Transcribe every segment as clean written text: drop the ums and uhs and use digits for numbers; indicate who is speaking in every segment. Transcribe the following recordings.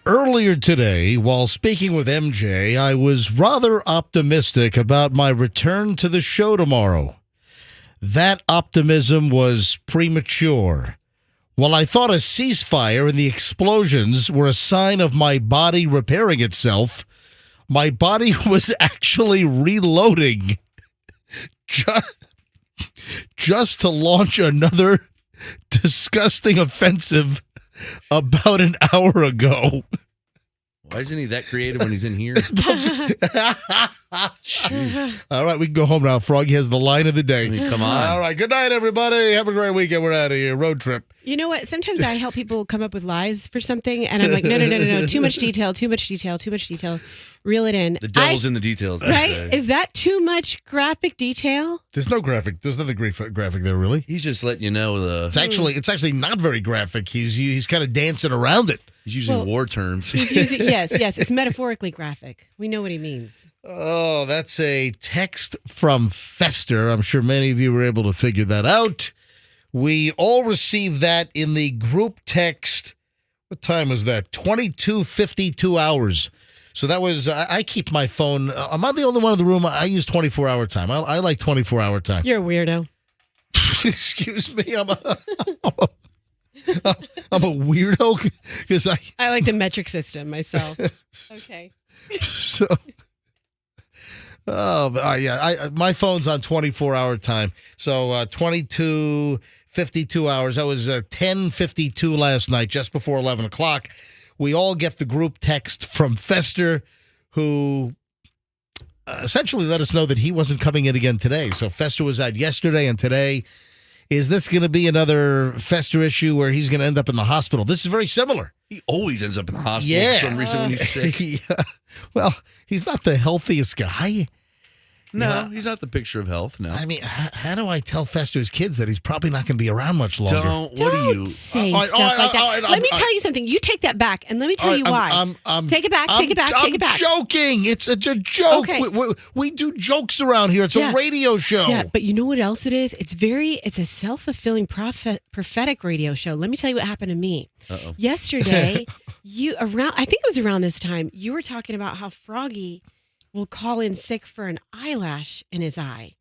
Speaker 1: Earlier today, while speaking with MJ, I was rather optimistic about my return to the show tomorrow. That optimism was premature. While I thought a ceasefire and the explosions were a sign of my body repairing itself, my body was actually reloading just to launch another disgusting offensive about an hour ago.
Speaker 2: Why isn't he that creative when he's in here? Jeez.
Speaker 1: All right, we can go home now. Froggy has the line of the day.
Speaker 2: I mean, come on.
Speaker 1: All right, good night, everybody. Have a great weekend. We're out of here. Road trip.
Speaker 3: You know what? Sometimes I help people come up with lies for something, and I'm like, no. Too much detail. Reel it in.
Speaker 2: The devil's in the details.
Speaker 3: Right?
Speaker 2: Say.
Speaker 3: Is that too much graphic detail?
Speaker 1: There's no graphic. There's nothing graphic there, really.
Speaker 2: He's just letting you know the.
Speaker 1: It's actually not very graphic. He's kind of dancing around it.
Speaker 2: He's using war terms.
Speaker 3: He's using, yes. It's metaphorically graphic. We know what he means.
Speaker 1: Oh, that's a text from Fester. I'm sure many of you were able to figure that out. We all received that in the group text. What time was that? 22:52 hours. So that was, I keep my phone, I'm not the only one in the room. I use 24-hour time. I like 24-hour time.
Speaker 3: You're a weirdo.
Speaker 1: Excuse me. I'm a weirdo because
Speaker 3: I like the metric system myself. Okay.
Speaker 1: So, my phone's on 24-hour time. So 22:52 hours. That was 10:52 last night, just before 11 o'clock. We all get the group text from Fester, who essentially let us know that he wasn't coming in again today. So Fester was out yesterday and today. Is this going to be another Fester issue where he's going to end up in the hospital? This is very similar.
Speaker 2: He always ends up in the hospital for some reason when he's sick.
Speaker 1: Yeah. Well, he's not the healthiest guy.
Speaker 2: No, he's not the picture of health, no.
Speaker 1: I mean, how do I tell Fester's kids that he's probably not going to be around much longer?
Speaker 3: Don't say stuff like that. Let me tell you something. You take that back, and let me tell you why. Take it back. Take it back.
Speaker 1: I'm joking. It's a joke.
Speaker 3: Okay.
Speaker 1: We do jokes around here. It's a radio show.
Speaker 3: Yeah, but you know what else it is? It's a self-fulfilling prophetic radio show. Let me tell you what happened to me.
Speaker 2: Uh-oh.
Speaker 3: Yesterday, I think it was around this time, you were talking about how Froggy will call in sick for an eyelash in his eye.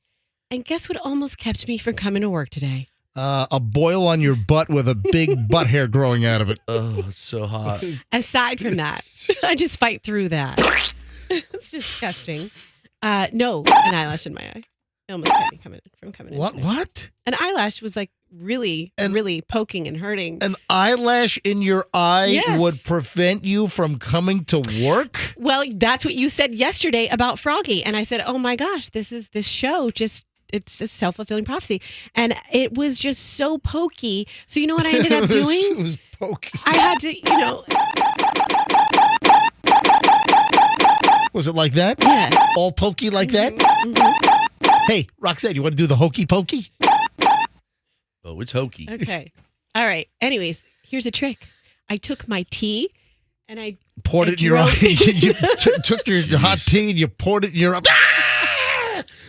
Speaker 3: And guess what almost kept me from coming to work today?
Speaker 1: A boil on your butt with a big butt hair growing out of it.
Speaker 2: Oh, it's so hot.
Speaker 3: Aside from that, I just fight through that. It's disgusting. No, an eyelash in my eye. It almost kept me from coming in.
Speaker 1: What?
Speaker 3: An eyelash was like really poking and hurting.
Speaker 1: An eyelash in your eye would prevent you from coming to work?
Speaker 3: Well, that's what you said yesterday about Froggy. And I said, oh my gosh, this show it's a self-fulfilling prophecy. And it was just so pokey. So you know what I ended up doing?
Speaker 1: It was pokey.
Speaker 3: I had to,
Speaker 1: Was it like that?
Speaker 3: Yeah.
Speaker 1: All pokey like that?
Speaker 3: Mm-hmm.
Speaker 1: Hey, Roxanne, you want to do the hokey pokey?
Speaker 2: Oh, it's hokey.
Speaker 3: Okay. All right. Anyways, here's a trick. I took my tea and I
Speaker 1: poured it in your eye. You took your hot tea and you poured it in your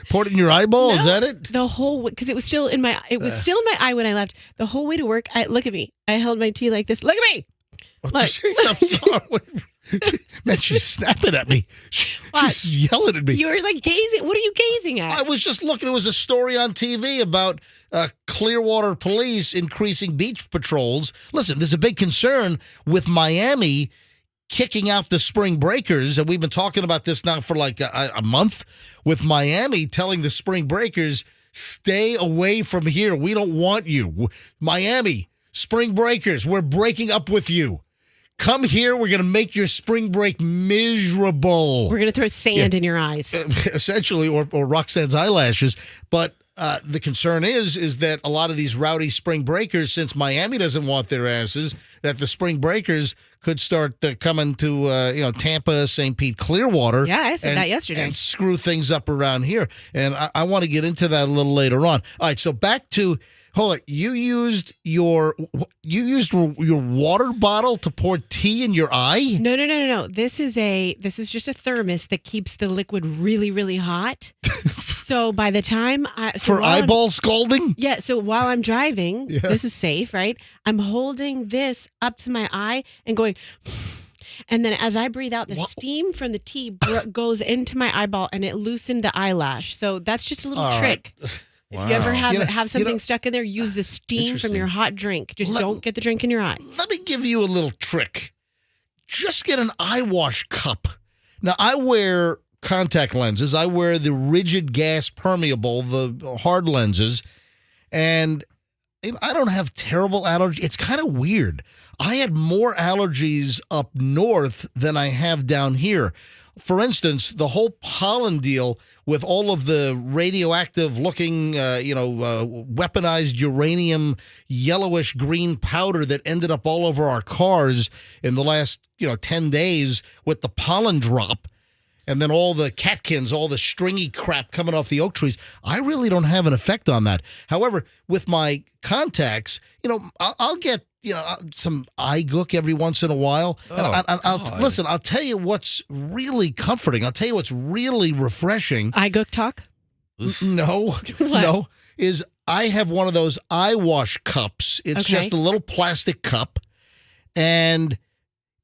Speaker 1: poured it in your eyeball.
Speaker 3: No,
Speaker 1: is that it?
Speaker 3: The whole because it was still in my eye when I left. The whole way to work. Look at me. I held my tea like this. Look at me. Look.
Speaker 1: I'm sorry. Man, she's snapping at me. She's yelling at me.
Speaker 3: You were like gazing. What are you gazing at?
Speaker 1: I was just looking. There was a story on TV about Clearwater police increasing beach patrols. Listen, there's a big concern with Miami kicking out the spring breakers. And we've been talking about this now for like a month with Miami telling the spring breakers, stay away from here. We don't want you. Miami, spring breakers, we're breaking up with you. Come here. We're going to make your spring break miserable.
Speaker 3: We're going to throw sand in your eyes.
Speaker 1: Essentially, or Roxanne's eyelashes. But the concern is that a lot of these rowdy spring breakers, since Miami doesn't want their asses, that the spring breakers could start coming to Tampa, St. Pete, Clearwater.
Speaker 3: Yeah, I said that yesterday.
Speaker 1: And screw things up around here. And I want to get into that a little later on. All right, so back to... Hold on. You used your water bottle to pour tea in your eye?
Speaker 3: No. This is just a thermos that keeps the liquid really, really hot. So by the time
Speaker 1: for eyeball scalding?
Speaker 3: Yeah. So while I'm driving, this is safe, right? I'm holding this up to my eye and going. And then as I breathe out, the steam from the tea goes into my eyeball and it loosened the eyelash. So that's just a little trick. Right. If you ever have something stuck in there, use the steam from your hot drink. Just don't get the drink in your eye.
Speaker 1: Let me give you a little trick. Just get an eye wash cup. Now, I wear contact lenses. I wear the rigid gas permeable, the hard lenses. And I don't have terrible allergies. It's kind of weird. I had more allergies up north than I have down here. For instance, the whole pollen deal with all of the radioactive looking, weaponized uranium yellowish green powder that ended up all over our cars in the last, 10 days with the pollen drop. And then all the catkins, all the stringy crap coming off the oak trees. I really don't have an effect on that. However, with my contacts, I'll get some eye gook every once in a while.
Speaker 2: Oh,
Speaker 1: Listen, I'll tell you what's really comforting. I'll tell you what's really refreshing.
Speaker 3: Eye gook talk?
Speaker 1: No, no, is I have one of those eye wash cups. It's just a little plastic cup, and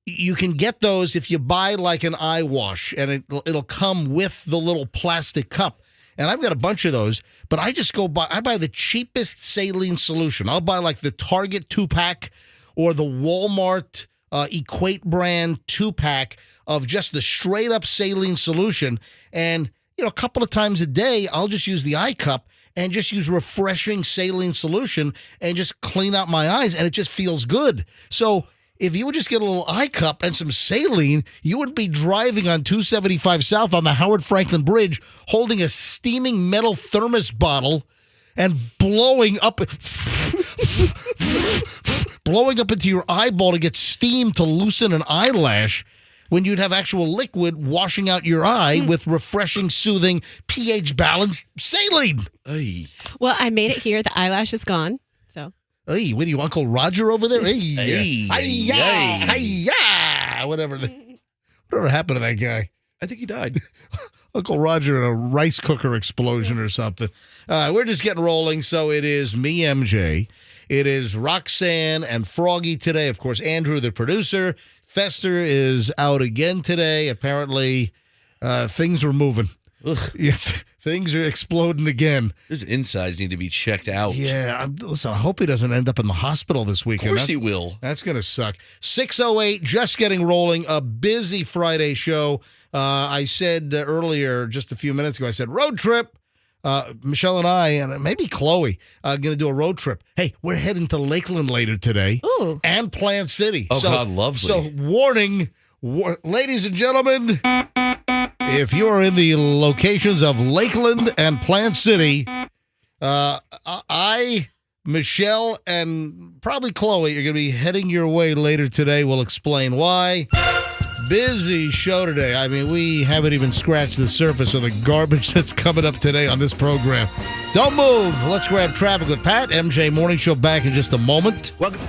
Speaker 1: you can get those if you buy like an eye wash, and it'll come with the little plastic cup. And I've got a bunch of those, but I just I buy the cheapest saline solution. I'll buy like the Target 2-pack or the Walmart Equate brand 2-pack of just the straight up saline solution. And, a couple of times a day, I'll just use the eye cup and just use refreshing saline solution and just clean out my eyes, and it just feels good. So if you would just get a little eye cup and some saline, you wouldn't be driving on 275 South on the Howard Franklin Bridge holding a steaming metal thermos bottle and blowing up into your eyeball to get steam to loosen an eyelash when you'd have actual liquid washing out your eye with refreshing, soothing, pH-balanced saline.
Speaker 2: Ay.
Speaker 3: Well, I made it here. The eyelash is gone. So.
Speaker 1: Hey, what are you, Uncle Roger over there? Hey,
Speaker 2: Yes.
Speaker 1: hi-ya, whatever happened to that guy?
Speaker 2: I think he died.
Speaker 1: Uncle Roger in a rice cooker explosion or something. We're just getting rolling. So it is me, MJ. It is Roxanne and Froggy today. Of course, Andrew, the producer. Fester is out again today. Apparently, things were moving.
Speaker 2: Ugh.
Speaker 1: Things are exploding again.
Speaker 2: His insides need to be checked out.
Speaker 1: Yeah, listen, I hope he doesn't end up in the hospital this weekend.
Speaker 2: Of course he will.
Speaker 1: That's going to suck. 6:08, just getting rolling. A busy Friday show. I said earlier, just a few minutes ago, I said road trip. Michelle and I, and maybe Chloe, going to do a road trip. Hey, we're heading to Lakeland later today.
Speaker 3: Ooh.
Speaker 1: And Plant City.
Speaker 2: Oh, God, lovely.
Speaker 1: So warning, ladies and gentlemen, if you are in the locations of Lakeland and Plant City, I, Michelle, and probably Chloe are going to be heading your way later today. We'll explain why. Busy show today. I mean, we haven't even scratched the surface of the garbage that's coming up today on this program. Don't move. Let's grab traffic with Pat. MJ Morning Show back in just a moment.
Speaker 2: Welcome.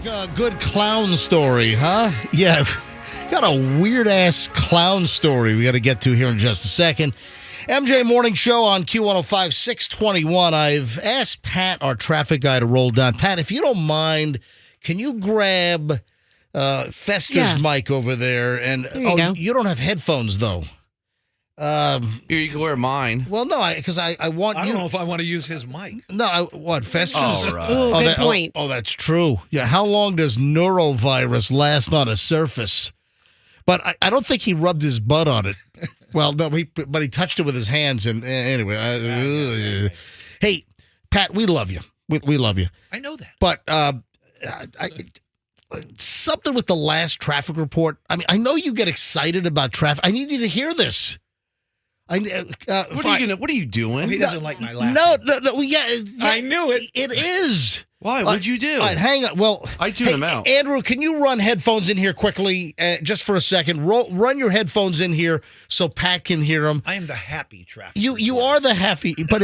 Speaker 1: Like a good clown story, huh? Yeah, got a weird-ass clown story we got to get to here in just a second. MJ Morning Show on Q105, 621. I've asked Pat, our traffic guy, to roll down. Pat, if you don't mind, can you grab Fester's mic over there? And you don't have headphones, though.
Speaker 2: Here, you can wear mine.
Speaker 1: Well, no, because I want you.
Speaker 4: I don't know if I want to use his mic.
Speaker 1: No, what, Fester's?
Speaker 2: All right.
Speaker 3: Ooh, good point.
Speaker 1: Oh, that's true. Yeah, how long does neurovirus last on a surface? But I don't think he rubbed his butt on it. Well, no, but he touched it with his hands. And anyway, hey, Pat, we love you. We love you.
Speaker 4: I know that.
Speaker 1: But something with the last traffic report. I mean, I know you get excited about traffic. I need you to hear this.
Speaker 2: What are you doing?
Speaker 4: Oh, he doesn't like my laugh.
Speaker 1: No. Yeah,
Speaker 4: I knew it.
Speaker 1: It is.
Speaker 2: Why? What'd you do?
Speaker 1: All right, hang on. Well,
Speaker 2: I tuned them out.
Speaker 1: Andrew, can you run headphones in here quickly, just for a second? Run your headphones in here so Pat can hear them.
Speaker 4: I am the happy traffic.
Speaker 1: You are the happy, but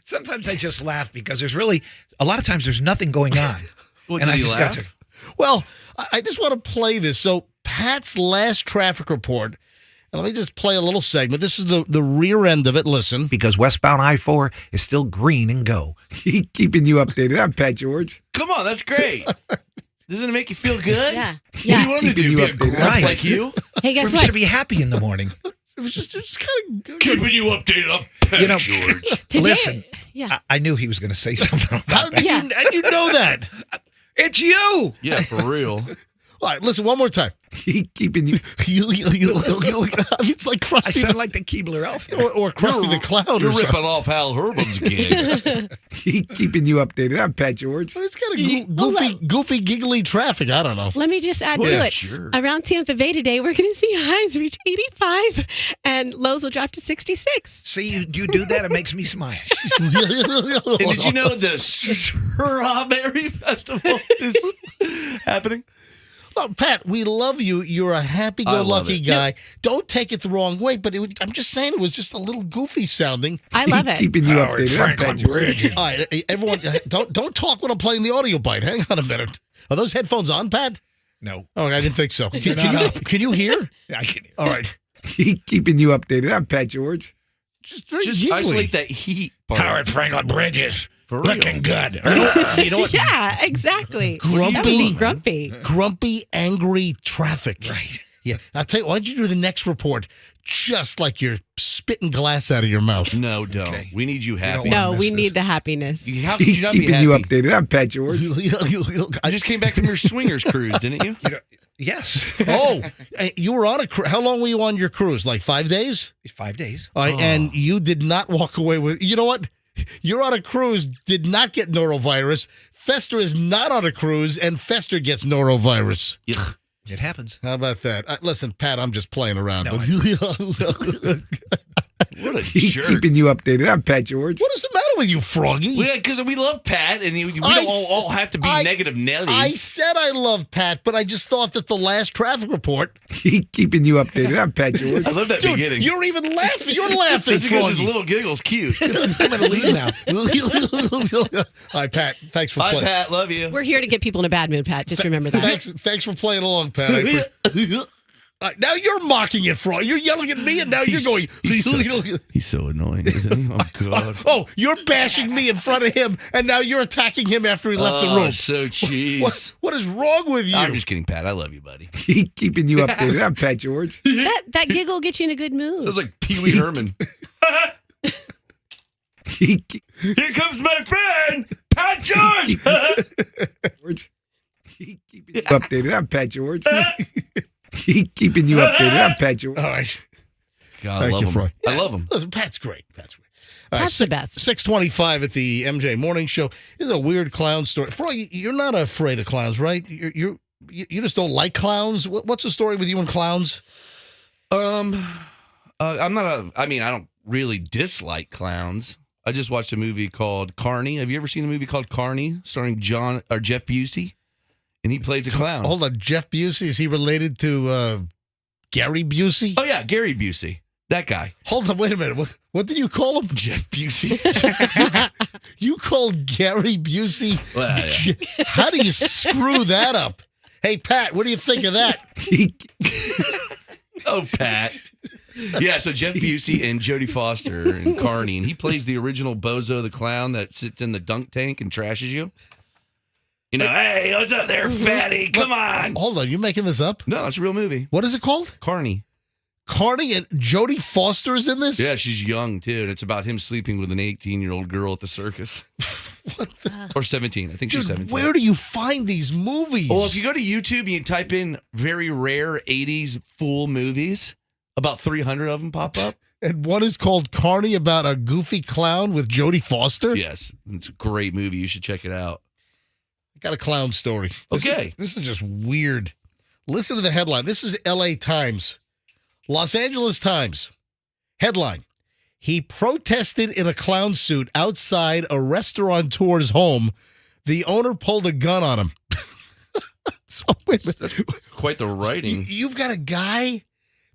Speaker 4: sometimes I just laugh because there's really a lot of times there's nothing going on.
Speaker 2: What,
Speaker 4: and
Speaker 2: did
Speaker 4: I
Speaker 2: he
Speaker 4: just
Speaker 2: laugh?
Speaker 4: got to.
Speaker 1: Well, I just want to play this. So Pat's last traffic report. And let me just play a little segment. This is the rear end of it. Listen.
Speaker 4: Because westbound I-4 is still green and go. Keeping you updated. I'm Pat George.
Speaker 2: Come on, that's great. Doesn't it make you feel good?
Speaker 3: Yeah.
Speaker 2: What do you want to do?
Speaker 4: Keeping
Speaker 2: Be
Speaker 4: you
Speaker 2: a
Speaker 4: updated.
Speaker 2: grump
Speaker 4: Right.
Speaker 2: like you?
Speaker 3: Hey, guess
Speaker 4: We
Speaker 3: what?
Speaker 4: should be happy in the morning.
Speaker 1: It was just kind of
Speaker 2: Keeping you updated. I'm Pat George.
Speaker 3: Today,
Speaker 4: Listen,
Speaker 3: yeah.
Speaker 4: I knew he was going to say something
Speaker 1: How
Speaker 4: about
Speaker 1: did
Speaker 4: that.
Speaker 1: you know that?
Speaker 4: It's you.
Speaker 2: Yeah, for real.
Speaker 1: All right, listen one more time.
Speaker 4: Keeping you.
Speaker 1: It's like
Speaker 4: I
Speaker 1: Krusty
Speaker 4: sound like the Keebler elf.
Speaker 1: or Krusty the Clown.
Speaker 2: You're
Speaker 1: or something.
Speaker 2: ripping off Hal Herman's gig.
Speaker 4: Keeping you updated. I'm Pat George.
Speaker 1: It's kind of goofy, giggly traffic. I don't know.
Speaker 3: Let me just add to
Speaker 2: Yeah,
Speaker 3: it.
Speaker 2: sure.
Speaker 3: Around Tampa Bay today, we're going to see highs reach 85 and lows will drop to 66.
Speaker 4: See, you do that, it makes me smile.
Speaker 2: And did you know the Strawberry Festival is happening?
Speaker 1: Well, Pat, we love you. You're a happy-go-lucky
Speaker 2: it.
Speaker 1: guy. Don't take it the wrong way, but I'm just saying it was just a little goofy sounding.
Speaker 3: I love it.
Speaker 4: Keeping you updated. I'm Pat George.
Speaker 1: All right, everyone, don't talk when I'm playing the audio bite. Hang on a minute. Are those headphones on, Pat?
Speaker 4: No.
Speaker 1: Oh, I didn't think so.
Speaker 4: They're not up.
Speaker 1: Can you hear?
Speaker 4: I can hear.
Speaker 1: All right.
Speaker 4: Keeping you updated. I'm Pat George.
Speaker 1: Just very
Speaker 2: Just
Speaker 1: giggly.
Speaker 2: isolate that heat part.
Speaker 4: Howard Franklin Bridges.
Speaker 2: For real.
Speaker 4: Looking good.
Speaker 1: You know what?
Speaker 3: Yeah, exactly.
Speaker 1: Grumpy.
Speaker 3: That would be grumpy.
Speaker 1: Grumpy, angry traffic.
Speaker 4: Right.
Speaker 1: Yeah. I'll tell you, why don't you do the next report just like you're spitting glass out of your mouth?
Speaker 2: No, don't.
Speaker 4: Okay.
Speaker 2: We need you happy.
Speaker 3: No,
Speaker 4: miss
Speaker 3: we
Speaker 4: this.
Speaker 3: need the happiness.
Speaker 2: How could you not be
Speaker 4: Keeping
Speaker 2: happy?
Speaker 4: you updated. I'm Pat George.
Speaker 2: I just came back from your swingers cruise, didn't you?
Speaker 4: Yes.
Speaker 1: Oh, you were on a cruise. How long were you on your cruise? Like 5 days?
Speaker 4: 5 days.
Speaker 1: All right, and you did not walk away with, you know what? You're on a cruise, did not get norovirus. Fester is not on a cruise, and Fester gets norovirus.
Speaker 2: Yuck.
Speaker 4: It happens.
Speaker 1: How about that? Listen, Pat, I'm just playing around.
Speaker 4: No,
Speaker 1: But
Speaker 2: What a jerk.
Speaker 4: Keeping you updated. I'm Pat George.
Speaker 1: what is the matter with you, Froggy?
Speaker 2: Yeah, because we love Pat, and we
Speaker 1: I
Speaker 2: don't
Speaker 1: s-
Speaker 2: all have to be
Speaker 1: I-
Speaker 2: negative Nellies.
Speaker 1: I said I love Pat, but I just thought that the last traffic report.
Speaker 4: Keeping you updated. I'm Pat George.
Speaker 2: I love that
Speaker 1: Dude,
Speaker 2: beginning.
Speaker 1: you're even laughing. You're laughing,
Speaker 2: That's because his
Speaker 1: Froggy.
Speaker 2: little giggle's cute.
Speaker 4: I'm going to leave now.
Speaker 1: Hi, Pat. Thanks for
Speaker 2: Bye,
Speaker 1: playing.
Speaker 2: Pat. Love you.
Speaker 3: We're here to get people in a bad mood, Pat. Just remember that.
Speaker 1: Thanks for playing along, Pat. All right, now you're mocking it, Frog. You're yelling at me, and now you're going.
Speaker 2: He's so annoying, isn't he? Oh, God.
Speaker 1: Oh, you're bashing me in front of him, and now you're attacking him after he left the room.
Speaker 2: So cheese.
Speaker 1: What is wrong with you?
Speaker 2: I'm just kidding, Pat. I love you, buddy.
Speaker 4: Keeping you updated. I'm Pat George.
Speaker 3: That giggle gets you in a good mood.
Speaker 2: Sounds like Pee Wee Herman. Here comes my friend, Pat George.
Speaker 4: George. Keeping you updated. I'm Pat George. Keeping you updated. I'm Pat George.
Speaker 1: All right.
Speaker 2: God, I
Speaker 1: Thank
Speaker 2: love
Speaker 1: you,
Speaker 2: him.
Speaker 1: Froy.
Speaker 2: I love him.
Speaker 1: Listen, Pat's great. Pat's great. All right,
Speaker 3: That's the best.
Speaker 1: 6:25 at the MJ Morning Show. This is a weird clown story. Froy, you're not afraid of clowns, right? You just don't like clowns. What's the story with you and clowns?
Speaker 2: I'm not I don't really dislike clowns. I just watched a movie called Carney. Have you ever seen a movie called Carney starring Jeff Busey? And he plays a clown.
Speaker 1: Hold on, Jeff Busey, is he related to Gary Busey?
Speaker 2: Oh, yeah, Gary Busey. That guy.
Speaker 1: Hold on, wait a minute. What did you call him?
Speaker 2: Jeff Busey.
Speaker 1: You called Gary Busey?
Speaker 2: Well, yeah.
Speaker 1: How do you screw that up? Hey, Pat, what do you think of that?
Speaker 2: Oh, Pat. Yeah, so Jeff Busey and Jodie Foster and Carney, and he plays the original Bozo the Clown that sits in the dunk tank and trashes you. You know, hey, what's up there, fatty? Come on.
Speaker 1: Hold on, you making this up?
Speaker 2: No, it's a real movie.
Speaker 1: What is it called?
Speaker 2: Carney.
Speaker 1: Carney and Jodie Foster is in this?
Speaker 2: Yeah, she's young, too, and it's about him sleeping with an 18-year-old girl at the circus.
Speaker 1: What the?
Speaker 2: Or 17. I think
Speaker 1: Dude,
Speaker 2: she's 17.
Speaker 1: where do you find these movies?
Speaker 2: Well, if you go to YouTube, you type in very rare 80s full movies, about 300 of them pop up.
Speaker 1: And one is called Carney, about a goofy clown with Jodie Foster?
Speaker 2: Yes, it's a great movie. You should check it out.
Speaker 1: I got a clown story.
Speaker 2: Okay.
Speaker 1: This is just weird. Listen to the headline. This is LA Times. Los Angeles Times. Headline. He protested in a clown suit outside a restaurateur's home. The owner pulled a gun on him. So wait a minute.
Speaker 2: That's quite the writing.
Speaker 1: You've got a guy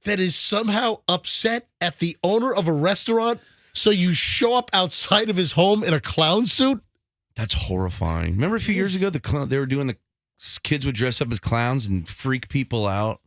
Speaker 1: that is somehow upset at the owner of a restaurant, so you show up outside of his home in a clown suit?
Speaker 2: That's horrifying. Remember a few years ago, they were doing the kids would dress up as clowns and freak people out?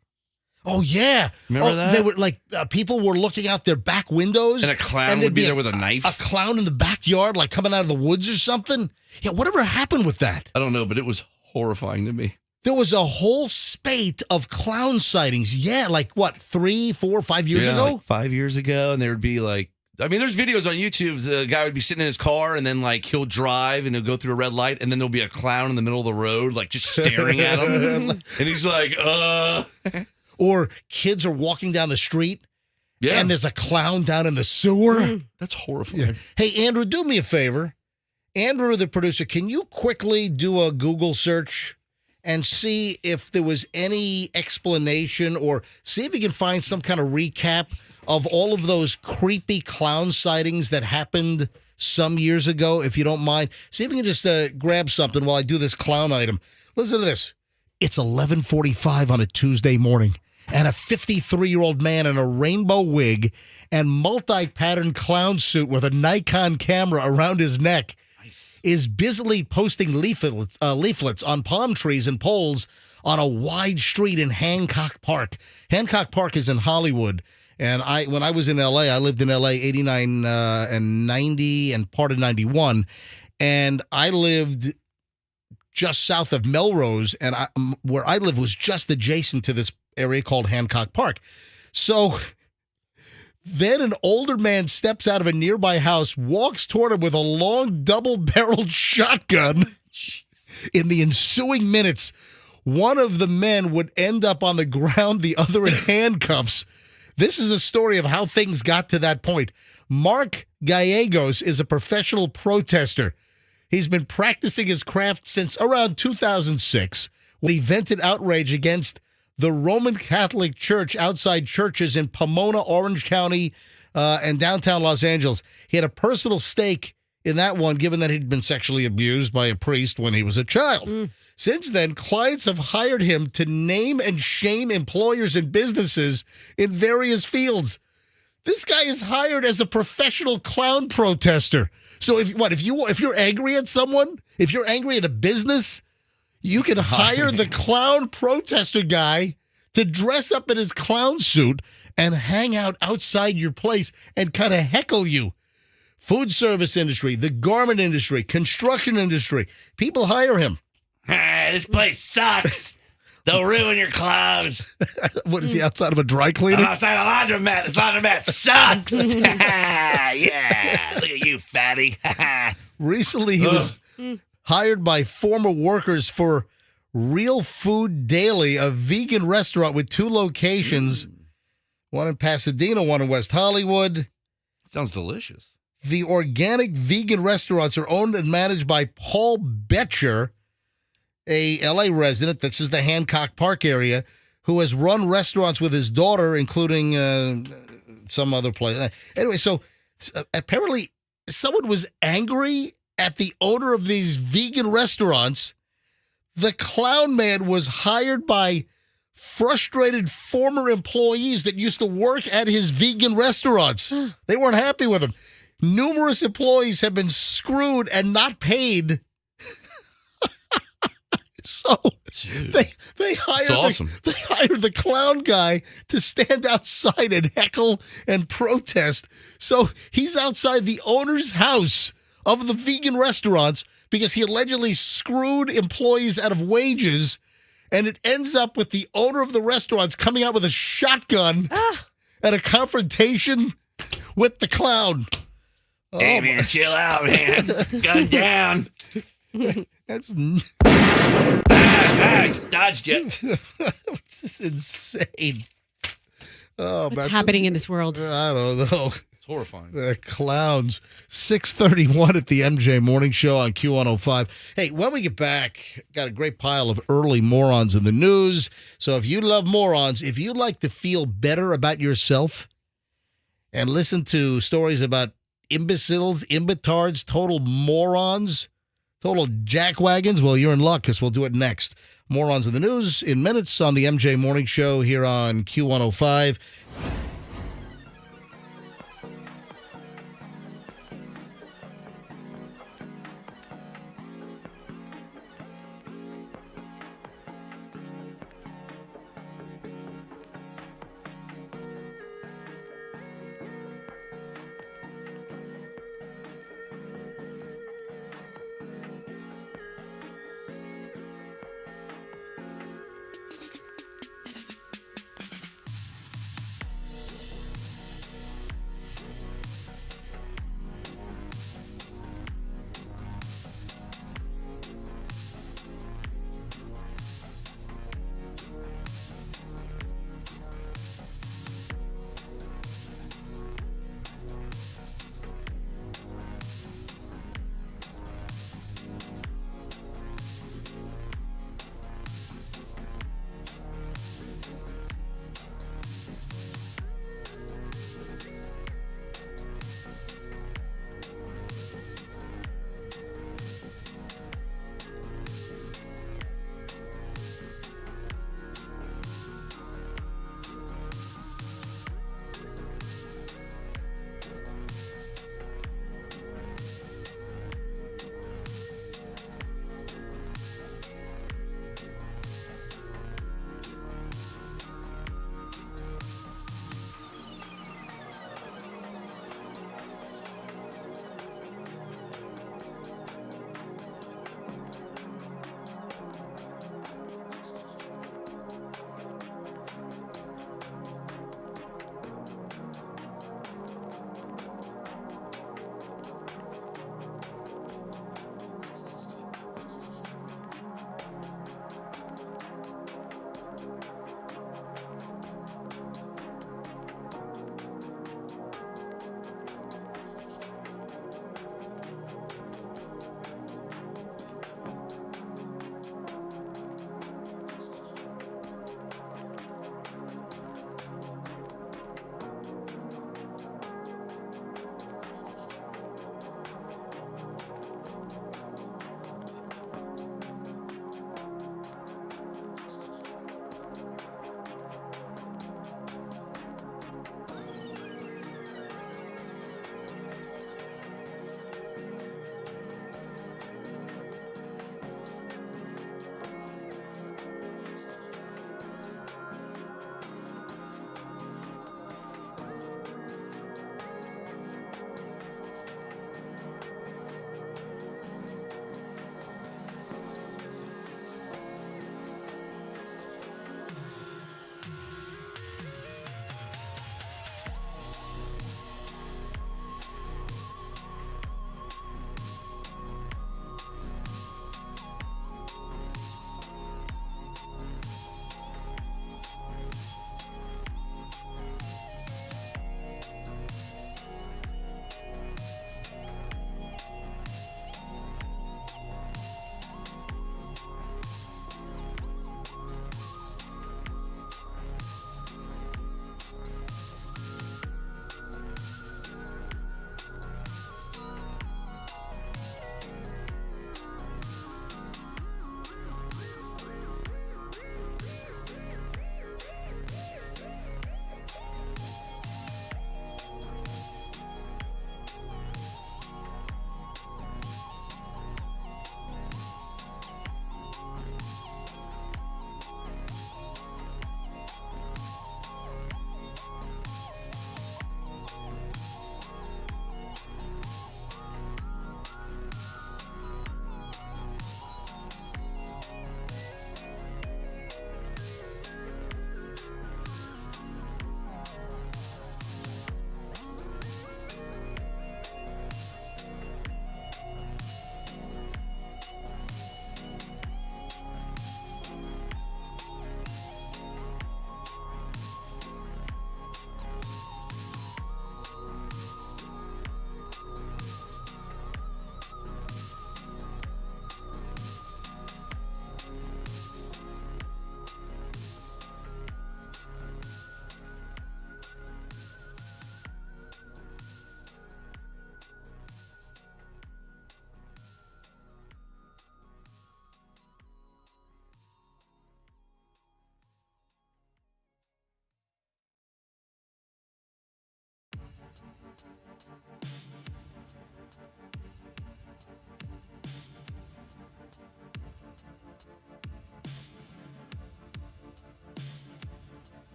Speaker 1: Oh, yeah.
Speaker 2: Remember that?
Speaker 1: They were like, people were looking out their back windows.
Speaker 2: And a clown
Speaker 1: and
Speaker 2: would
Speaker 1: there'd
Speaker 2: be there with a knife?
Speaker 1: A clown in the backyard, like coming out of the woods or something. Yeah, whatever happened with that?
Speaker 2: I don't know, but it was horrifying to me.
Speaker 1: There was a whole spate of clown sightings. Yeah, like what, 3, 4, 5 years ago?
Speaker 2: Like 5 years ago, and there would be like, I mean, there's videos on YouTube. The guy would be sitting in his car, and then like he'll drive, and he'll go through a red light, and then there'll be a clown in the middle of the road, like just staring at him, and he's like,
Speaker 1: Or kids are walking down the street,
Speaker 2: yeah,
Speaker 1: and there's a clown down in the sewer.
Speaker 2: That's horrifying.
Speaker 1: Yeah. Hey, Andrew, do me a favor. Andrew, the producer, can you quickly do a Google search and see if there was any explanation, or see if you can find some kind of recap of all of those creepy clown sightings that happened some years ago, if you don't mind. See if you can just grab something while I do this clown item. Listen to this. It's 11:45 on a Tuesday morning, and a 53-year-old man in a rainbow wig and multi-patterned clown suit with a Nikon camera around his neck is busily posting leaflets on palm trees and poles on a wide street in Hancock Park. Hancock Park is in Hollywood. And when I was in L.A., I lived in L.A. 89 and 90 and part of 91. And I lived just south of Melrose. And where I lived was just adjacent to this area called Hancock Park. So then an older man steps out of a nearby house, walks toward him with a long double-barreled shotgun. In the ensuing minutes, one of the men would end up on the ground, the other in handcuffs. This is the story of how things got to that point. Mark Gallegos is a professional protester. He's been practicing his craft since around 2006, when he vented outrage against the Roman Catholic Church outside churches in Pomona, Orange County, and downtown Los Angeles. He had a personal stake in that one, given that he'd been sexually abused by a priest when he was a child. Since then, clients have hired him to name and shame employers and businesses in various fields. This guy is hired as a professional clown protester. So if you're angry at someone, if you're angry at a business, you can hire the clown protester guy to dress up in his clown suit and hang out outside your place and kind of heckle you. Food service industry, the garment industry, construction industry, people hire him.
Speaker 2: This place sucks. They'll ruin your clothes.
Speaker 1: What is he, outside of a dry cleaner?
Speaker 2: I'm outside a laundromat. This laundromat sucks. Yeah, look at you, fatty.
Speaker 1: Recently, he was hired by former workers for Real Food Daily, a vegan restaurant with 2 locations, one in Pasadena, one in West Hollywood.
Speaker 2: Sounds delicious.
Speaker 1: The organic vegan restaurants are owned and managed by Paul Betcher, a L.A. resident. This is the Hancock Park area, who has run restaurants with his daughter, including some other place. Anyway, so apparently someone was angry at the owner of these vegan restaurants. The clown man was hired by frustrated former employees that used to work at his vegan restaurants. They weren't happy with him. Numerous employees have been screwed and not paid. So they hired they hired the clown guy to stand outside and heckle and protest. So he's outside the owner's house of the vegan restaurants because he allegedly screwed employees out of wages, and it ends up with the owner of the restaurants coming out with a shotgun at a confrontation with the clown.
Speaker 2: Hey, man, chill out, man. Gun down.
Speaker 1: That's
Speaker 2: dodged you.
Speaker 1: This is insane. Oh,
Speaker 3: What's happening in this world?
Speaker 1: I don't know.
Speaker 2: It's horrifying.
Speaker 1: The clowns. 6:31 at the MJ Morning Show on Q105. Hey, when we get back, got a great pile of early morons in the news. So if you love morons, if you like to feel better about yourself and listen to stories about imbeciles, imbetards, total morons, total jackwagons, well, you're in luck because we'll do it next. Morons in the news in minutes on the MJ Morning Show here on Q105.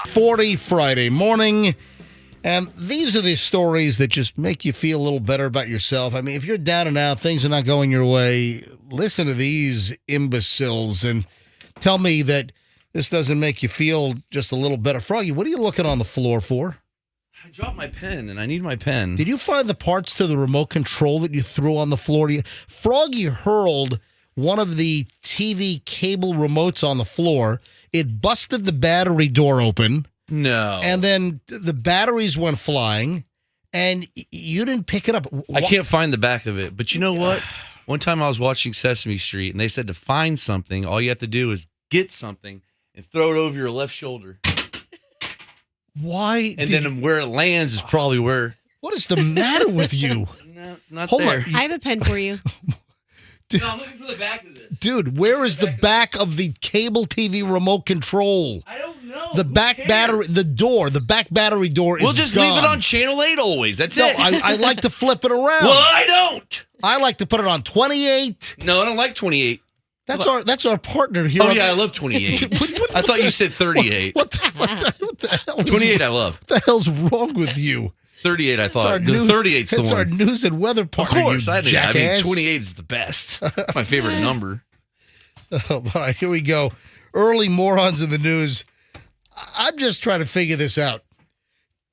Speaker 1: 40 Friday morning. And these are the stories that just make you feel a little better about yourself. I mean, if you're down and out, things are not going your way, listen to these imbeciles and tell me that this doesn't make you feel just a little better. Froggy, what are you looking on the floor for?
Speaker 2: I dropped my pen, and I need my pen.
Speaker 1: Did you find the parts to the remote control that you threw on the floor? Froggy hurled one of the TV cable remotes on the floor. It busted the battery door open.
Speaker 2: No.
Speaker 1: And then the batteries went flying, and you didn't pick it up.
Speaker 2: I can't find the back of it. But you know what? One time I was watching Sesame Street, and they said to find something, all you have to do is get something and throw it over your left shoulder.
Speaker 1: Why?
Speaker 2: And then where it lands is probably where.
Speaker 1: What is the matter with you?
Speaker 2: No, it's not
Speaker 1: Hold
Speaker 2: there.
Speaker 1: on.
Speaker 3: I have a pen for you.
Speaker 2: No, I'm looking for the back of this.
Speaker 1: Dude, where is the back of the cable TV remote control?
Speaker 2: I don't know.
Speaker 1: The back battery, the back battery door is
Speaker 2: We'll just
Speaker 1: gone.
Speaker 2: leave it on channel 8 always. That's
Speaker 1: No,
Speaker 2: it.
Speaker 1: I like to flip it around.
Speaker 2: Well, I don't.
Speaker 1: I like to put it on 28.
Speaker 2: No, I don't like 28.
Speaker 1: That's our partner here.
Speaker 2: Oh, yeah, I love 28. I thought you said 38.
Speaker 1: What the hell?
Speaker 2: 28 I love.
Speaker 1: What the hell's wrong with you?
Speaker 2: 38 I
Speaker 1: It's our
Speaker 2: thought. The
Speaker 1: news-
Speaker 2: 38's the
Speaker 1: It's
Speaker 2: one.
Speaker 1: our news and weather
Speaker 2: Of
Speaker 1: partner.
Speaker 2: course,
Speaker 1: you
Speaker 2: I mean,
Speaker 1: jackass.
Speaker 2: 28 is the best. My favorite number.
Speaker 1: All right, here we go. Early morons in the news. I'm just trying to figure this out.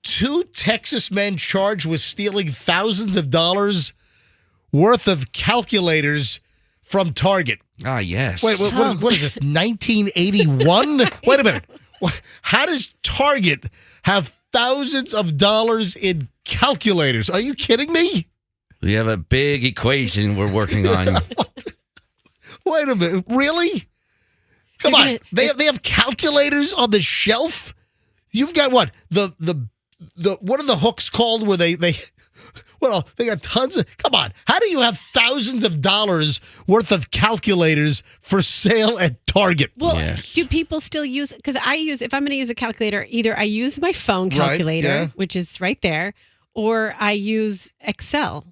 Speaker 1: 2 Texas men charged with stealing thousands of dollars worth of calculators from Target.
Speaker 2: Ah, yes.
Speaker 1: Wait, what is this, 1981? Wait a minute. How does Target have thousands of dollars in calculators? Are you kidding me?
Speaker 2: We have a big equation we're working on.
Speaker 1: Wait a minute. Really? Come on. They have calculators on the shelf? You've got what? The what are the hooks called where they well, they got tons of. Come on. How do you have thousands of dollars worth of calculators for sale at Target?
Speaker 3: Well,
Speaker 2: Yes.
Speaker 3: do people still use, because if I'm going to use a calculator, either I use my phone
Speaker 1: Right,
Speaker 3: calculator,
Speaker 1: yeah.
Speaker 3: which is right there, or I use Excel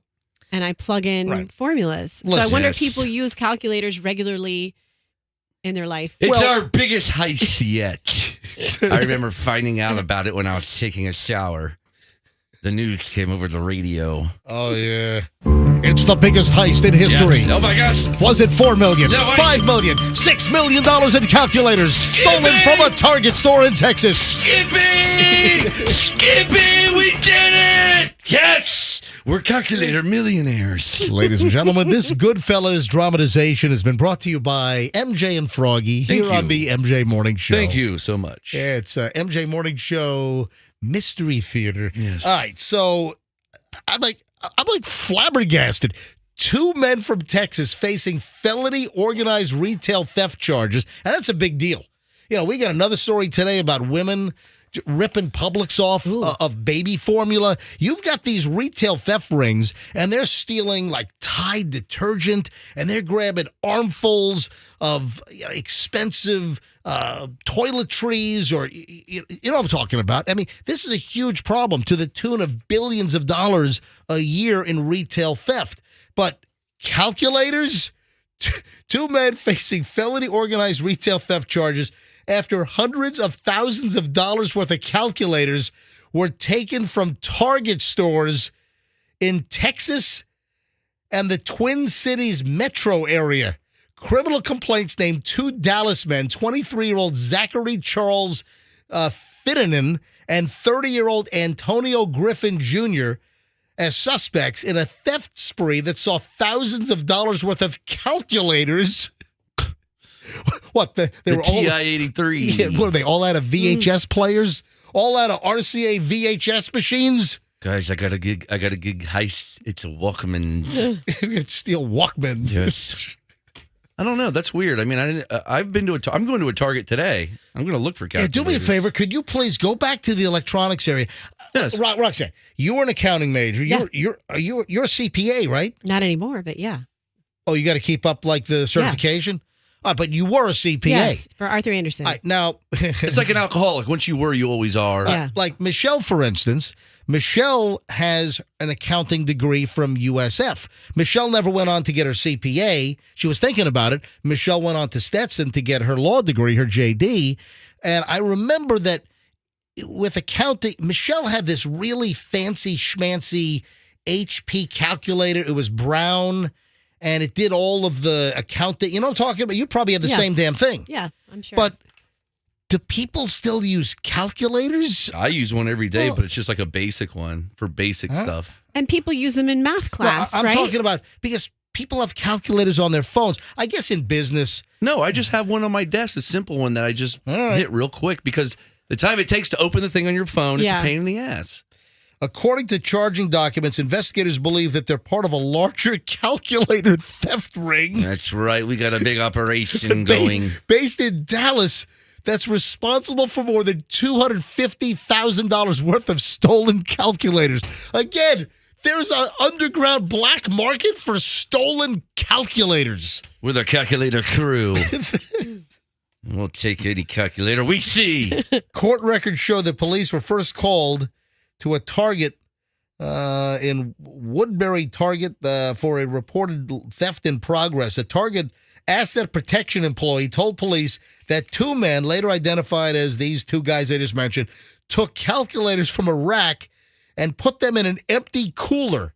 Speaker 3: and I plug in formulas. So I
Speaker 1: Listen.
Speaker 3: wonder if people use calculators regularly in their life.
Speaker 2: It's our biggest heist yet. I remember finding out about it when I was taking a shower. The news came over the radio.
Speaker 1: Oh, yeah. It's the biggest heist in history.
Speaker 2: Yes. Oh, my gosh.
Speaker 1: Was it $4 million,
Speaker 2: No,
Speaker 1: $5 million, $6 million in calculators stolen from a Target store in Texas?
Speaker 2: Skippy! Skippy, we did it! Yes! We're calculator millionaires.
Speaker 1: Ladies and gentlemen, this Goodfellas dramatization has been brought to you by MJ and Froggy
Speaker 2: Thank
Speaker 1: here
Speaker 2: you.
Speaker 1: on the MJ Morning Show.
Speaker 2: Thank you so much.
Speaker 1: Yeah, it's MJ Morning Show Mystery Theater.
Speaker 2: Yes.
Speaker 1: All right, so I'm like flabbergasted. 2 men from Texas facing felony organized retail theft charges, and that's a big deal. You know, we got another story today about women ripping Publix off of baby formula. You've got these retail theft rings, and they're stealing like Tide detergent, and they're grabbing armfuls of expensive toiletries, or you know what I'm talking about. I mean, this is a huge problem to the tune of billions of dollars a year in retail theft. But calculators, 2 men facing felony organized retail theft charges after hundreds of thousands of dollars worth of calculators were taken from Target stores in Texas and the Twin Cities metro area. Criminal complaints named 2 Dallas men, 23-year-old Zachary Charles Fittinan and 30-year-old Antonio Griffin Jr. as suspects in a theft spree that saw thousands of dollars worth of calculators. What? They were all
Speaker 2: TI-83.
Speaker 1: Yeah, what are they, all out of VHS players? All out of RCA VHS machines?
Speaker 2: Guys, I got a gig heist. It's a Walkman.
Speaker 1: It's steal Walkman.
Speaker 2: Yes. I don't know. That's weird. I mean, I'm going to a Target today. I'm going to look for calculators.
Speaker 1: Do me a favor. Could you please go back to the electronics area?
Speaker 2: Yes.
Speaker 1: Roxanne, you were an accounting major.
Speaker 3: Yeah.
Speaker 1: You're a CPA, right?
Speaker 3: Not anymore, but yeah.
Speaker 1: Oh, you got to keep up like the certification? But you were a CPA.
Speaker 3: Yes, for Arthur Anderson.
Speaker 1: All right, now,
Speaker 2: It's like an alcoholic. Once you were, you always are.
Speaker 3: Yeah.
Speaker 1: like Michelle, for instance, Michelle has an accounting degree from USF. Michelle never went on to get her CPA. She was thinking about it. Michelle went on to Stetson to get her law degree, her JD. And I remember that with accounting, Michelle had this really fancy schmancy HP calculator. It was brown, and it did all of the accounting. You know what I'm talking about? You probably had the same damn thing.
Speaker 3: Yeah, I'm sure.
Speaker 1: But do people still use calculators?
Speaker 2: I use one every day, but it's just like a basic one for basic stuff.
Speaker 3: And people use them in math class,
Speaker 1: I'm
Speaker 3: right?
Speaker 1: talking about because people have calculators on their phones. I guess in business.
Speaker 2: No, I just have one on my desk, a simple one that I just
Speaker 1: right.
Speaker 2: hit real quick because the time it takes to open the thing on your phone, it's a pain in the ass.
Speaker 1: According to charging documents, investigators believe that they're part of a larger calculator theft ring.
Speaker 2: That's right. We got a big operation going.
Speaker 1: Based in Dallas, that's responsible for more than $250,000 worth of stolen calculators. Again, there's an underground black market for stolen calculators.
Speaker 2: With our calculator crew. We'll take any calculator we see.
Speaker 1: Court records show that police were first called to a Target in Woodbury, Target, for a reported theft in progress. A Target asset protection employee told police that 2 men, later identified as these 2 guys I just mentioned, took calculators from a rack and put them in an empty cooler.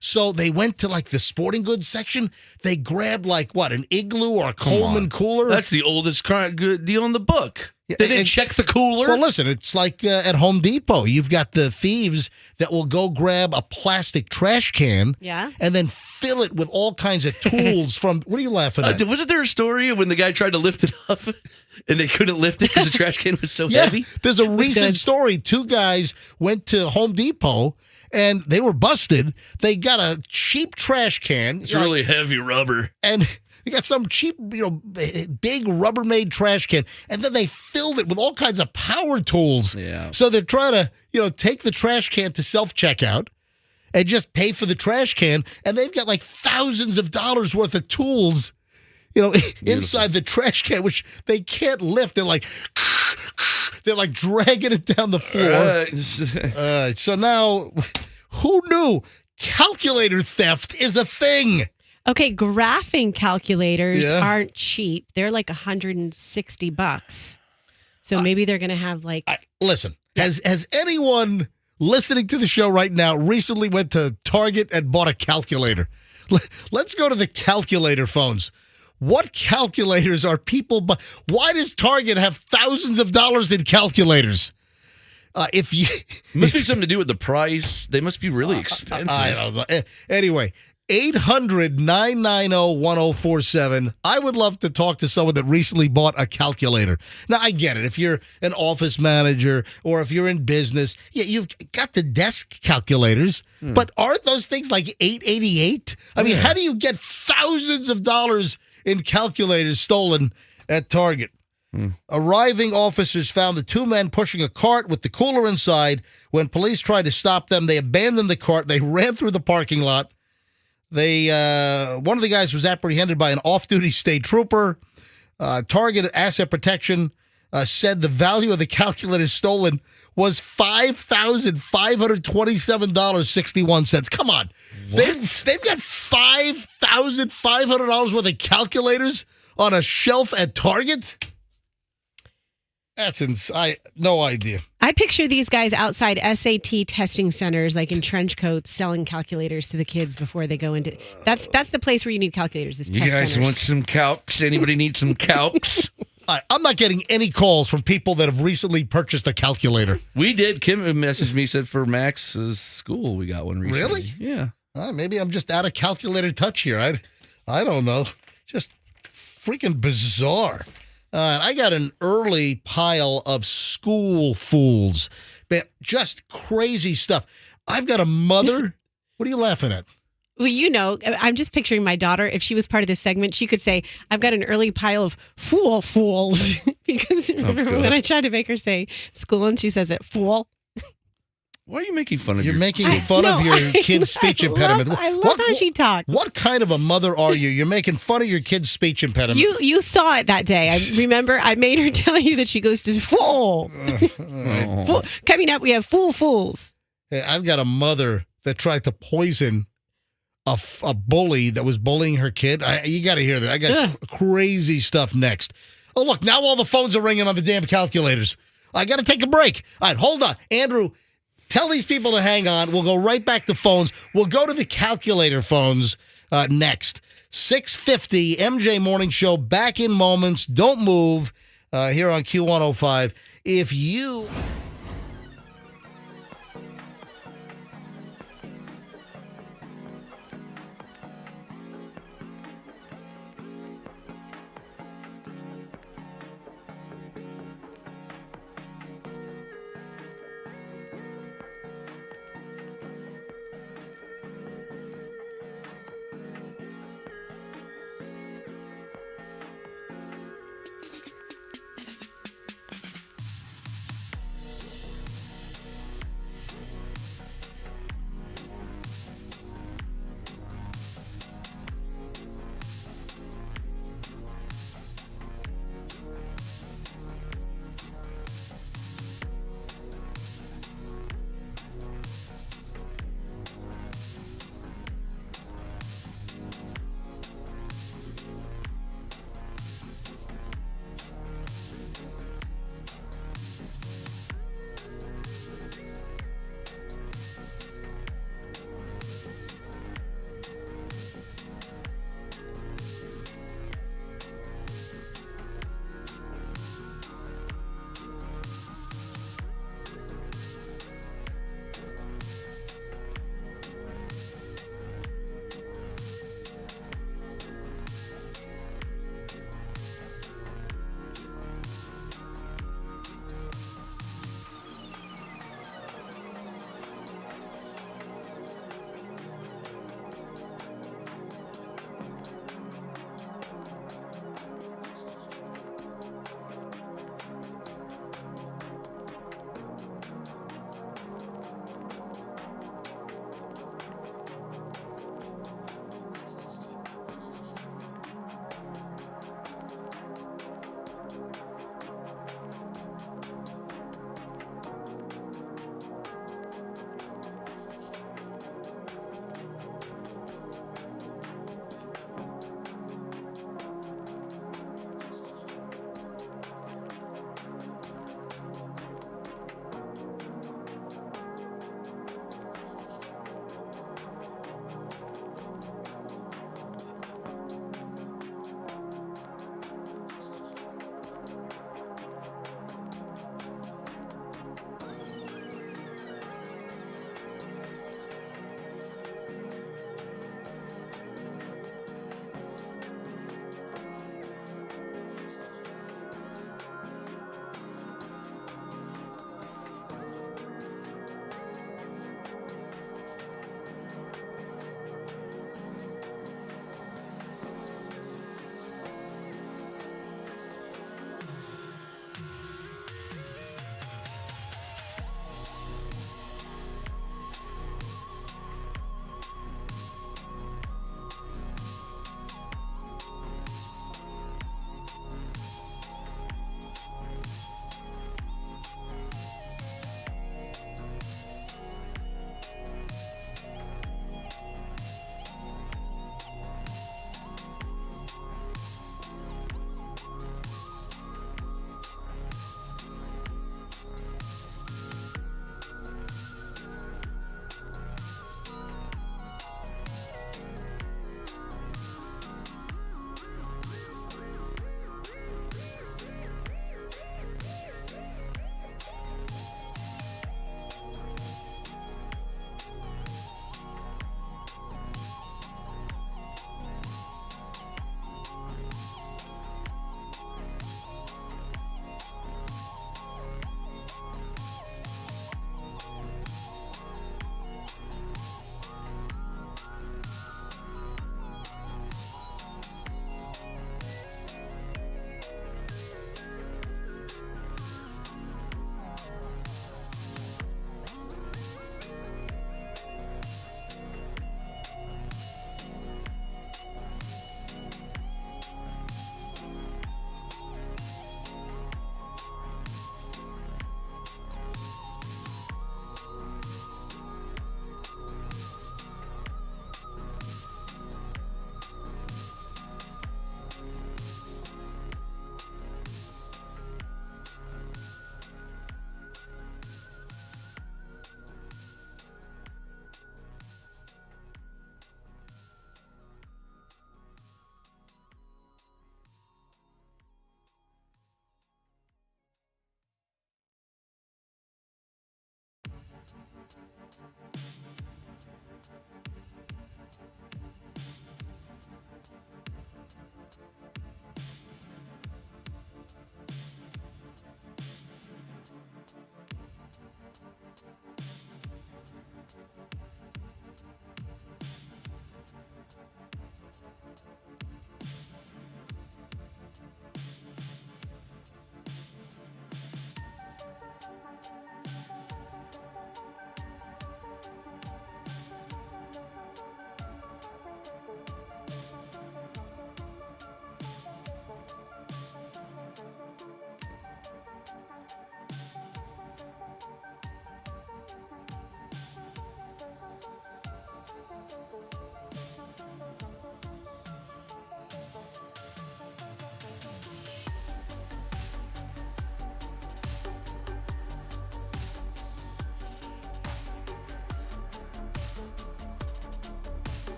Speaker 1: So they went to like the sporting goods section. They grabbed like what, an Igloo or a Coleman cooler?
Speaker 2: That's the oldest deal in the book. They didn't check the cooler.
Speaker 1: Well, listen, it's like at Home Depot. You've got the thieves that will go grab a plastic trash can and then fill it with all kinds of tools from, what are you laughing at?
Speaker 2: Wasn't there a story when the guy tried to lift it up and they couldn't lift it because the trash can was so heavy?
Speaker 1: There's a recent story. 2 guys went to Home Depot and they were busted. They got a cheap trash can.
Speaker 2: It's really heavy rubber.
Speaker 1: And they got some cheap, big Rubbermaid trash can, and then they filled it with all kinds of power tools.
Speaker 2: Yeah.
Speaker 1: So they're trying to, take the trash can to self-checkout and just pay for the trash can, and they've got like thousands of dollars worth of tools, inside the trash can, which they can't lift. They're like dragging it down the floor.
Speaker 2: Right.
Speaker 1: So now, Who knew calculator theft is a thing?
Speaker 3: Okay, graphing calculators
Speaker 1: Yeah.
Speaker 3: aren't cheap. They're like $160. So maybe they're going to have like
Speaker 1: Listen, has anyone listening to the show right now recently went to Target and bought a calculator? Let's go to the calculator phones. What calculators are people why does Target have thousands of dollars in calculators?
Speaker 2: Must be something to do with the price. They must be really expensive.
Speaker 1: I don't know. Anyway, 800-990-1047. I would love to talk to someone that recently bought a calculator. Now, I get it. If you're an office manager or if you're in business, yeah, you've got the desk calculators, but aren't those things like $888? I mean, how do you get thousands of dollars in calculators stolen at Target? Arriving officers found the two men pushing a cart with the cooler inside. When police tried to stop them, they abandoned the cart. They ran through the parking lot. One of the guys was apprehended by an off-duty state trooper. Target Asset Protection said the value of the calculator stolen was $5,527.61. Come on. They've got $5,500 worth of calculators on a shelf at Target? That's no idea.
Speaker 3: I picture these guys outside SAT testing centers, like in trench coats, selling calculators to the kids before they go into. That's the place where you need calculators. Is test
Speaker 2: You guys
Speaker 3: centers.
Speaker 2: want some calcs? Anybody need some calcs?
Speaker 1: I'm not getting any calls from people that have recently purchased a calculator.
Speaker 2: We did. Kim messaged me, said for Max's school, we got one recently.
Speaker 1: Really?
Speaker 2: Yeah.
Speaker 1: Maybe I'm just out of calculator touch here. I don't know. Just freaking bizarre. I got an early pile of school fools. Man, just crazy stuff. I've got a mother. What are you laughing at?
Speaker 3: Well, I'm just picturing my daughter. If she was part of this segment, she could say, I've got an early pile of fools. Because remember when I tried to make her say school and she says it, fool.
Speaker 2: Why are you making fun of
Speaker 1: You're
Speaker 2: your
Speaker 1: making fun of your kid's speech impediment.
Speaker 3: I love how she talks.
Speaker 1: What kind of a mother are you? You're making fun of your kid's speech impediment.
Speaker 3: You saw it that day. I remember I made her tell you that she goes to fool. Fool. Coming up, we have fools.
Speaker 1: Hey, I've got a mother that tried to poison a bully that was bullying her kid. You got to hear that. I got crazy stuff next. Oh, look, now all the phones are ringing on the damn calculators. I got to take a break. All right, hold on. Andrew, tell these people to hang on. We'll go right back to phones. We'll go to the calculator phones next. 6:50 MJ Morning Show, back in moments. Don't move here on Q105. If you...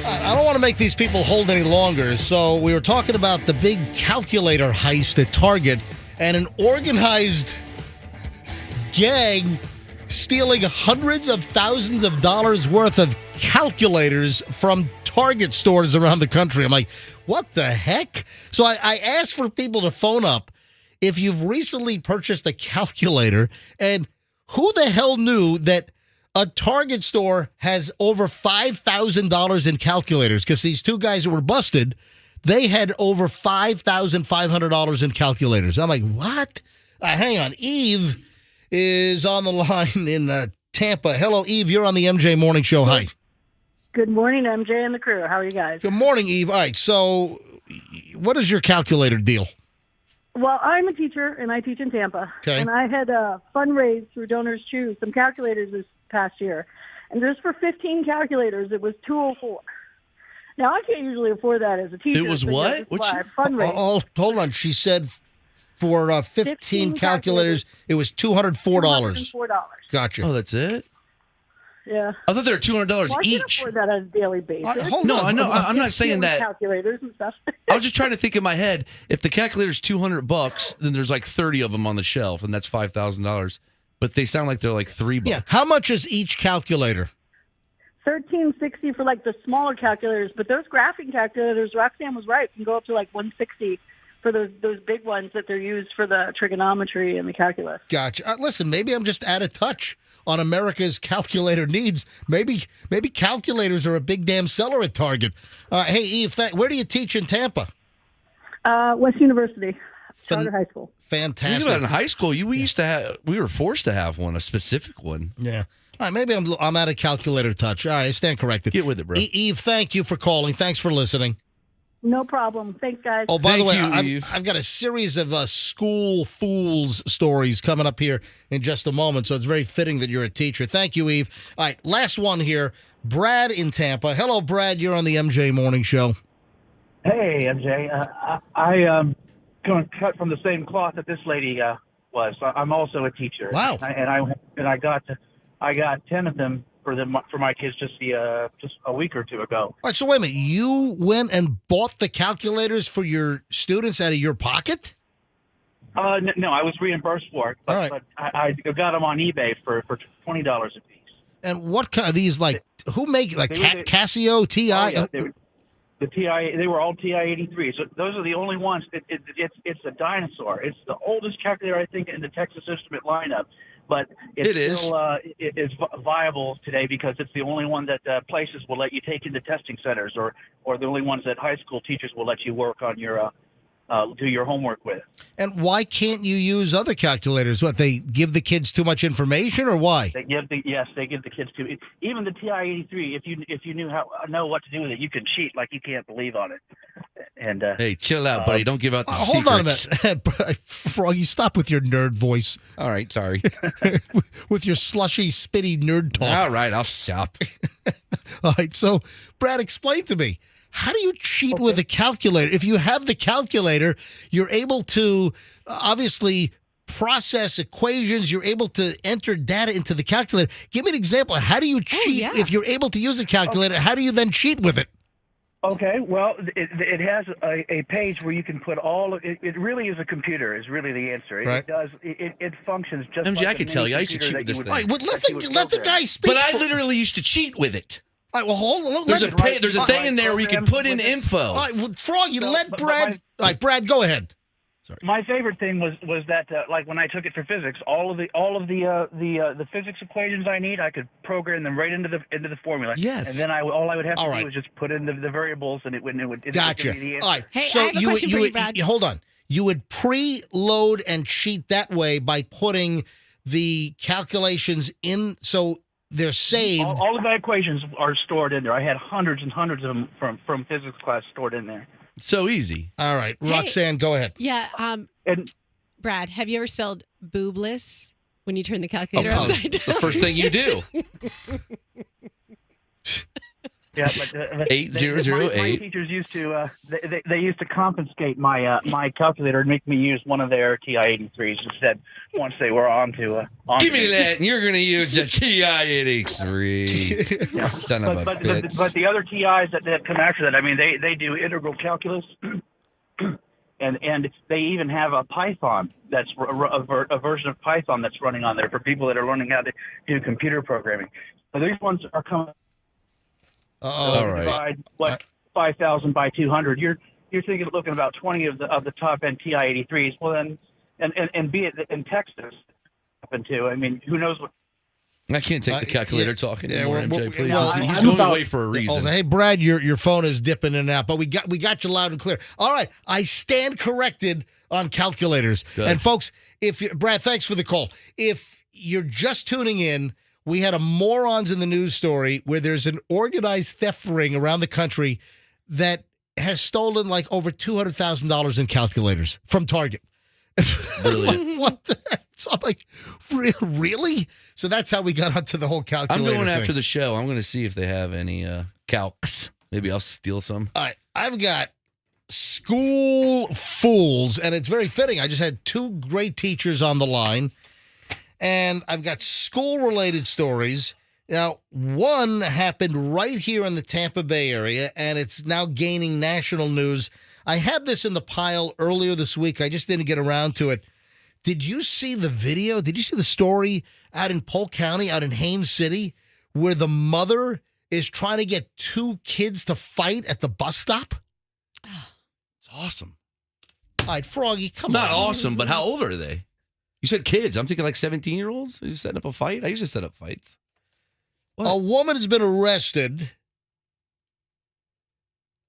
Speaker 1: I don't want to make these people hold any longer, so we were talking about the big calculator heist at Target and an organized gang stealing hundreds of thousands of dollars worth of calculators from Target stores around the country. I'm like, what the heck? So I asked for people to phone up if you've recently purchased a calculator, and who the hell knew that a Target store has over $5,000 in calculators? Because these two guys who were busted, they had over $5,500 in calculators. I'm like, what? Hang on. Eve is on the line in Tampa. Hello, Eve. You're on the MJ Morning Show. Hi.
Speaker 5: Good morning, MJ and the crew. How are you guys?
Speaker 1: Good morning, Eve. All right. So what is your calculator deal?
Speaker 5: Well, I'm a teacher, and I teach in Tampa.
Speaker 1: Okay.
Speaker 5: And I had fundraised through Donors Choose some calculators this past year. And just for 15 calculators, it was $204. Now, I can't usually afford that as a teacher.
Speaker 2: It was
Speaker 5: so
Speaker 2: what?
Speaker 5: that's
Speaker 2: What
Speaker 5: why
Speaker 2: you-
Speaker 5: I fundraised.
Speaker 1: Oh, hold on. She said for 15
Speaker 5: 15
Speaker 1: calculators, it was $204.
Speaker 5: $204.
Speaker 1: Gotcha.
Speaker 2: Oh, that's it?
Speaker 5: Yeah.
Speaker 2: I thought they were $200
Speaker 5: Well, I can't
Speaker 2: each.
Speaker 5: afford that on a daily basis.
Speaker 1: Hold
Speaker 2: No,
Speaker 1: on.
Speaker 2: I know. I'm not saying
Speaker 5: With
Speaker 2: that.
Speaker 5: calculators and stuff.
Speaker 2: I was just trying to think in my head, if the calculator's $200, then there's like 30 of them on the shelf, and that's $5,000. But they sound like they're like $3.
Speaker 1: Yeah. How much is each calculator?
Speaker 5: $13.60 for like the smaller calculators, but those graphing calculators, Roxanne was right, can go up to like $160 for those big ones that they're used for the trigonometry and the calculus.
Speaker 1: Gotcha. Listen, maybe I'm just out of touch on America's calculator needs. Maybe calculators are a big damn seller at Target. Hey, Eve, where do you teach in Tampa?
Speaker 5: West University, Charter High School.
Speaker 2: Think about
Speaker 1: Fantastic.
Speaker 2: in high school, we were forced to have one, a specific one.
Speaker 1: Yeah. All right, maybe I'm out of calculator touch. All right, I stand corrected.
Speaker 2: Get with it, bro.
Speaker 1: Eve, thank you for calling. Thanks for listening.
Speaker 5: No problem. Thanks, guys.
Speaker 1: Oh, by the way,
Speaker 2: Thank you, Eve.
Speaker 1: I've got a series of school fools stories coming up here in just a moment, so it's very fitting that you're a teacher. Thank you, Eve. All right, last one here. Brad in Tampa. Hello, Brad. You're on the MJ Morning Show.
Speaker 6: Hey, MJ. I going to cut from the same cloth that this lady was. I'm also a teacher.
Speaker 1: Wow.
Speaker 6: And I got 10 of them for my kids just a week or two ago.
Speaker 1: All right, so wait a minute. You went and bought the calculators for your students out of your pocket?
Speaker 6: No, I was reimbursed for it, but,
Speaker 1: All right.
Speaker 6: but I got them on eBay for $20 a piece.
Speaker 1: And what kind of these, like, who make, like,
Speaker 6: They were-
Speaker 1: Casio, TI?
Speaker 6: Oh, yeah, they were all TI-83s. So those are the only ones. It's a dinosaur. It's the oldest calculator, I think, in the Texas Instrument lineup. But it's
Speaker 2: It is.
Speaker 6: still it's viable today because it's the only one that places will let you take into testing centers, or the only ones that high school teachers will let you work on your do your homework with.
Speaker 1: And why can't you use other calculators? What, they give the kids too much information, or why?
Speaker 6: They give the kids to even the TI-83. If you know what to do with it, you can cheat like you can't believe on it. And
Speaker 2: Hey, chill out, buddy. Don't give out the
Speaker 1: Hold on a
Speaker 2: secrets.
Speaker 1: minute. Froggy, stop with your nerd voice.
Speaker 2: All right, sorry.
Speaker 1: With your slushy, spitty nerd talk.
Speaker 2: All right, I'll stop.
Speaker 1: All right, so, Brad, explain to me. How do you cheat with a calculator? If you have the calculator, you're able to obviously process equations. You're able to enter data into the calculator. Give me an example. How do you cheat
Speaker 3: yeah.
Speaker 1: if you're able to use a calculator? How do you then cheat with it?
Speaker 6: Okay, well, it has a page where you can put all of it. It really is a computer. Is really the answer.
Speaker 1: Right.
Speaker 6: It functions just.
Speaker 2: MJ,
Speaker 6: like
Speaker 2: I
Speaker 6: a
Speaker 2: could tell
Speaker 6: mini
Speaker 2: you, I used to
Speaker 6: computer
Speaker 2: cheat with
Speaker 6: that
Speaker 2: this
Speaker 6: you
Speaker 2: thing.
Speaker 1: All right, well,
Speaker 6: would
Speaker 1: let the
Speaker 6: program.
Speaker 1: guy speak.
Speaker 2: But I literally used to cheat with it.
Speaker 1: All right, well, hold on.
Speaker 2: There's
Speaker 1: Let,
Speaker 2: a thing in there where you can put in info.
Speaker 1: all right, well, Froggy,
Speaker 6: No,
Speaker 1: let
Speaker 6: but
Speaker 1: Brad. All right, Brad, go ahead.
Speaker 6: My favorite thing was that like when I took it for physics, all of the physics equations I need, I could program them right into the formula.
Speaker 2: Yes.
Speaker 6: And then all I would have
Speaker 1: All
Speaker 6: to
Speaker 1: right.
Speaker 6: do was just put in the variables, and it would
Speaker 1: Gotcha.
Speaker 6: give me the answer.
Speaker 1: All right.
Speaker 3: Hey,
Speaker 1: so
Speaker 3: I have a question for you, Brad.
Speaker 1: hold on. You would preload and cheat that way by putting the calculations in, so they're saved.
Speaker 6: All of my equations are stored in there. I had hundreds and hundreds of them from physics class stored in there.
Speaker 2: So easy.
Speaker 1: All right,
Speaker 3: Hey.
Speaker 1: Roxanne, go ahead.
Speaker 3: Yeah.
Speaker 6: And
Speaker 3: Brad, have you ever spelled boobless when you turn the calculator
Speaker 2: Oh,
Speaker 3: upside
Speaker 2: the
Speaker 3: down?
Speaker 2: first thing you do.
Speaker 6: yeah, but
Speaker 2: 8008.
Speaker 6: My teachers used to they used to confiscate my calculator and make me use one of their TI-83s instead. Once they were on to
Speaker 2: Give me that, and you're going to use the TI-83.
Speaker 6: Yeah.
Speaker 2: Son of a bitch.
Speaker 6: But the other TIs that come after that, I mean, they do integral calculus, and they even have a Python that's a version of Python that's running on there for people that are learning how to do computer programming. So these ones are coming.
Speaker 2: All right.
Speaker 6: Divide 5,000 by 200. You're thinking of looking about 20 of the top end TI-83s. Well then, and be it in Texas, happen to. I mean, who knows what.
Speaker 2: I can't take the calculator talking anymore, MJ. Please,
Speaker 1: well,
Speaker 2: he's
Speaker 6: I'm
Speaker 2: going
Speaker 6: about-
Speaker 2: away for a reason.
Speaker 1: Hey, Brad, your phone is dipping in and out, but we got you loud and clear. All right, I stand corrected on calculators.
Speaker 2: Good.
Speaker 1: And folks, Brad, thanks for the call. If you're just tuning in, we had a morons in the news story where there's an organized theft ring around the country that has stolen like over $200,000 in calculators from Target.
Speaker 2: Brilliant.
Speaker 1: What the heck? So I'm like, really? So that's how we got onto the whole
Speaker 2: I'm
Speaker 1: calculator
Speaker 2: going
Speaker 1: thing.
Speaker 2: after the show. I'm going to see if they have any calcs. Maybe I'll steal some.
Speaker 1: All right, I've got school fools, and it's very fitting. I just had two great teachers on the line, and I've got school-related stories. Now, one happened right here in the Tampa Bay area, and it's now gaining national news. I had this in the pile earlier this week. I just didn't get around to it. Did you see the video? Did you see the story out in Polk County, out in Haines City, where the mother is trying to get two kids to fight at the bus stop?
Speaker 2: It's awesome.
Speaker 1: All right, Froggy, come
Speaker 2: Not
Speaker 1: on.
Speaker 2: awesome, but how old are they? You said kids. I'm thinking like 17-year-olds. Are you setting up a fight? I usually set up fights. What?
Speaker 1: A woman has been arrested.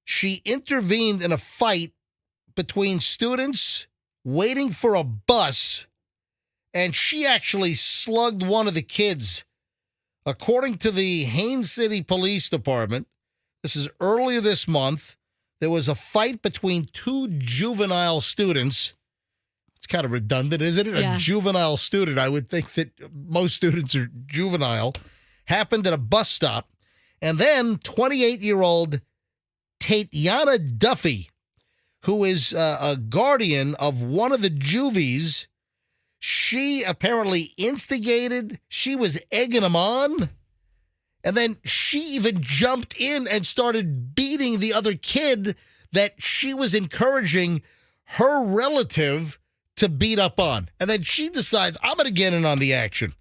Speaker 1: She intervened in a fight between students waiting for a bus, and she actually slugged one of the kids. According to the Haines City Police Department, this is earlier this month, there was a fight between two juvenile students. It's kind of redundant, isn't it?
Speaker 3: Yeah.
Speaker 1: A juvenile student. I would think that most students are juvenile. Happened at a bus stop. And then 28-year-old Tatiana Duffy, who is a guardian of one of the juvies, she apparently instigated. She was egging him on. And then she even jumped in and started beating the other kid that she was encouraging her relative to beat up on. And then she decides, I'm going to get in on the action.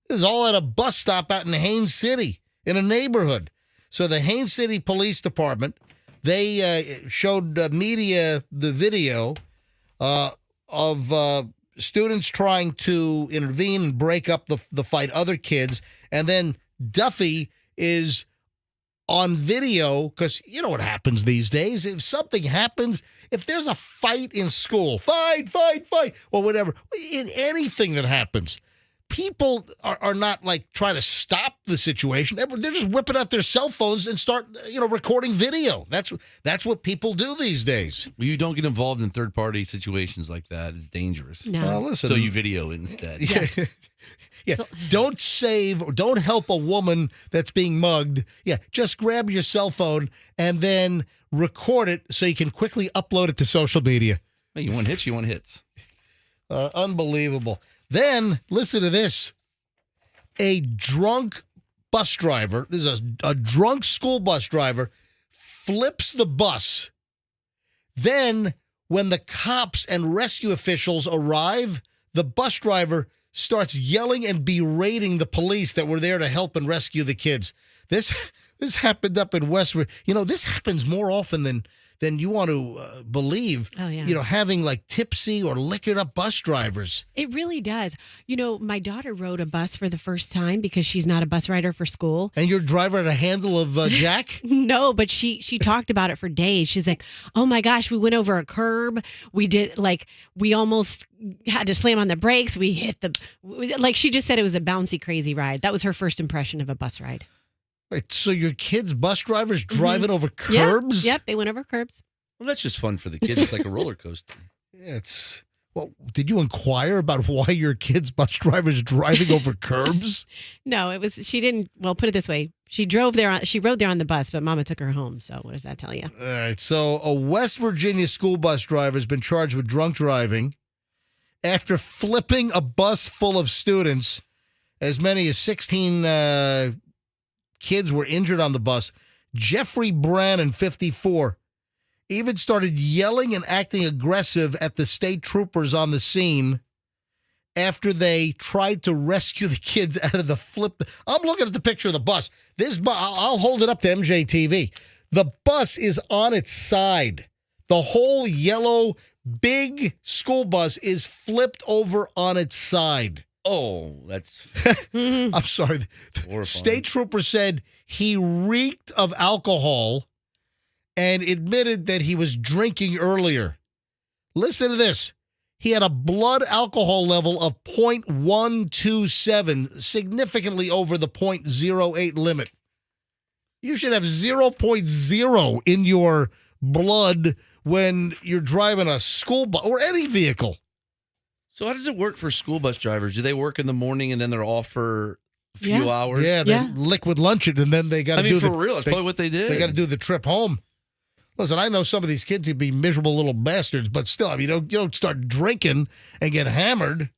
Speaker 1: This is all at a bus stop out in Haines City, in a neighborhood. So the Haines City Police Department, they showed media the video of students trying to intervene and break up the fight, other kids. And then Duffy is on video because you know what happens these days. If something happens, if there's a fight in school, fight, or whatever, in anything that happens, people are not like trying to stop the situation. They're just whipping out their cell phones and start, recording video. That's what people do these days.
Speaker 2: You don't get involved in third-party situations like that. It's dangerous.
Speaker 3: No.
Speaker 1: Listen,
Speaker 2: So you video it instead.
Speaker 3: Yes.
Speaker 1: Yeah, don't save or don't help a woman that's being mugged. Yeah, just grab your cell phone and then record it so you can quickly upload it to social media.
Speaker 2: Hey, you want hits? You want hits.
Speaker 1: Unbelievable. Then, listen to this. A drunk bus driver, this is a drunk school bus driver, flips the bus. Then, when the cops and rescue officials arrive, the bus driver starts yelling and berating the police that were there to help and rescue the kids. This happened up in West Virginia. This happens more often than you want to believe.
Speaker 3: Oh, yeah.
Speaker 1: Having like tipsy or liquored up bus drivers.
Speaker 3: It really does. My daughter rode a bus for the first time because she's not a bus rider for school.
Speaker 1: And your driver had a handle of Jack?
Speaker 3: No, but she talked about it for days. She's like, oh my gosh, we went over a curb. We almost had to slam on the brakes. We hit she just said it was a bouncy, crazy ride. That was her first impression of a bus ride.
Speaker 1: Wait, so your kids' bus drivers driving over
Speaker 3: Yeah.
Speaker 1: curbs?
Speaker 3: Yep, they went over curbs.
Speaker 2: Well, that's just fun for the kids. It's like a roller coaster.
Speaker 1: Yeah, did you inquire about why your kids' bus drivers driving over curbs?
Speaker 3: No, she didn't. Well, put it this way. She rode there on the bus, but Mama took her home. So what does that tell you?
Speaker 1: All right, so a West Virginia school bus driver has been charged with drunk driving after flipping a bus full of students. As many as 16 kids were injured on the bus. Jeffrey Brannon, 54, even started yelling and acting aggressive at the state troopers on the scene after they tried to rescue the kids out of the flip. I'm looking at the picture of the bus. I'll hold it up to MJTV. The bus is on its side. The whole yellow big school bus is flipped over on its side.
Speaker 2: Oh, that's
Speaker 1: I'm sorry. The
Speaker 2: horrifying.
Speaker 1: state trooper said he reeked of alcohol and admitted that he was drinking earlier. Listen to this. He had a blood alcohol level of 0.127, significantly over the 0.08 limit. You should have 0.0 in your blood when you're driving a school bus or any vehicle.
Speaker 2: So how does it work for school bus drivers? Do they work in the morning and then they're off for a few hours?
Speaker 1: Yeah, they liquid lunch it, and then they got to do
Speaker 2: for real, that's probably what they did.
Speaker 1: They got to do the trip home. Listen, I know some of these kids would be miserable little bastards, but still, I mean, you don't start drinking and get hammered.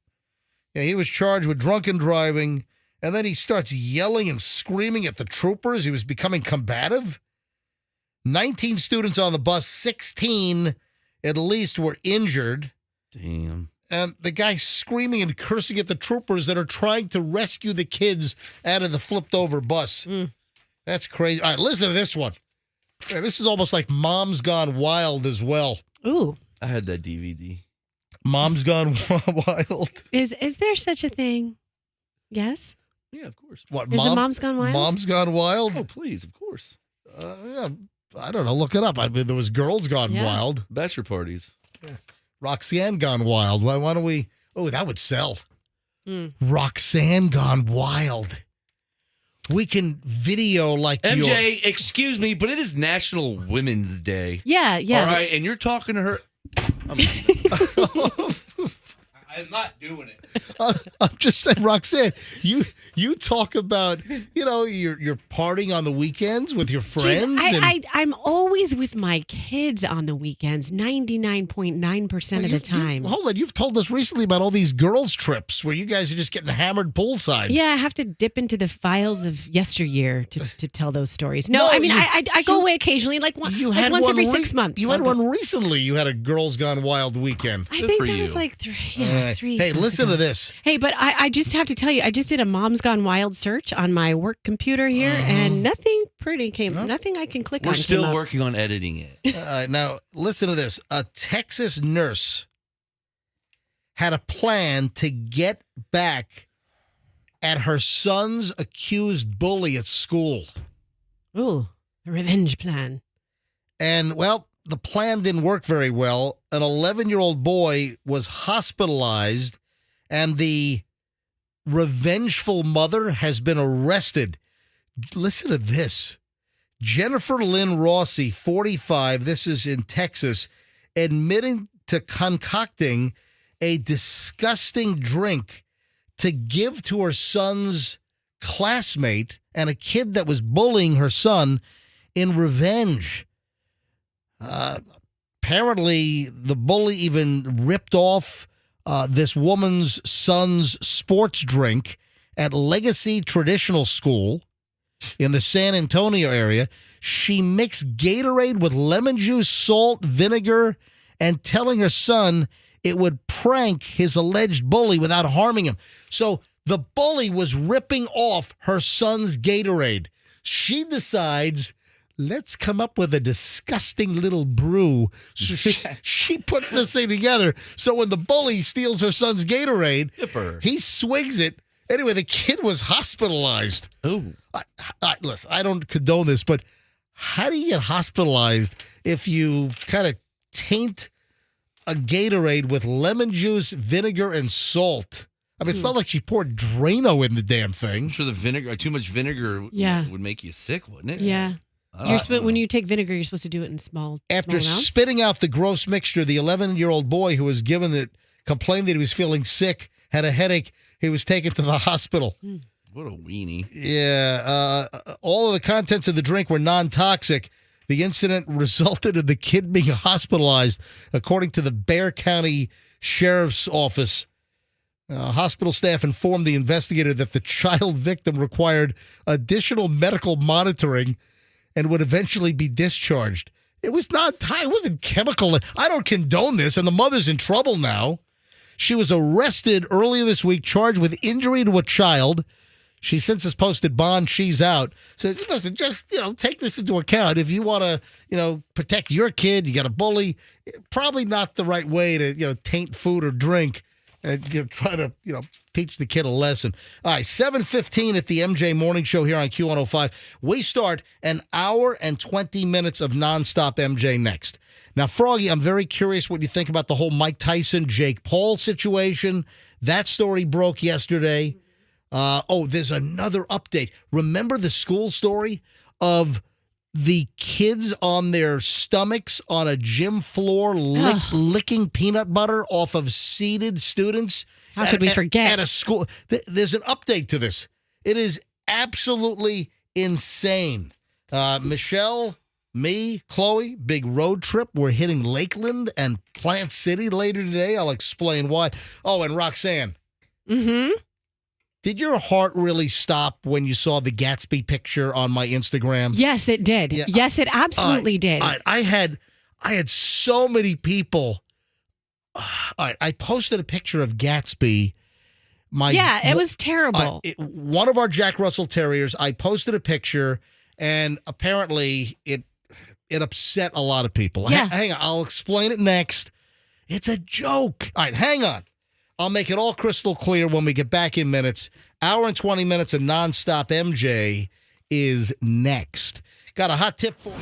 Speaker 1: Yeah, he was charged with drunken driving, and then he starts yelling and screaming at the troopers. He was becoming combative. 19 students on the bus, 16 at least were injured.
Speaker 2: Damn.
Speaker 1: And the guy screaming and cursing at the troopers that are trying to rescue the kids out of the flipped-over bus. That's crazy. All right, listen to this one. Yeah, this is almost like Mom's Gone Wild as well.
Speaker 3: Ooh.
Speaker 2: I had that DVD.
Speaker 1: Mom's Gone Wild.
Speaker 3: Is there such a thing? Yes?
Speaker 2: Yeah, of course.
Speaker 1: What?
Speaker 3: There's a Mom's Gone Wild?
Speaker 1: Mom's Gone Wild?
Speaker 2: Oh, please, of course.
Speaker 1: Yeah, I don't know. Look it up. I mean, there was Girls Gone Wild.
Speaker 2: Bachelor parties.
Speaker 1: Yeah. Roxanne Gone Wild. Why don't we? Oh, that would sell. Roxanne Gone Wild. We can video like
Speaker 2: MJ, excuse me, but it is National Women's Day.
Speaker 3: Yeah.
Speaker 2: All right, and you're talking to her. I'm not doing it.
Speaker 1: I'm just saying, Roxanne, you talk about, you're partying on the weekends with your friends.
Speaker 3: I'm always with my kids on the weekends, 99.9% of the time.
Speaker 1: Hold on, you've told us recently about all these girls' trips where you guys are just getting hammered poolside.
Speaker 3: Yeah, I have to dip into the files of yesteryear to tell those stories. No, I mean, I go away occasionally, like once every 6 months.
Speaker 1: You had one recently. You had a Girls Gone Wild weekend.
Speaker 3: I think that was like 3. Yeah, 3.
Speaker 1: Hey, listen to this.
Speaker 3: Hey, but I just have to tell you, I just did a Mom's Gone Wild search on my work computer here, and nothing pretty came. Nothing I can click on.
Speaker 2: We're still working on editing it.
Speaker 1: All right, now listen to this. A Texas nurse had a plan to get back at her son's accused bully at school.
Speaker 3: Ooh, a revenge plan.
Speaker 1: And, well, the plan didn't work very well. An 11-year-old boy was hospitalized, and the revengeful mother has been arrested. Listen to this. Jennifer Lynn Rossi, 45, this is in Texas, admitting to concocting a disgusting drink to give to her son's classmate and a kid that was bullying her son in revenge. Apparently, the bully even ripped off this woman's son's sports drink at Legacy Traditional School in the San Antonio area. She mixed Gatorade with lemon juice, salt, vinegar, and telling her son it would prank his alleged bully without harming him. So the bully was ripping off her son's Gatorade. She decides, let's come up with a disgusting little brew. So she puts this thing together. So when the bully steals her son's Gatorade, he swigs it. Anyway, the kid was hospitalized.
Speaker 2: Oh,
Speaker 1: listen, I don't condone this, but how do you get hospitalized if you kind of taint a Gatorade with lemon juice, vinegar, and salt? I mean, it's not like she poured Drano in the damn thing.
Speaker 2: I'm sure the vinegar, too much vinegar would make you sick, wouldn't it?
Speaker 3: Yeah. When you take vinegar, you're supposed to do it in small
Speaker 1: After
Speaker 3: small amounts.
Speaker 1: spitting out the gross mixture, the 11-year-old boy who was given it complained that he was feeling sick, had a headache. He was taken to the hospital.
Speaker 2: What a weenie.
Speaker 1: Yeah. All of the contents of the drink were non-toxic. The incident resulted in the kid being hospitalized, according to the Bexar County Sheriff's Office. Hospital staff informed the investigator that the child victim required additional medical monitoring and would eventually be discharged. It was not, it wasn't chemical. I don't condone this, and the mother's in trouble now. She was arrested earlier this week, charged with injury to a child. She since has posted bond. She's out. So listen, just, take this into account. If you want to, protect your kid, you got a bully, probably not the right way to, taint food or drink and try to, teach the kid a lesson. All right, 7:15 at the MJ Morning Show here on Q105. We start an hour and 20 minutes of nonstop MJ next. Now, Froggy, I'm very curious what you think about the whole Mike Tyson, Jake Paul situation. That story broke yesterday. There's another update. Remember the school story of the kids on their stomachs on a gym floor
Speaker 3: Ugh.
Speaker 1: licking peanut butter off of seated students.
Speaker 3: How could we forget?
Speaker 1: At a school. There's an update to this. It is absolutely insane. Michelle, me, Chloe, big road trip. We're hitting Lakeland and Plant City later today. I'll explain why. Oh, and Roxanne.
Speaker 3: Mm-hmm.
Speaker 1: Did your heart really stop when you saw the Gatsby picture on my Instagram?
Speaker 3: Yes, it did.
Speaker 1: Yeah.
Speaker 3: Yes, it absolutely did.
Speaker 1: I had so many people. All right, I posted a picture of Gatsby.
Speaker 3: It was terrible.
Speaker 1: One of our Jack Russell Terriers, I posted a picture, and apparently it upset a lot of people.
Speaker 3: Yeah.
Speaker 1: Hang on, I'll explain it next. It's a joke. All right, hang on. I'll make it all crystal clear when we get back in minutes. Hour and 20 minutes of nonstop MJ is next. Got a hot tip for you.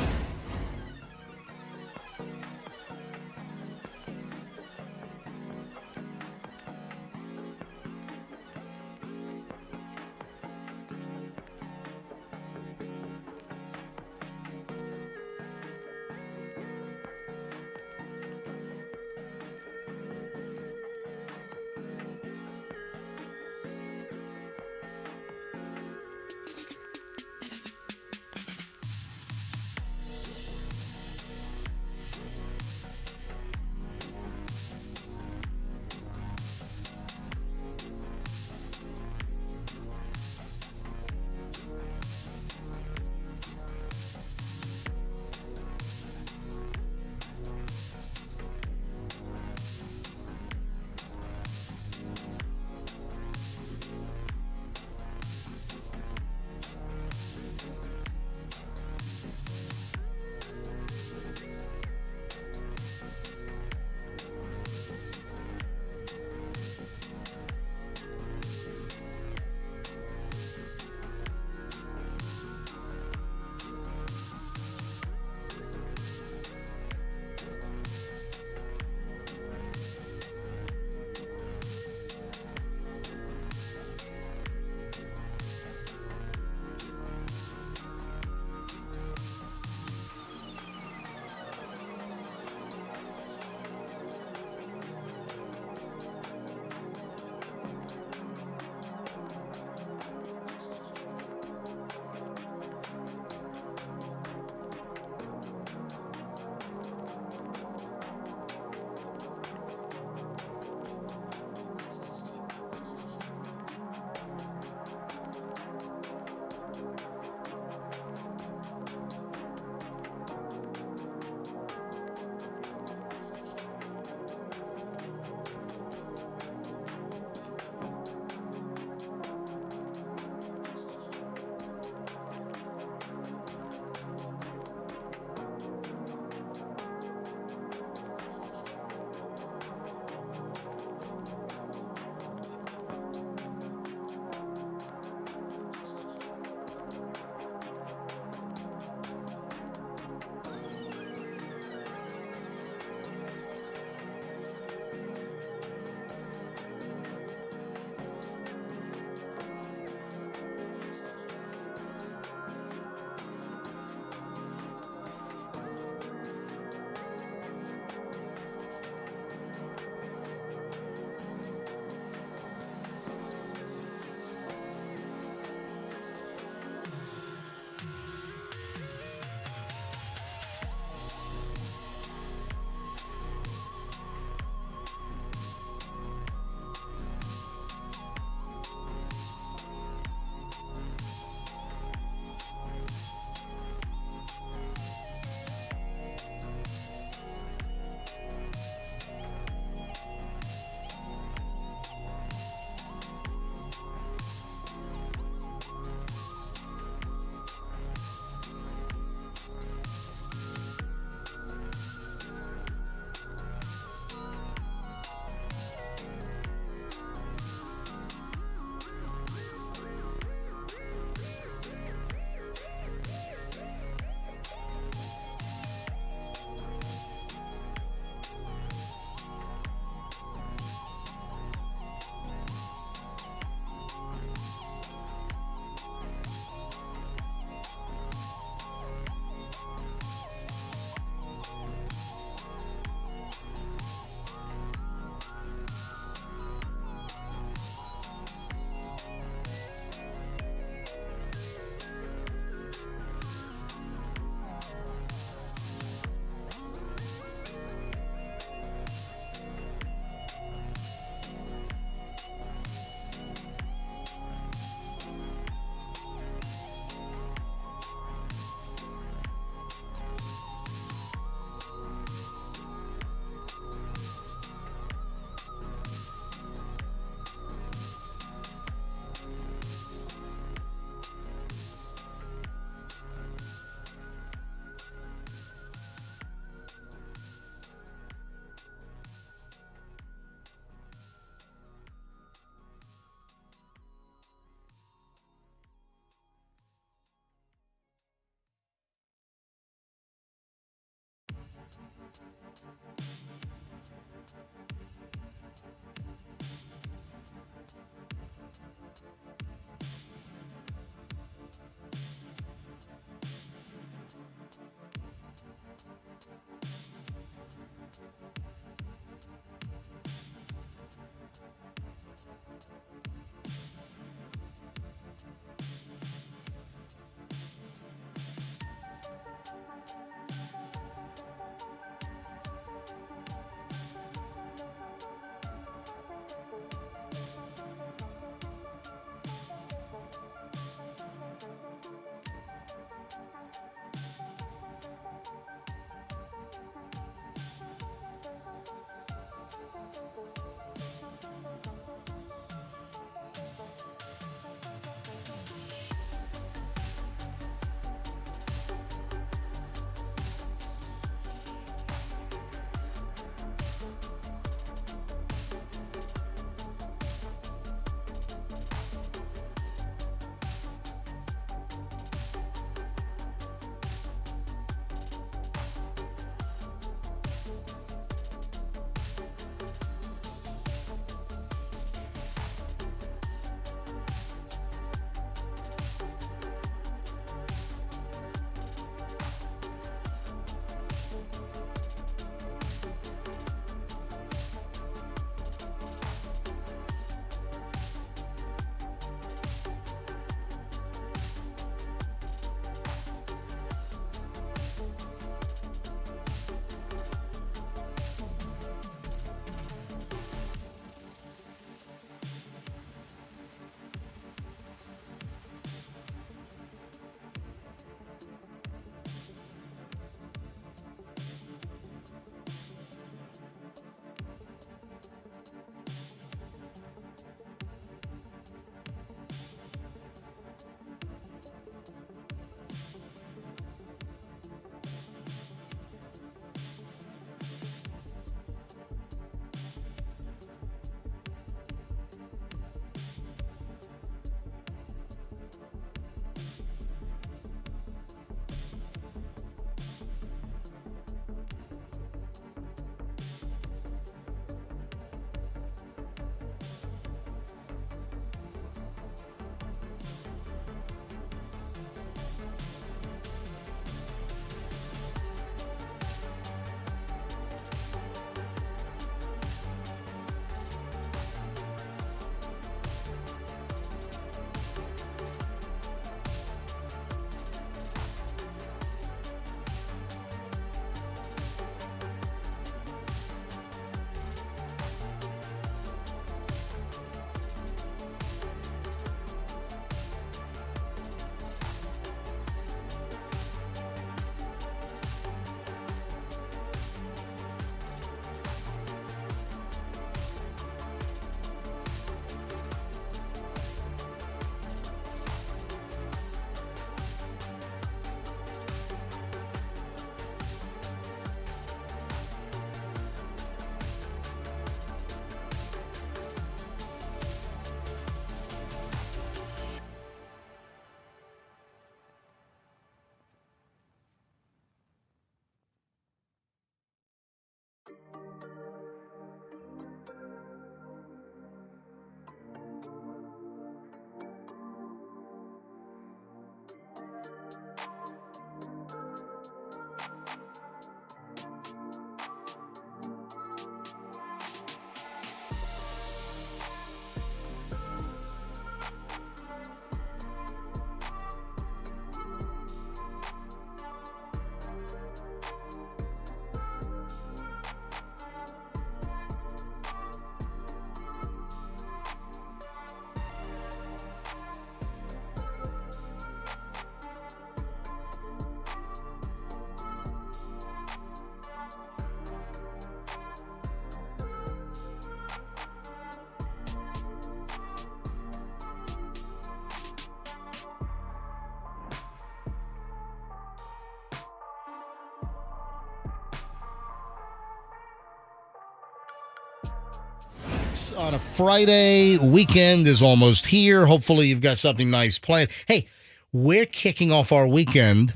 Speaker 1: On a Friday, weekend is almost here. Hopefully you've got something nice planned. Hey, we're kicking off our weekend.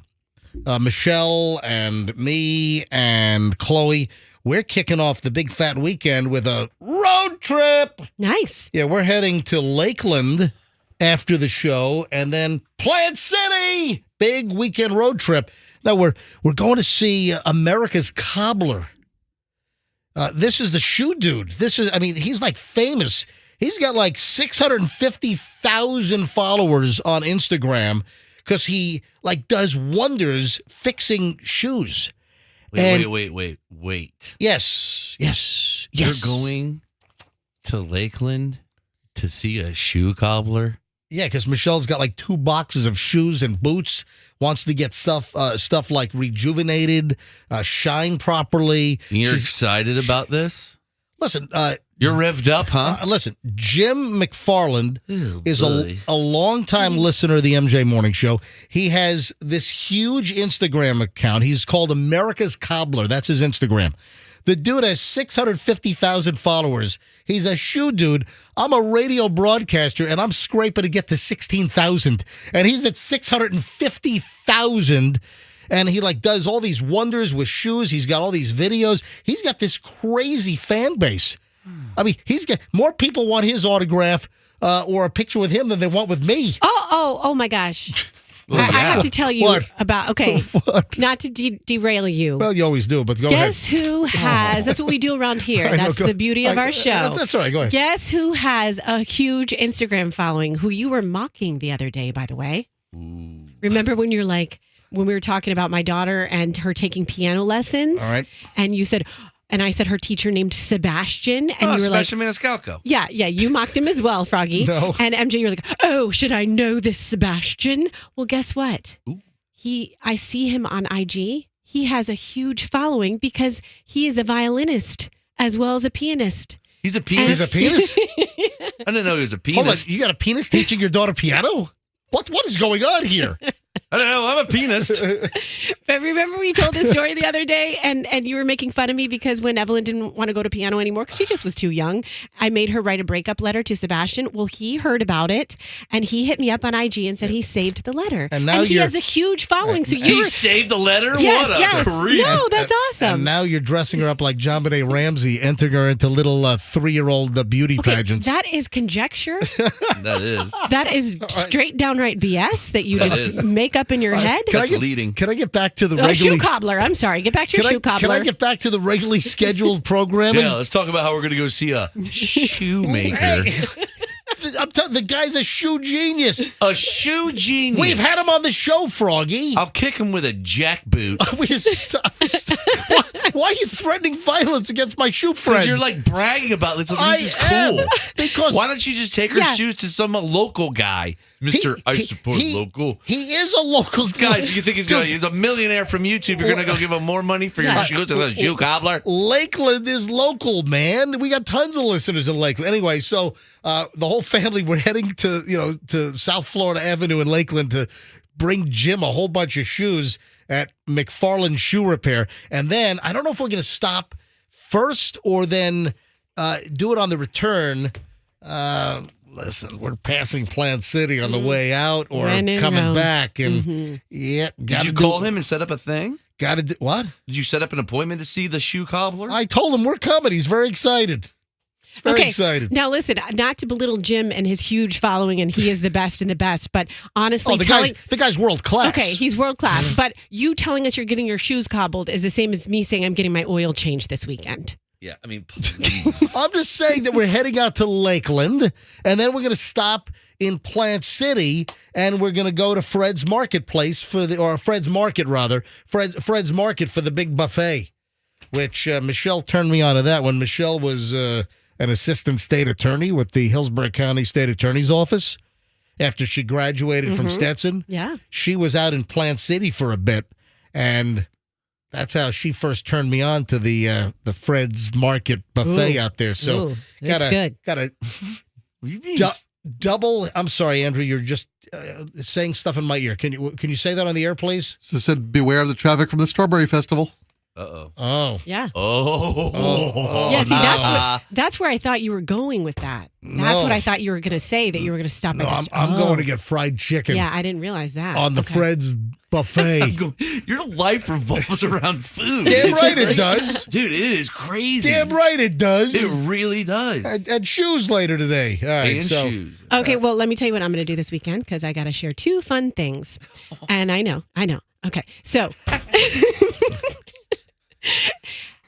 Speaker 1: Michelle and me and Chloe, we're kicking off the big fat weekend with a road trip.
Speaker 3: Nice.
Speaker 1: Yeah, we're heading to Lakeland after the show and then Plant City. Big weekend road trip. Now we're going to see America's Cobbler. This is the shoe dude. He's like famous. He's got like 650,000 followers on Instagram because he like does wonders fixing shoes.
Speaker 2: Wait.
Speaker 1: Yes.
Speaker 2: You're going to Lakeland to see a shoe cobbler?
Speaker 1: Yeah, because Michelle's got like 2 boxes of shoes and boots. Wants to get stuff like rejuvenated, shine properly.
Speaker 2: You're excited about this?
Speaker 1: Listen,
Speaker 2: you're revved up, huh?
Speaker 1: Listen, Jim McFarland is a longtime listener of the MJ Morning Show. He has this huge Instagram account. He's called America's Cobbler. That's his Instagram. The dude has 650,000 followers. He's a shoe dude. I'm a radio broadcaster, and I'm scraping to get to 16,000. And he's at 650,000. And he like does all these wonders with shoes. He's got all these videos. He's got this crazy fan base. I mean, he's got more people want his autograph or a picture with him than they want with me.
Speaker 3: Oh my gosh.
Speaker 2: Well,
Speaker 3: I have to tell you
Speaker 1: What?
Speaker 3: about, okay,
Speaker 1: What?
Speaker 3: not to derail you.
Speaker 1: Well, you always do, but go ahead.
Speaker 3: Guess who has, that's what we do around here.
Speaker 1: I know,
Speaker 3: That's
Speaker 1: go-
Speaker 3: the beauty of our show.
Speaker 1: That's all right. Go ahead.
Speaker 3: Guess who has a huge Instagram following, who you were mocking the other day, by the way? Remember when you're like, when we were talking about my daughter and her taking piano lessons?
Speaker 1: All right.
Speaker 3: And you said, and I said her teacher named Sebastian. And you were
Speaker 2: Sebastian Maniscalco.
Speaker 3: yeah, you mocked him as well, Froggy.
Speaker 1: No.
Speaker 3: And MJ, you're like, oh, should I know this Sebastian? Well, guess what?
Speaker 2: Ooh.
Speaker 3: I see him on IG. He has a huge following because he is a violinist as well as a pianist.
Speaker 2: He's a penis?
Speaker 1: He's a penis?
Speaker 2: I didn't know he was a penis.
Speaker 1: Hold on. You got a penis teaching your daughter piano? What is going on here?
Speaker 2: I don't know. I'm a pianist.
Speaker 3: But remember we told this story the other day and you were making fun of me because when Evelyn didn't want to go to piano anymore because she just was too young, I made her write a breakup letter to Sebastian. Well, he heard about it and he hit me up on IG and said he saved the letter.
Speaker 1: And now
Speaker 3: he
Speaker 1: you're-
Speaker 3: has a huge following. So
Speaker 2: He
Speaker 3: you were,
Speaker 2: saved the letter?
Speaker 3: yes,
Speaker 2: what a
Speaker 3: yes.
Speaker 2: creep.
Speaker 3: No, that's awesome.
Speaker 1: And now you're dressing her up like John Benet Ramsey, entering her into little 3-year-old beauty
Speaker 3: Okay,
Speaker 1: pageants.
Speaker 3: that is conjecture.
Speaker 2: That is.
Speaker 3: That is straight downright BS that you
Speaker 2: That
Speaker 3: just
Speaker 2: is.
Speaker 3: make up in your head.
Speaker 2: That's leading.
Speaker 1: Can I get back to the
Speaker 3: Oh,
Speaker 1: regularly...
Speaker 3: shoe cobbler. I'm sorry. Get back to your shoe cobbler.
Speaker 1: Can I get back to the regularly scheduled programming?
Speaker 2: Yeah, let's talk about how we're going to go see a shoemaker.
Speaker 1: The guy's a shoe genius.
Speaker 2: A shoe genius.
Speaker 1: We've had him on the show, Froggy.
Speaker 2: I'll kick him with a jackboot.
Speaker 1: Why are you threatening violence against my shoe friend?
Speaker 2: Because you're like bragging about this. This
Speaker 1: I
Speaker 2: is
Speaker 1: am,
Speaker 2: cool.
Speaker 1: because
Speaker 2: Why don't you just take her
Speaker 3: Yeah.
Speaker 2: shoes to some local guy? Mr. I support local.
Speaker 1: He is a local
Speaker 2: Guy, so you think he's a millionaire from YouTube? You're going to go give him more money for your
Speaker 3: Yeah.
Speaker 2: shoes to the shoe cobbler?
Speaker 1: Lakeland is local, man. We got tons of listeners in Lakeland. Anyway, so the whole family, we're heading to South Florida Avenue in Lakeland to bring Jim a whole bunch of shoes at McFarland Shoe Repair. And then I don't know if we're going to stop first or then do it on the return. Listen, we're passing Plant City on the way out or
Speaker 3: When in
Speaker 1: coming
Speaker 3: Rome.
Speaker 1: back. And
Speaker 2: Did you call him and set up a thing?
Speaker 1: Got to do what?
Speaker 2: Did you set up an appointment to see the shoe cobbler?
Speaker 1: I told him we're coming. He's very excited. Very
Speaker 3: Okay.
Speaker 1: excited.
Speaker 3: Now, listen, not to belittle Jim and his huge following, and he is the best and the best, but honestly,
Speaker 1: Oh, the guy's world class.
Speaker 3: okay, he's world class, but you telling us you're getting your shoes cobbled is the same as me saying I'm getting my oil changed this weekend.
Speaker 2: Yeah, I mean, please.
Speaker 1: I'm just saying that we're heading out to Lakeland, and then we're going to stop in Plant City, and we're going to go to Fred's Marketplace Fred's Market rather, Fred's Market for the big buffet, which Michelle turned me on to that when Michelle was an assistant state attorney with the Hillsborough County State Attorney's Office after she graduated from Stetson.
Speaker 3: Yeah.
Speaker 1: She was out in Plant City for a bit, and that's how she first turned me on to the Fred's Market buffet out there. So
Speaker 3: Ooh, that's good.
Speaker 1: Gotta double. I'm sorry, Andrew. You're just saying stuff in my ear. Can you say that on the air, please?
Speaker 7: So it said, beware of the traffic from the Strawberry Festival.
Speaker 2: Uh-oh.
Speaker 1: Oh.
Speaker 3: Yeah.
Speaker 2: Oh.
Speaker 3: Yeah, see, that's where I thought you were going with that. That's
Speaker 1: No.
Speaker 3: what I thought you were going to say, that you were going to stop
Speaker 1: No,
Speaker 3: at this.
Speaker 1: I'm going to get fried chicken
Speaker 3: Yeah, I didn't realize that.
Speaker 1: on the
Speaker 3: Okay.
Speaker 1: Fred's buffet.
Speaker 2: Your life revolves around food.
Speaker 1: Damn
Speaker 2: It's
Speaker 1: right
Speaker 2: great.
Speaker 1: it does.
Speaker 2: Dude, it is crazy.
Speaker 1: Damn right it does.
Speaker 2: It really does.
Speaker 1: And shoes later today. All right,
Speaker 2: And
Speaker 1: so
Speaker 2: shoes.
Speaker 3: Okay, well, let me tell you what I'm going to do this weekend because I got to share 2 fun things. And I know. Okay, so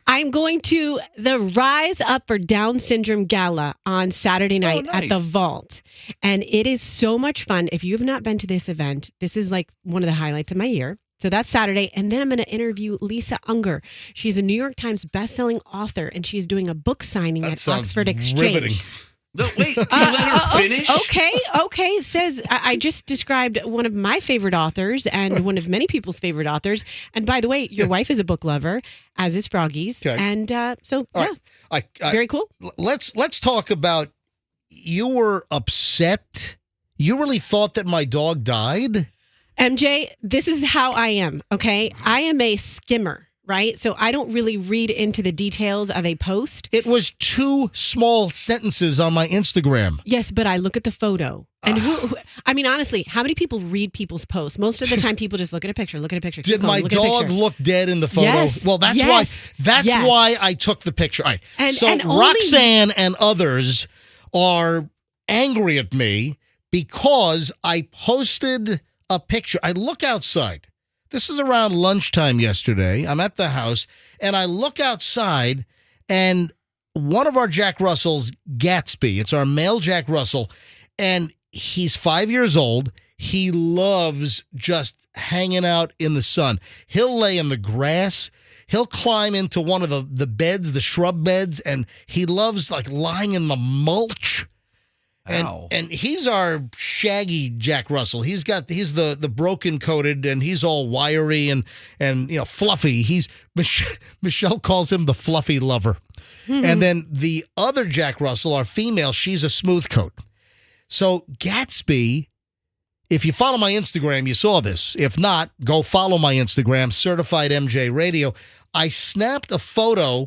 Speaker 3: I'm going to the Rise Up for Down Syndrome Gala on Saturday night at the
Speaker 2: nice.
Speaker 3: Vault. And it is so much fun. If you have not been to this event, this is like one of the highlights of my year. So that's Saturday. And then I'm going to interview Lisa Unger. She's a New York Times bestselling author, and she's doing a book signing
Speaker 1: that
Speaker 3: at
Speaker 1: sounds
Speaker 3: Oxford Exchange.
Speaker 1: riveting.
Speaker 2: No, wait. Can you let her finish?
Speaker 3: Okay. It says I just described one of my favorite authors and one of many people's favorite authors. And by the way, your wife is a book lover, as is Froggy's.
Speaker 1: Okay.
Speaker 3: And so,
Speaker 1: All
Speaker 3: yeah,
Speaker 1: right. I,
Speaker 3: very cool.
Speaker 1: let's talk about, you were upset. You really thought that my dog died?
Speaker 3: MJ, this is how I am. Okay. I am a skimmer, right? So I don't really read into the details of a post.
Speaker 1: It was 2 small sentences on my Instagram.
Speaker 3: Yes, but I look at the photo. And I mean, honestly, how many people read people's posts? Most of the time, people just look at a picture, keep
Speaker 1: Did
Speaker 3: going,
Speaker 1: my
Speaker 3: look at a
Speaker 1: dog
Speaker 3: picture.
Speaker 1: look dead in the photo?
Speaker 3: Yes.
Speaker 1: Well, that's
Speaker 3: Yes. Yes.
Speaker 1: why I took the picture. All right.
Speaker 3: And-
Speaker 1: so
Speaker 3: and only-
Speaker 1: Roxanne and others are angry at me because I posted a picture. I look outside. This is around lunchtime yesterday. I'm at the house, and I look outside, and one of our Jack Russells, Gatsby, it's our male Jack Russell, and he's 5 years old. He loves just hanging out in the sun. He'll lay in the grass. He'll climb into one of the beds, the shrub beds, and he loves like lying in the mulch.
Speaker 2: Ow.
Speaker 1: And he's our shaggy Jack Russell. He's the broken coated, and he's all wiry and fluffy. Michelle calls him the fluffy lover. And then the other Jack Russell, our female, she's a smooth coat. So Gatsby, if you follow my Instagram, you saw this. If not, go follow my Instagram, Certified MJ Radio. I snapped a photo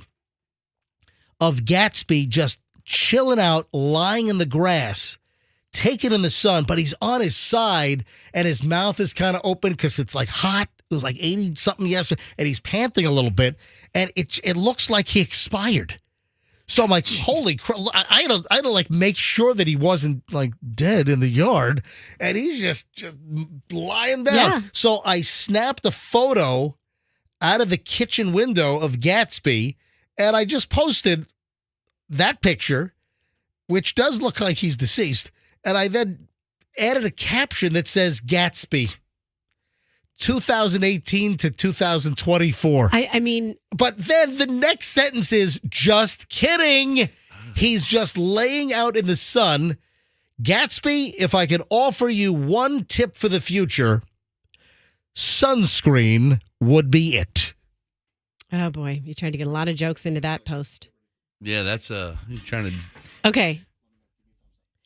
Speaker 1: of Gatsby just chilling out, lying in the grass, taking in the sun, but he's on his side and his mouth is kind of open because it's like hot. It was like 80 something yesterday, and he's panting a little bit, and it looks like he expired. So I'm like, holy crap! I had to like make sure that he wasn't like dead in the yard, and he's just lying down.
Speaker 3: Yeah.
Speaker 1: So I snapped a photo out of the kitchen window of Gatsby, and I just posted that picture, which does look like he's deceased. And I then added a caption that says Gatsby 2018 to 2024.
Speaker 3: I mean,
Speaker 1: But then the next sentence is, just kidding. He's just laying out in the sun. Gatsby, if I could offer you one tip for the future, sunscreen would be it.
Speaker 3: oh boy, you tried to get a lot of jokes into that post.
Speaker 2: Yeah, that's you're trying to.
Speaker 3: Okay.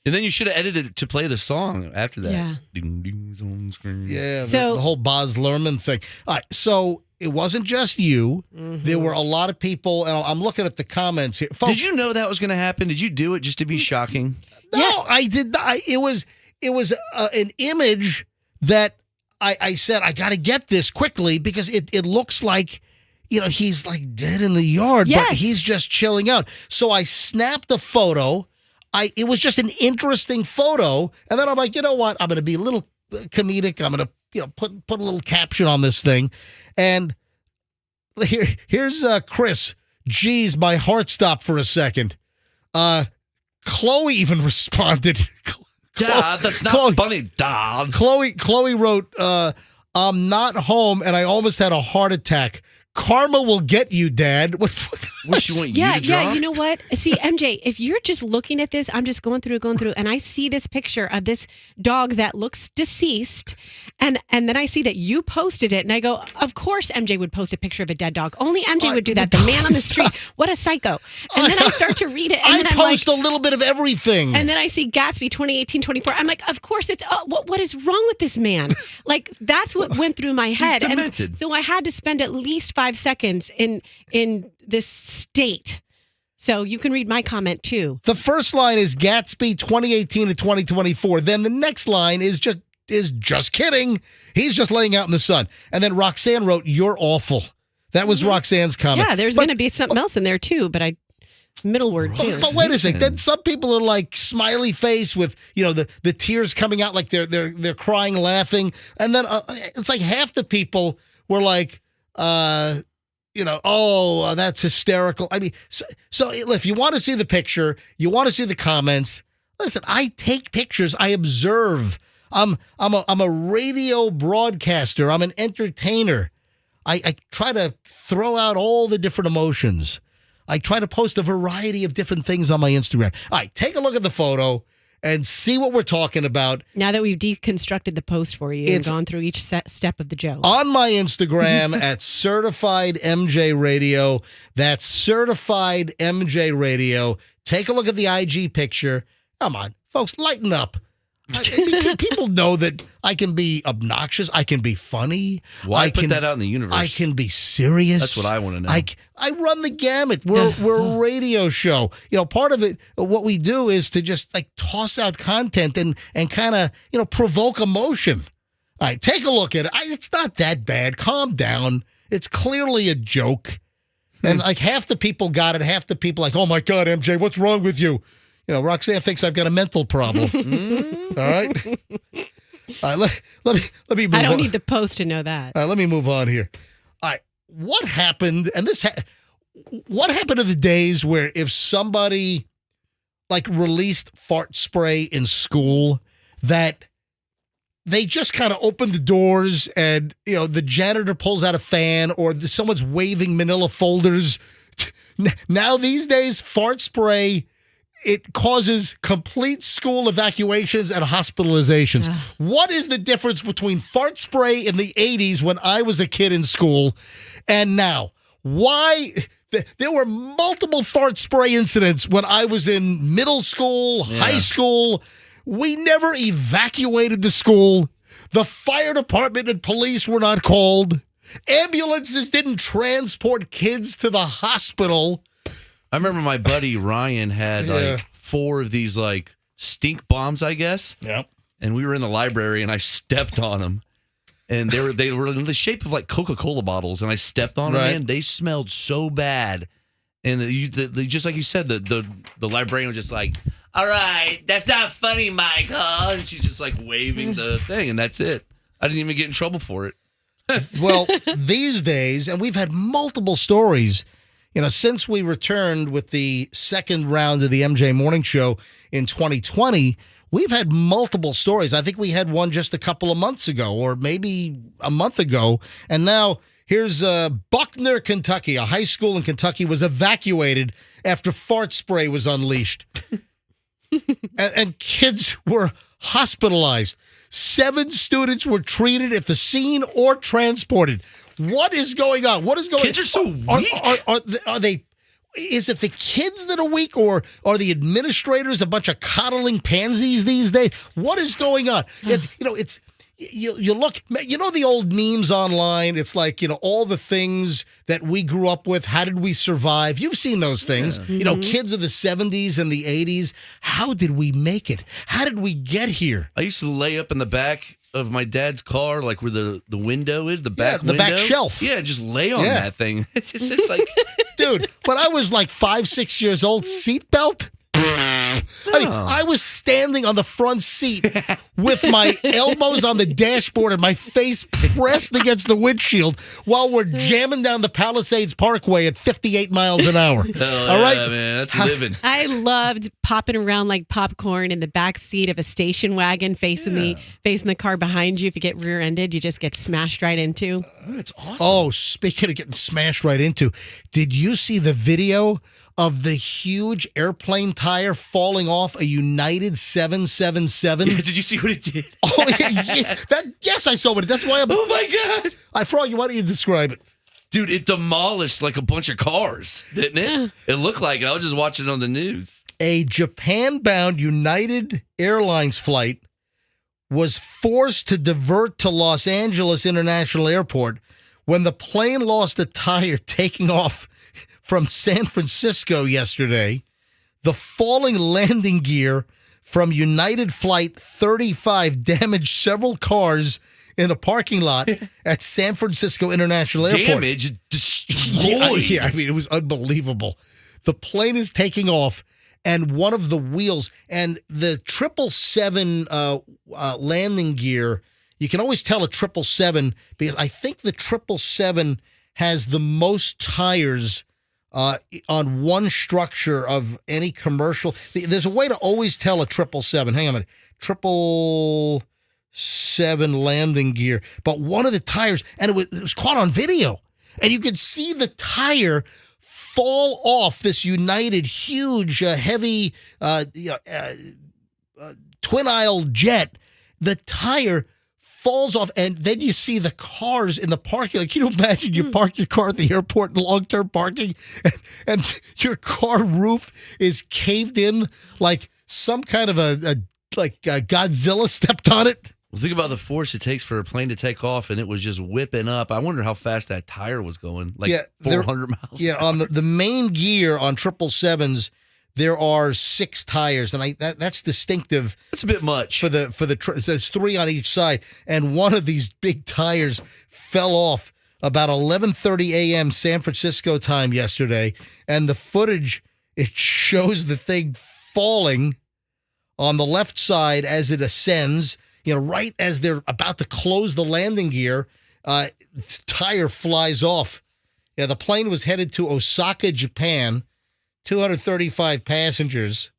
Speaker 2: And then you should have edited it to play the song after that.
Speaker 3: Yeah.
Speaker 2: Ding, ding, on screen.
Speaker 1: Yeah,
Speaker 3: So-
Speaker 1: the whole Baz Luhrmann thing. All right, so it wasn't just you. There were a lot of people, and I'm looking at the comments here. Folks,
Speaker 2: Did you know that was going to happen? Did you do it just to be shocking?
Speaker 1: No, I did not. It was an image that I said, I got to get this quickly because it looks like, he's like dead in the yard, but
Speaker 3: Yes.
Speaker 1: he's just chilling out. So I snapped a photo. It was just an interesting photo. And then I'm like, you know what? I'm going to be a little comedic. I'm going to, put a little caption on this thing. And here's Chris. Geez, my heart stopped for a second. Chloe even responded.
Speaker 2: Dad, that's not
Speaker 1: Chloe-
Speaker 2: funny, Dad.
Speaker 1: Chloe wrote, I'm not home and I almost had a heart attack. Karma will get you, Dad. What?
Speaker 2: What, she want you
Speaker 3: Yeah,
Speaker 2: to draw?
Speaker 3: yeah. You know what? See, MJ, if you're just looking at this, I'm just going through, and I see this picture of this dog that looks deceased, and then I see that you posted it, and I go, of course MJ would post a picture of a dead dog. Only MJ would do that. The man on the street. What a psycho. And then I start to read it, and then I'm
Speaker 1: post
Speaker 3: like,
Speaker 1: a little bit of everything.
Speaker 3: and then I see Gatsby 2018-24. I'm like, of course it's, what is wrong with this man? Like, that's what went through my head. And
Speaker 2: demented.
Speaker 3: so I had to spend at least 5 seconds in this state. So you can read my comment too.
Speaker 1: The first line is Gatsby 2018 to 2024. Then the next line is just kidding. He's just laying out in the sun. And then Roxanne wrote, "You're awful." That was Roxanne's comment.
Speaker 3: Yeah, there's going to be something else in there too, but middle word too.
Speaker 1: But wait a second. Then some people are like smiley face with, the tears coming out like they're crying, laughing. And then it's like half the people were like, that's hysterical. I mean, so if you want to see the picture, you want to see the comments, listen, I take pictures. I observe. I'm a radio broadcaster. I'm an entertainer. I try to throw out all the different emotions. I try to post a variety of different things on my Instagram. All right, take a look at the photo and see what we're talking about.
Speaker 3: Now that we've deconstructed the post for you and gone through each step of the joke.
Speaker 1: On my Instagram at Certified MJ Radio. That's Certified MJ Radio. Take a look at the IG picture. Come on, folks, lighten up. People know that I can be obnoxious. I can be funny.
Speaker 2: Why put that out in the universe?
Speaker 1: I can be serious.
Speaker 2: That's what I want to know.
Speaker 1: I run the gamut. We're a radio show. Part of it, what we do is to just like toss out content and kind of, provoke emotion. All right, take a look at it. It's not that bad. Calm down. It's clearly a joke. And like half the people got it. Half the people like, oh my God, MJ, what's wrong with you? Roxanne thinks I've got a mental problem. All right. Let me move on.
Speaker 3: I don't need the post to know that.
Speaker 1: Let me move on here. All right. What happened? And what happened to the days where if somebody like released fart spray in school, that they just kind of opened the doors and, the janitor pulls out a fan or someone's waving manila folders. Now these days, fart spray, it causes complete school evacuations and hospitalizations. What is the difference between fart spray in the 80s when I was a kid in school and now? Why? There were multiple fart spray incidents when I was in middle school, high school. We never evacuated the school. The fire department and police were not called. Ambulances didn't transport kids to the hospital.
Speaker 2: I remember my buddy Ryan had like 4 of these like stink bombs, I guess.
Speaker 1: Yep.
Speaker 2: And we were in the library and I stepped on them. And they were in the shape of like Coca-Cola bottles. And I stepped on them and they smelled so bad. And just like you said, the librarian was just like, "All right, that's not funny, Michael." And she's just like waving the thing. And that's it. I didn't even get in trouble for it.
Speaker 1: Well, these days, and we've had multiple stories, since we returned with the second round of the MJ Morning Show in 2020, we've had multiple stories. I think we had one just a couple of months ago or maybe a month ago. And now here's Buckner, Kentucky. A high school in Kentucky was evacuated after fart spray was unleashed. and kids were hospitalized. 7 students were treated at the scene or transported. What is going on? What is going on?
Speaker 2: Kids are so weak.
Speaker 1: Are they? Is it the kids that are weak, or are the administrators a bunch of coddling pansies these days? What is going on? You look, the old memes online. It's like, all the things that we grew up with. How did we survive? You've seen those things.
Speaker 3: Yeah.
Speaker 1: Kids of the 70s and the 80s. How did we make it? How did we get here?
Speaker 2: I used to lay up in the back of my dad's car, like where the window is, the back window.
Speaker 1: back shelf.
Speaker 2: Yeah, just lay on that thing. It's like,
Speaker 1: dude, when I was like 5, 6 years old, seatbelt. I mean, I was standing on the front seat with my elbows on the dashboard and my face pressed against the windshield while we're jamming down the Palisades Parkway at 58 miles an hour. All right,
Speaker 2: man, that's living.
Speaker 3: I loved popping around like popcorn in the back seat of a station wagon facing the car behind you. If you get rear-ended, you just get smashed right into.
Speaker 2: That's awesome.
Speaker 1: Oh, speaking of getting smashed right into, did you see the video of the huge airplane tire falling off a United 777?
Speaker 2: Yeah, did you see what it did?
Speaker 1: Oh, yeah. Yes, I saw it. That's why I'm...
Speaker 2: Oh, my God.
Speaker 1: Froggy, why don't you describe it?
Speaker 2: Dude, it demolished like a bunch of cars, didn't it? It looked like it. I was just watching it on the news.
Speaker 1: A Japan-bound United Airlines flight was forced to divert to Los Angeles International Airport when the plane lost a tire taking off from San Francisco yesterday. The falling landing gear from United Flight 35 damaged several cars in a parking lot at San Francisco International Airport.
Speaker 2: Damage, destroyed.
Speaker 1: Yeah, I mean, it was unbelievable. The plane is taking off, and one of the wheels and the 777 landing gear, you can always tell a 777 because I think the 777 has the most tires on one structure of any commercial. There's a way to always tell a 777. Hang on a minute. 777 landing gear. But one of the tires, and it was caught on video, and you could see the tire fall off this United huge, heavy twin-aisle jet. The tire falls off, and then you see the cars in the parking lot. Can you imagine you park your car at the airport in long-term parking, and your car roof is caved in like some kind of a Godzilla stepped on it?
Speaker 2: Well, think about the force it takes for a plane to take off, and it was just whipping up. I wonder how fast that tire was going, like 400 miles.
Speaker 1: Yeah, on the main gear on 777s, there are 6 tires, and that's distinctive.
Speaker 2: That's a bit much
Speaker 1: for the. There's 3 on each side, and one of these big tires fell off about 11:30 a.m. San Francisco time yesterday, and the footage, it shows the thing falling on the left side as it ascends. You know, right as they're about to close the landing gear, tire flies off. Yeah, the plane was headed to Osaka, Japan, 235 passengers.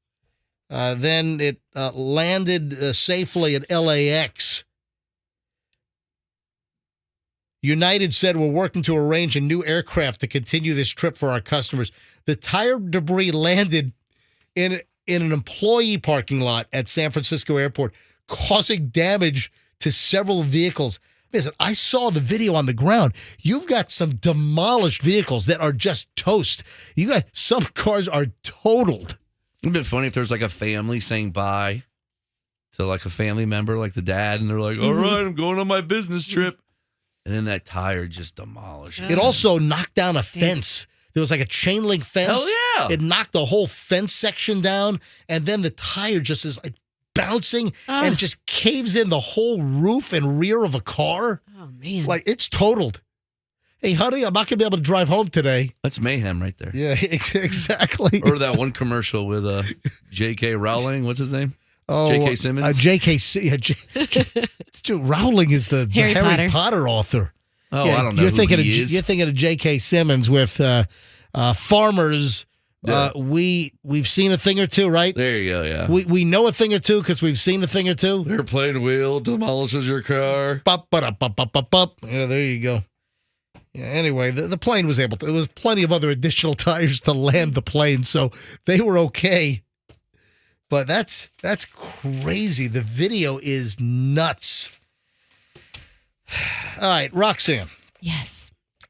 Speaker 1: Then it landed safely at LAX. United said, we're working to arrange a new aircraft to continue this trip for our customers. The tire debris landed in an employee parking lot at San Francisco Airport, causing damage to several vehicles. Listen, I saw the video on the ground. You've got some demolished vehicles that are just toast. You got some cars are totaled.
Speaker 2: It'd been funny if there's like a family saying bye to like a family member, like the dad, and they're like, all right, I'm going on my business trip. And then that tire just demolished.
Speaker 1: It also knocked down a fence. There was like a chain link fence.
Speaker 2: Hell yeah.
Speaker 1: It knocked the whole fence section down, and then the tire just is like bouncing, and it just caves in the whole roof and rear of a car.
Speaker 3: Oh, man.
Speaker 1: Like, it's totaled. Hey, honey, I'm not going to be able to drive home today.
Speaker 2: That's mayhem right there.
Speaker 1: Yeah, exactly.
Speaker 2: Or that one commercial with J.K. Rowling. What's his name?
Speaker 1: Oh,
Speaker 2: J.K. Simmons?
Speaker 1: Rowling is the Harry Potter author.
Speaker 2: Oh, yeah, I don't know
Speaker 1: you're
Speaker 2: who
Speaker 1: thinking
Speaker 2: he is.
Speaker 1: You're thinking of J.K. Simmons with Farmers.
Speaker 2: Yeah.
Speaker 1: We've seen a thing or two, right?
Speaker 2: There you go, yeah.
Speaker 1: We know a thing or two because we've seen a thing or two.
Speaker 2: Airplane wheel demolishes your car.
Speaker 1: Bop, ba-da, bop, bop, bop, bop. Yeah, there you go. Yeah, anyway, the plane was able to. There was plenty of other additional tires to land the plane, so they were okay. But that's crazy. The video is nuts. All right, Roxanne.
Speaker 3: Yes.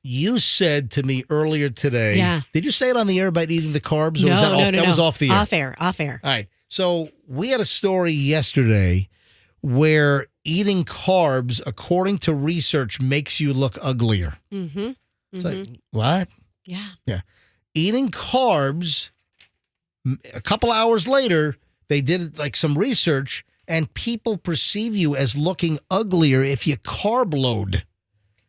Speaker 1: You said to me earlier today.
Speaker 3: Yeah.
Speaker 1: Did you say it on the air about eating the carbs? Or
Speaker 3: No,
Speaker 1: was that
Speaker 3: no,
Speaker 1: off?
Speaker 3: no,
Speaker 1: That
Speaker 3: no.
Speaker 1: was off the air.
Speaker 3: Off air.
Speaker 1: All right. So we had a story yesterday where eating carbs, according to research, makes you look uglier.
Speaker 3: Mm-hmm.
Speaker 1: It's like, what?
Speaker 3: Yeah.
Speaker 1: Yeah. Eating carbs, a couple hours later, they did like some research, and people perceive you as looking uglier if you carb load.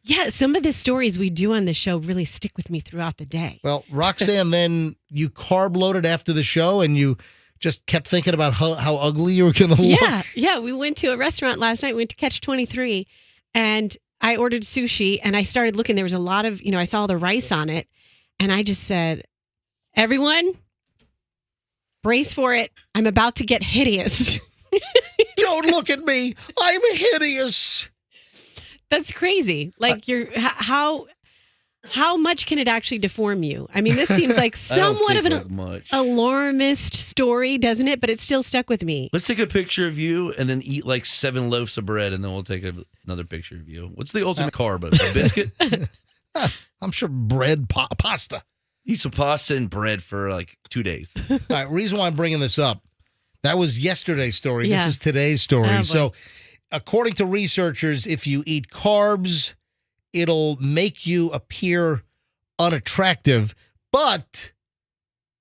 Speaker 3: Yeah, some of the stories we do on the show really stick with me throughout the day.
Speaker 1: Well, Roxanne, then you carb loaded after the show and you just kept thinking about how ugly you were going to look?
Speaker 3: Yeah. We went to a restaurant last night. We went to Catch 23, and I ordered sushi, and I started looking. There was a lot of, I saw the rice on it, and I just said, everyone, brace for it. I'm about to get hideous.
Speaker 1: Don't look at me. I'm hideous.
Speaker 3: That's crazy. Like how much can it actually deform you? I mean, this seems like somewhat of an alarmist story, doesn't it? But it's still stuck with me.
Speaker 2: Let's take a picture of you and then eat like 7 loaves of bread, and then we'll take another picture of you. What's the ultimate carb? A biscuit?
Speaker 1: I'm sure bread, pasta.
Speaker 2: Eat some pasta and bread for like 2 days.
Speaker 1: All right, reason why I'm bringing this up, that was yesterday's story.
Speaker 3: Yeah.
Speaker 1: This is today's story.
Speaker 3: Oh, boy.
Speaker 1: So according to researchers, if you eat carbs, it'll make you appear unattractive. But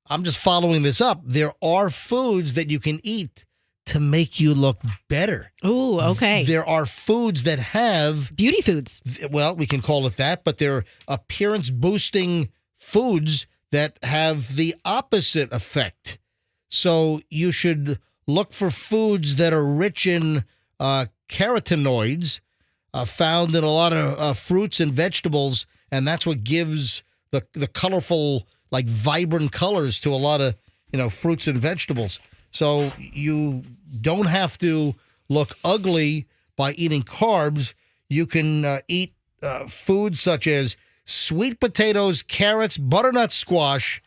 Speaker 1: I'm just following this up. There are foods that you can eat to make you look better.
Speaker 3: Oh, okay.
Speaker 1: There are foods that have...
Speaker 3: Beauty foods.
Speaker 1: Well, we can call it that, but they're appearance-boosting foods that have the opposite effect. So you should look for foods that are rich in carotenoids, found in a lot of fruits and vegetables, and that's what gives the colorful, like vibrant colors to a lot of fruits and vegetables. So you don't have to look ugly by eating carbs. You can eat foods such as sweet potatoes, carrots, butternut squash,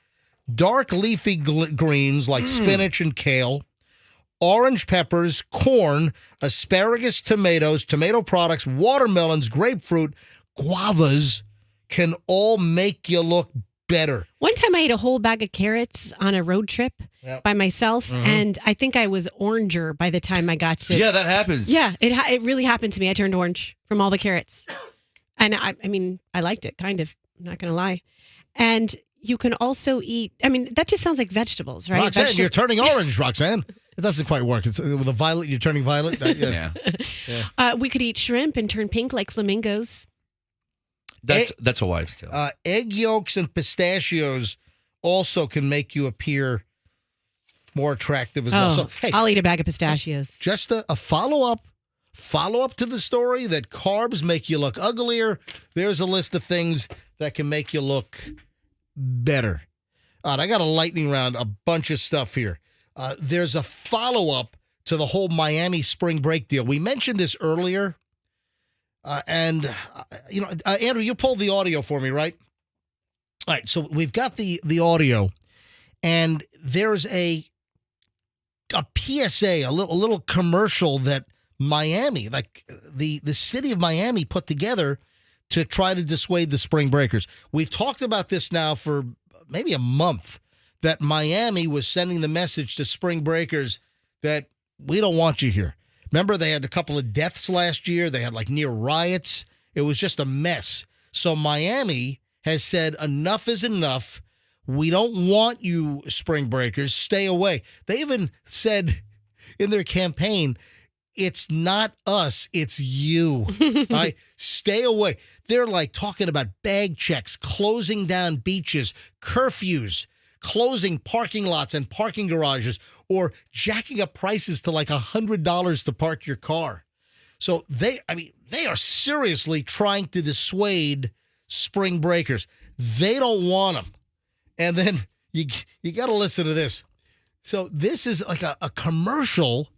Speaker 1: dark leafy greens like spinach and kale, orange peppers, corn, asparagus, tomatoes, tomato products, watermelons, grapefruit, guavas can all make you look better.
Speaker 3: One time I ate a whole bag of carrots on a road trip by myself, and I think I was oranger by the time I got to...
Speaker 2: Yeah, that happens.
Speaker 3: Yeah, it really happened to me. I turned orange from all the carrots. And I mean, I liked it, kind of. I'm not going to lie. And you can also eat... I mean, that just sounds like vegetables, right?
Speaker 1: Roxanne, you're turning orange, Roxanne. It doesn't quite work. It's with a violet, you're turning violet. Yeah.
Speaker 3: We could eat shrimp and turn pink like flamingos.
Speaker 2: That's a wife's tale.
Speaker 1: Egg yolks and pistachios also can make you appear more attractive as well. So, hey,
Speaker 3: I'll eat a bag of pistachios.
Speaker 1: Just a follow-up to the story that carbs make you look uglier. There's a list of things that can make you look better. All right, I got a lightning round, a bunch of stuff here. There's a follow-up to the whole Miami spring break deal. We mentioned this earlier. Andrew, you pulled the audio for me, right? All right, so we've got the audio, and there's a PSA, a little commercial that Miami, like the city of Miami, put together to try to dissuade the spring breakers. We've talked about this now for maybe a month, that Miami was sending the message to spring breakers that we don't want you here. Remember, they had a couple of deaths last year. They had like near riots. It was just a mess. So Miami has said enough is enough. We don't want you spring breakers. Stay away. They even said in their campaign, it's not us, it's you. Right? Stay away. They're like talking about bag checks, closing down beaches, curfews, closing parking lots and parking garages, or jacking up prices to like $100 to park your car. So they are seriously trying to dissuade spring breakers. They don't want them. And then you got to listen to this. So this is like a commercial.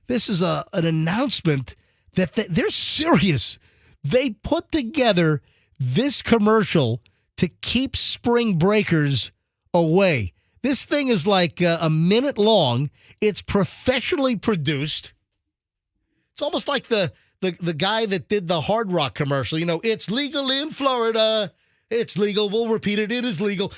Speaker 1: This is an announcement that they're serious. They put together this commercial to keep spring breakers away. This thing is like a minute long. It's professionally produced. It's almost like the guy that did the Hard Rock commercial. It's legal in Florida. It's legal. We'll repeat it. It is legal.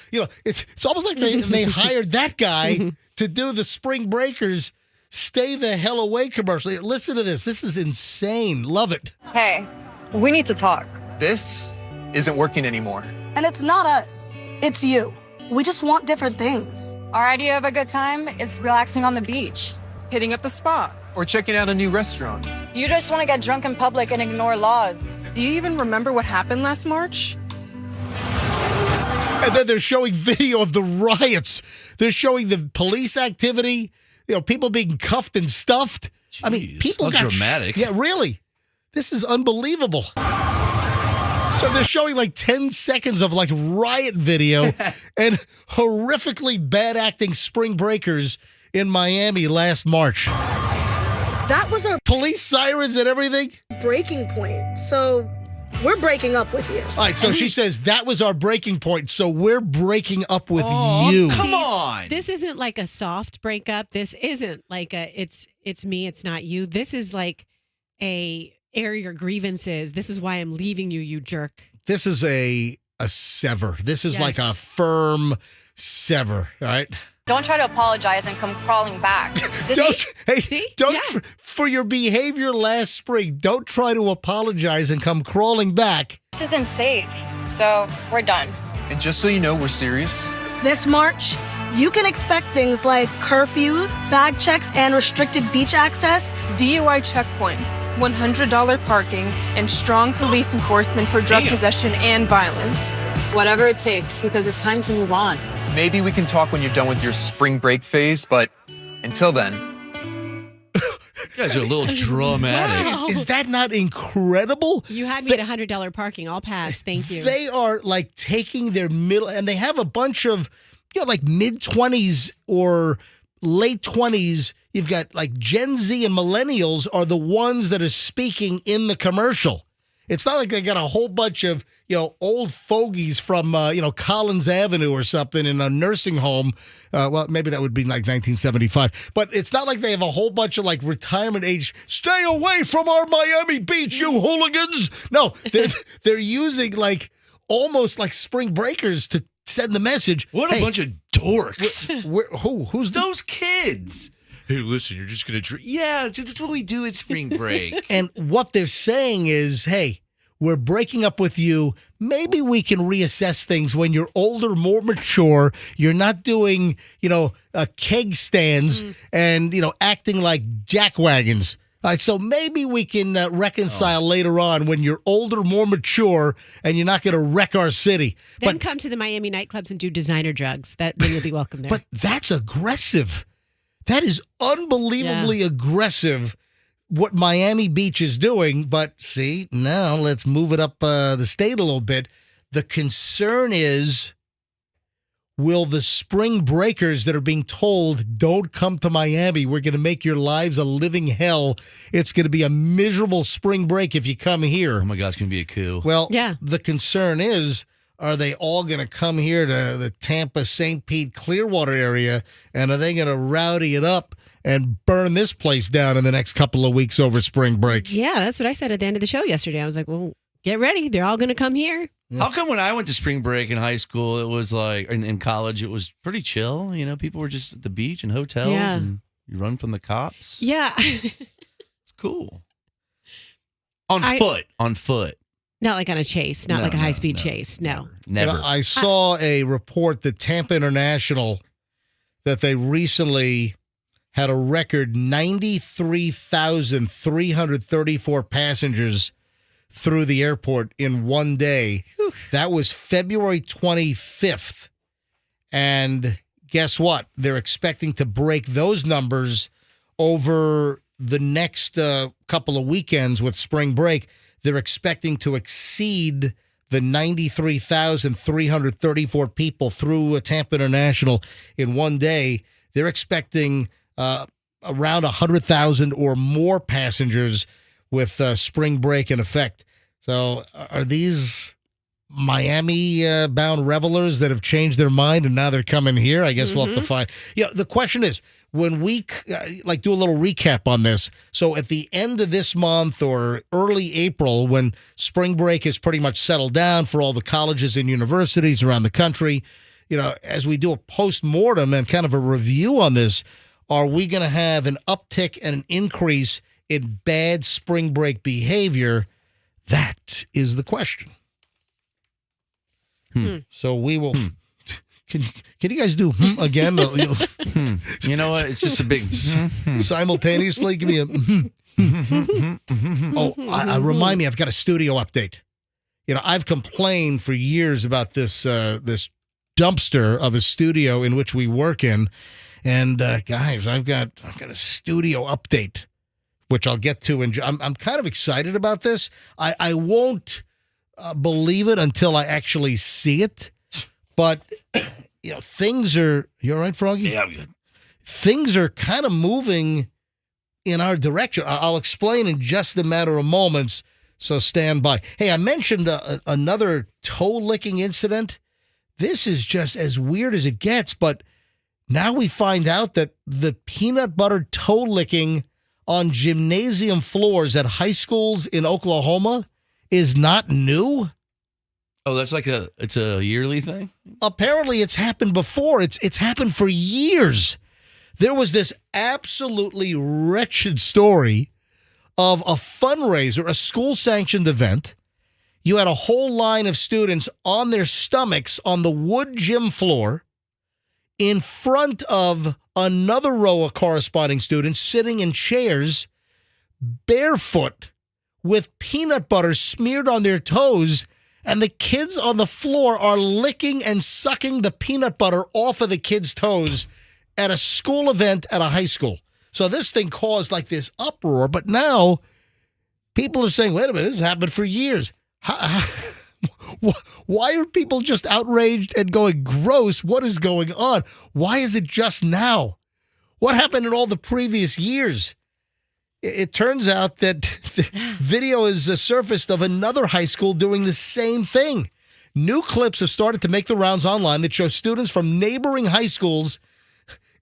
Speaker 1: It's almost like they hired that guy to do the spring breakers stay the hell away commercial. Listen to this. This is insane. Love it.
Speaker 7: Hey, we need to talk.
Speaker 8: This isn't working anymore.
Speaker 9: And it's not us. It's you. We just want different things.
Speaker 7: Our idea of a good time is relaxing on the beach.
Speaker 8: Hitting up the spa or checking out a new restaurant.
Speaker 7: You just want to get drunk in public and ignore laws.
Speaker 10: Do you even remember what happened last March?
Speaker 1: And then they're showing video of the riots. They're showing the police activity. people being cuffed and stuffed. I mean,
Speaker 2: Jeez,
Speaker 1: people
Speaker 2: how
Speaker 1: got
Speaker 2: dramatic.
Speaker 1: Yeah, really. This is unbelievable. So they're showing like 10 seconds of like riot video and horrifically bad acting spring breakers in Miami last March.
Speaker 9: That was our
Speaker 1: Police sirens and everything.
Speaker 9: breaking point. So we're breaking up with you.
Speaker 1: All right, so she says that was our breaking point. So we're breaking up with you.
Speaker 2: Come on.
Speaker 3: This isn't like a soft breakup. This isn't like it's me, it's not you. This is like a air your grievances. This is why I'm leaving you, you jerk.
Speaker 1: This is a sever. This is
Speaker 3: Yes.
Speaker 1: like a firm sever, all right?
Speaker 7: Don't try to apologize and come crawling back.
Speaker 3: See?
Speaker 1: For your behavior last spring, don't try to apologize and come crawling back.
Speaker 7: This isn't safe. So we're done.
Speaker 8: And just so you know, we're serious.
Speaker 9: This March, you can expect things like curfews, bag checks, and restricted beach access.
Speaker 10: DUI checkpoints, $100 parking, and strong police enforcement for drug possession and violence.
Speaker 7: Whatever it takes, because it's time to move on.
Speaker 8: Maybe we can talk when you're done with your spring break phase, but until then,
Speaker 2: You guys are a little dramatic.
Speaker 3: Wow.
Speaker 1: Is that not incredible?
Speaker 3: You had me at $100 parking. I'll pass. Thank you.
Speaker 1: They are like taking their middle, and they have a bunch of, like mid-20s or late 20s. You've got like Gen Z and millennials are the ones that are speaking in the commercial. It's not like they got a whole bunch of, old fogies from, Collins Avenue or something in a nursing home. Well, maybe that would be like 1975. But it's not like they have a whole bunch of like retirement age, stay away from our Miami Beach, you hooligans. No, they're using like almost like spring breakers to send the message.
Speaker 2: What a bunch of dorks.
Speaker 1: Who's
Speaker 2: Those kids. Hey, listen, you're just going to drink. Yeah, that's what we do at spring break.
Speaker 1: And what they're saying is, hey, we're breaking up with you. Maybe we can reassess things when you're older, more mature. You're not doing, keg stands and, acting like jackwagons. All right, so maybe we can reconcile later on when you're older, more mature, and you're not going to wreck our city.
Speaker 3: Then come to the Miami nightclubs and do designer drugs. Then you'll be welcome there.
Speaker 1: But that's aggressive. That is unbelievably aggressive what Miami Beach is doing. But see, now let's move it up the state a little bit. The concern is, will the spring breakers that are being told, don't come to Miami, we're going to make your lives a living hell. It's going to be a miserable spring break if you come here.
Speaker 2: Oh, my God, it's going to be a coup.
Speaker 1: Well, the concern is, are they all going to come here to the Tampa, St. Pete, Clearwater area, and are they going to rowdy it up and burn this place down in the next couple of weeks over spring break?
Speaker 3: Yeah, that's what I said at the end of the show yesterday. I was like, well, get ready. They're all going to come here.
Speaker 2: How come when I went to spring break in high school, it was like, in college, it was pretty chill? People were just at the beach and hotels and you run from the cops.
Speaker 3: Yeah.
Speaker 2: It's cool. On foot.
Speaker 3: Not like on a chase, not like a high-speed chase. No.
Speaker 2: Never.
Speaker 1: I saw a report that Tampa International, that they recently had a record 93,334 passengers through the airport in one day. Whew. That was February 25th. And guess what? They're expecting to break those numbers over the next couple of weekends with spring break. They're expecting to exceed the 93,334 people through Tampa International in one day. They're expecting around 100,000 or more passengers with spring break in effect. So are these Miami-bound revelers that have changed their mind and now they're coming here? I guess we'll have to find. The question is, when we do a little recap on this, so at the end of this month or early April, when spring break is pretty much settled down for all the colleges and universities around the country, as we do a post-mortem and kind of a review on this, are we going to have an uptick and an increase in bad spring break behavior? That is the question. So we will... Can you guys do again?
Speaker 2: You know what? It's just a big
Speaker 1: simultaneously. Give me a. Remind me, I've got a studio update. I've complained for years about this this dumpster of a studio in which we work in, And guys, I've got a studio update, which I'll get to. And I'm kind of excited about this. I won't believe it until I actually see it. But things are. You all right, Froggy?
Speaker 2: Yeah, I'm good.
Speaker 1: Things are kind of moving in our direction. I'll explain in just a matter of moments. So stand by. Hey, I mentioned another toe-licking incident. This is just as weird as it gets, but now we find out that the peanut butter toe-licking on gymnasium floors at high schools in Oklahoma is not new.
Speaker 2: Oh, that's it's a yearly thing?
Speaker 1: Apparently, it's happened before. It's happened for years. There was this absolutely wretched story of a fundraiser, a school-sanctioned event. You had a whole line of students on their stomachs on the wood gym floor in front of another row of corresponding students sitting in chairs, barefoot, with peanut butter smeared on their toes, and the kids on the floor are licking and sucking the peanut butter off of the kids' toes at a school event at a high school. So this thing caused like this uproar, but now people are saying, wait a minute, this has happened for years. Why are people just outraged and going, gross? What is going on? Why is it just now? What happened in all the previous years? It turns out that the video is surfaced of another high school doing the same thing. New clips have started to make the rounds online that show students from neighboring high schools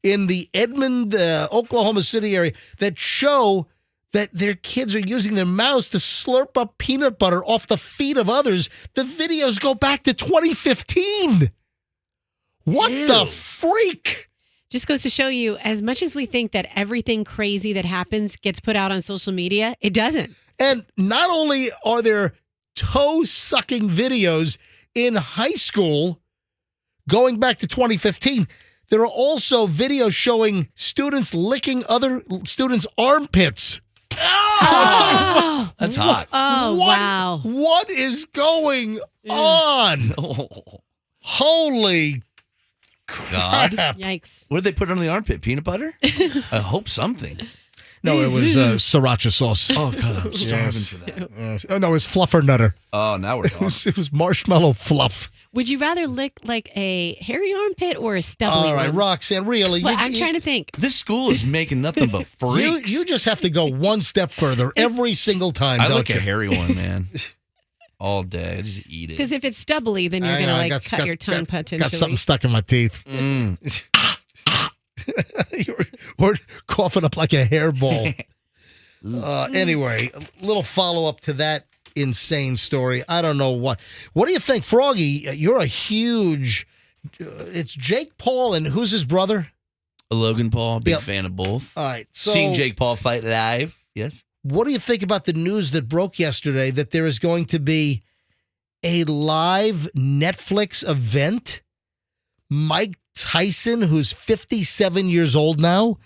Speaker 1: in the Edmond, Oklahoma City area that show that their kids are using their mouths to slurp up peanut butter off the feet of others. The videos go back to 2015. What the freak?
Speaker 3: Just goes to show you, as much as we think that everything crazy that happens gets put out on social media, it doesn't.
Speaker 1: And not only are there toe-sucking videos in high school going back to 2015, there are also videos showing students licking other students' armpits.
Speaker 3: Oh,
Speaker 2: that's hot.
Speaker 3: Oh, wow.
Speaker 1: What is going on? Holy
Speaker 2: God.
Speaker 1: crap.
Speaker 3: Yikes.
Speaker 2: What did they put on the armpit? Peanut butter? I hope something.
Speaker 1: No, it was sriracha sauce.
Speaker 2: Oh, God, I'm starving for that.
Speaker 1: Oh, no, it was fluffernutter.
Speaker 2: Oh, now we're talking.
Speaker 1: It was marshmallow fluff.
Speaker 3: Would you rather lick like a hairy armpit or a stubbly
Speaker 1: All right,
Speaker 3: one?
Speaker 1: Roxanne, really?
Speaker 3: Well, I'm trying to think.
Speaker 2: This school is making nothing but freaks.
Speaker 1: You just have to go one step further every single time,
Speaker 2: I
Speaker 1: don't
Speaker 2: like
Speaker 1: you?
Speaker 2: a hairy one, man. All day. I just eat it.
Speaker 3: Because if it's stubbly, then you're going to like cut your tongue potentially.
Speaker 1: Got something stuck in my teeth. Or coughing up like a hairball. Anyway, a little follow-up to that insane story. I don't know what. What do you think, Froggy? You're a huge. It's Jake Paul and who's his brother?
Speaker 2: Logan Paul. Big fan of both.
Speaker 1: All right. So,
Speaker 2: seen Jake Paul fight live. Yes.
Speaker 1: What do you think about the news that broke yesterday that there is going to be a live Netflix event? Mike Tyson, who's 57 years old now,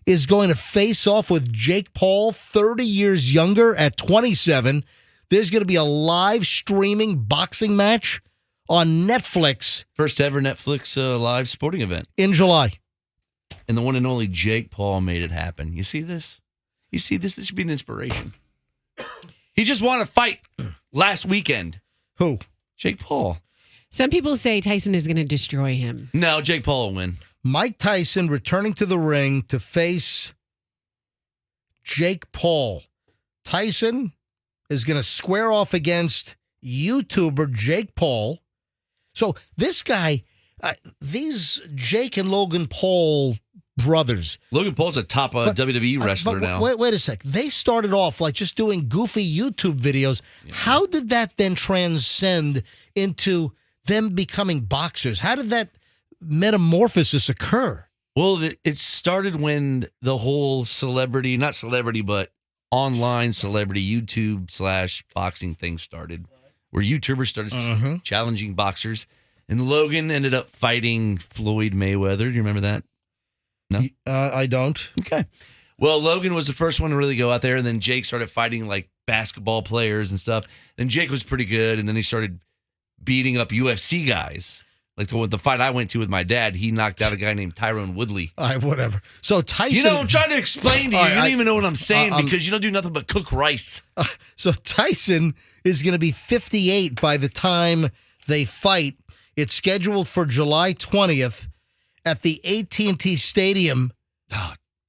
Speaker 1: is going to face off with Jake Paul, 30 years younger at 27. There's going to be a live streaming boxing match on Netflix.
Speaker 2: First ever Netflix live sporting event.
Speaker 1: In July.
Speaker 2: And the one and only Jake Paul made it happen. You see this? You see this? This should be an inspiration. He just won a fight last weekend.
Speaker 1: Who?
Speaker 2: Jake Paul.
Speaker 3: Some people say Tyson is going to destroy him.
Speaker 2: No, Jake Paul will win.
Speaker 1: Mike Tyson returning to the ring to face Jake Paul. Tyson is going to square off against YouTuber Jake Paul. So this guy, these Jake and Logan Paul brothers.
Speaker 2: Logan Paul's a top WWE wrestler now.
Speaker 1: Wait a sec. They started off like just doing goofy YouTube videos. Yeah. How did that then transcend into them becoming boxers? How did that metamorphosis occur?
Speaker 2: Well, it started when the whole celebrity, not celebrity, but online celebrity YouTube / boxing thing started, where YouTubers started challenging boxers. And Logan ended up fighting Floyd Mayweather. Do you remember that? No?
Speaker 1: I don't.
Speaker 2: Okay. Well, Logan was the first one to really go out there, and then Jake started fighting like basketball players and stuff. Then Jake was pretty good, and then he started beating up UFC guys. Like the fight I went to with my dad, he knocked out a guy named Tyrone Woodley.
Speaker 1: All right, whatever. So Tyson...
Speaker 2: You know, I'm trying to explain to you.
Speaker 1: All right,
Speaker 2: You don't even know what I'm saying because you don't do nothing but cook rice.
Speaker 1: So Tyson is going to be 58 by the time they fight. It's scheduled for July 20th at the AT&T Stadium,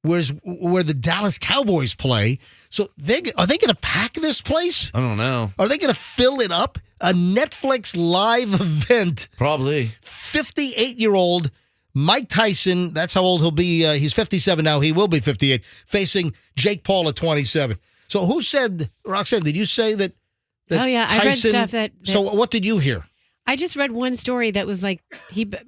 Speaker 1: where the Dallas Cowboys play. So are they going to pack this place?
Speaker 2: I don't know.
Speaker 1: Are they going to fill it up? A Netflix live event.
Speaker 2: Probably.
Speaker 1: 58-year-old Mike Tyson, that's how old he'll be. He's 57 now. He will be 58, facing Jake Paul at 27. So who said, Roxanne, did you say that
Speaker 3: Oh, yeah.
Speaker 1: Tyson,
Speaker 3: I read stuff that...
Speaker 1: So what did you hear?
Speaker 3: I just read one story that was like,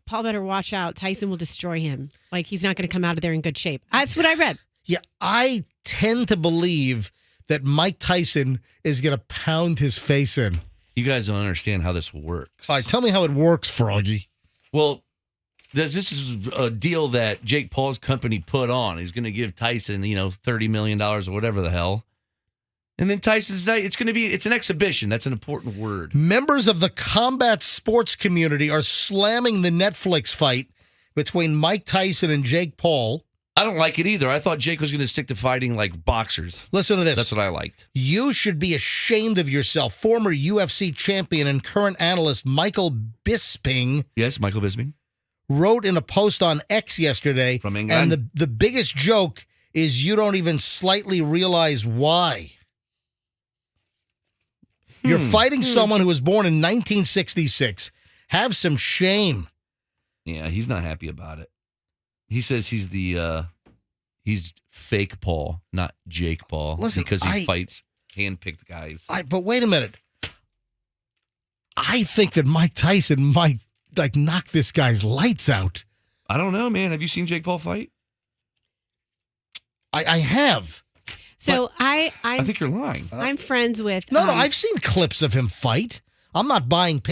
Speaker 3: Paul better watch out. Tyson will destroy him. Like, he's not going to come out of there in good shape. That's what I read.
Speaker 1: Yeah, I tend to believe that Mike Tyson is going to pound his face in.
Speaker 2: You guys don't understand how this works.
Speaker 1: All right, tell me how it works, Froggy.
Speaker 2: Well, this is a deal that Jake Paul's company put on. He's going to give Tyson, $30 million or whatever the hell. And then Tyson's night, it's an exhibition. That's an important word.
Speaker 1: Members of the combat sports community are slamming the Netflix fight between Mike Tyson and Jake Paul.
Speaker 2: I don't like it either. I thought Jake was going to stick to fighting like boxers.
Speaker 1: Listen to this.
Speaker 2: That's what I liked.
Speaker 1: You should be ashamed of yourself. Former UFC champion and current analyst Michael Bisping.
Speaker 2: Yes, Michael Bisping.
Speaker 1: Wrote in a post on X yesterday.
Speaker 2: From England.
Speaker 1: And the biggest joke is you don't even slightly realize why. You're fighting someone who was born in 1966. Have some shame.
Speaker 2: Yeah, he's not happy about it. He says he's fake Paul, not Jake Paul.
Speaker 1: Listen,
Speaker 2: because he fights hand-picked guys.
Speaker 1: But wait a minute. I think that Mike Tyson might knock this guy's lights out.
Speaker 2: I don't know, man. Have you seen Jake Paul fight?
Speaker 1: I have.
Speaker 3: So I
Speaker 2: think you're lying.
Speaker 3: I'm friends with...
Speaker 1: No, I've seen clips of him fight. I'm not buying...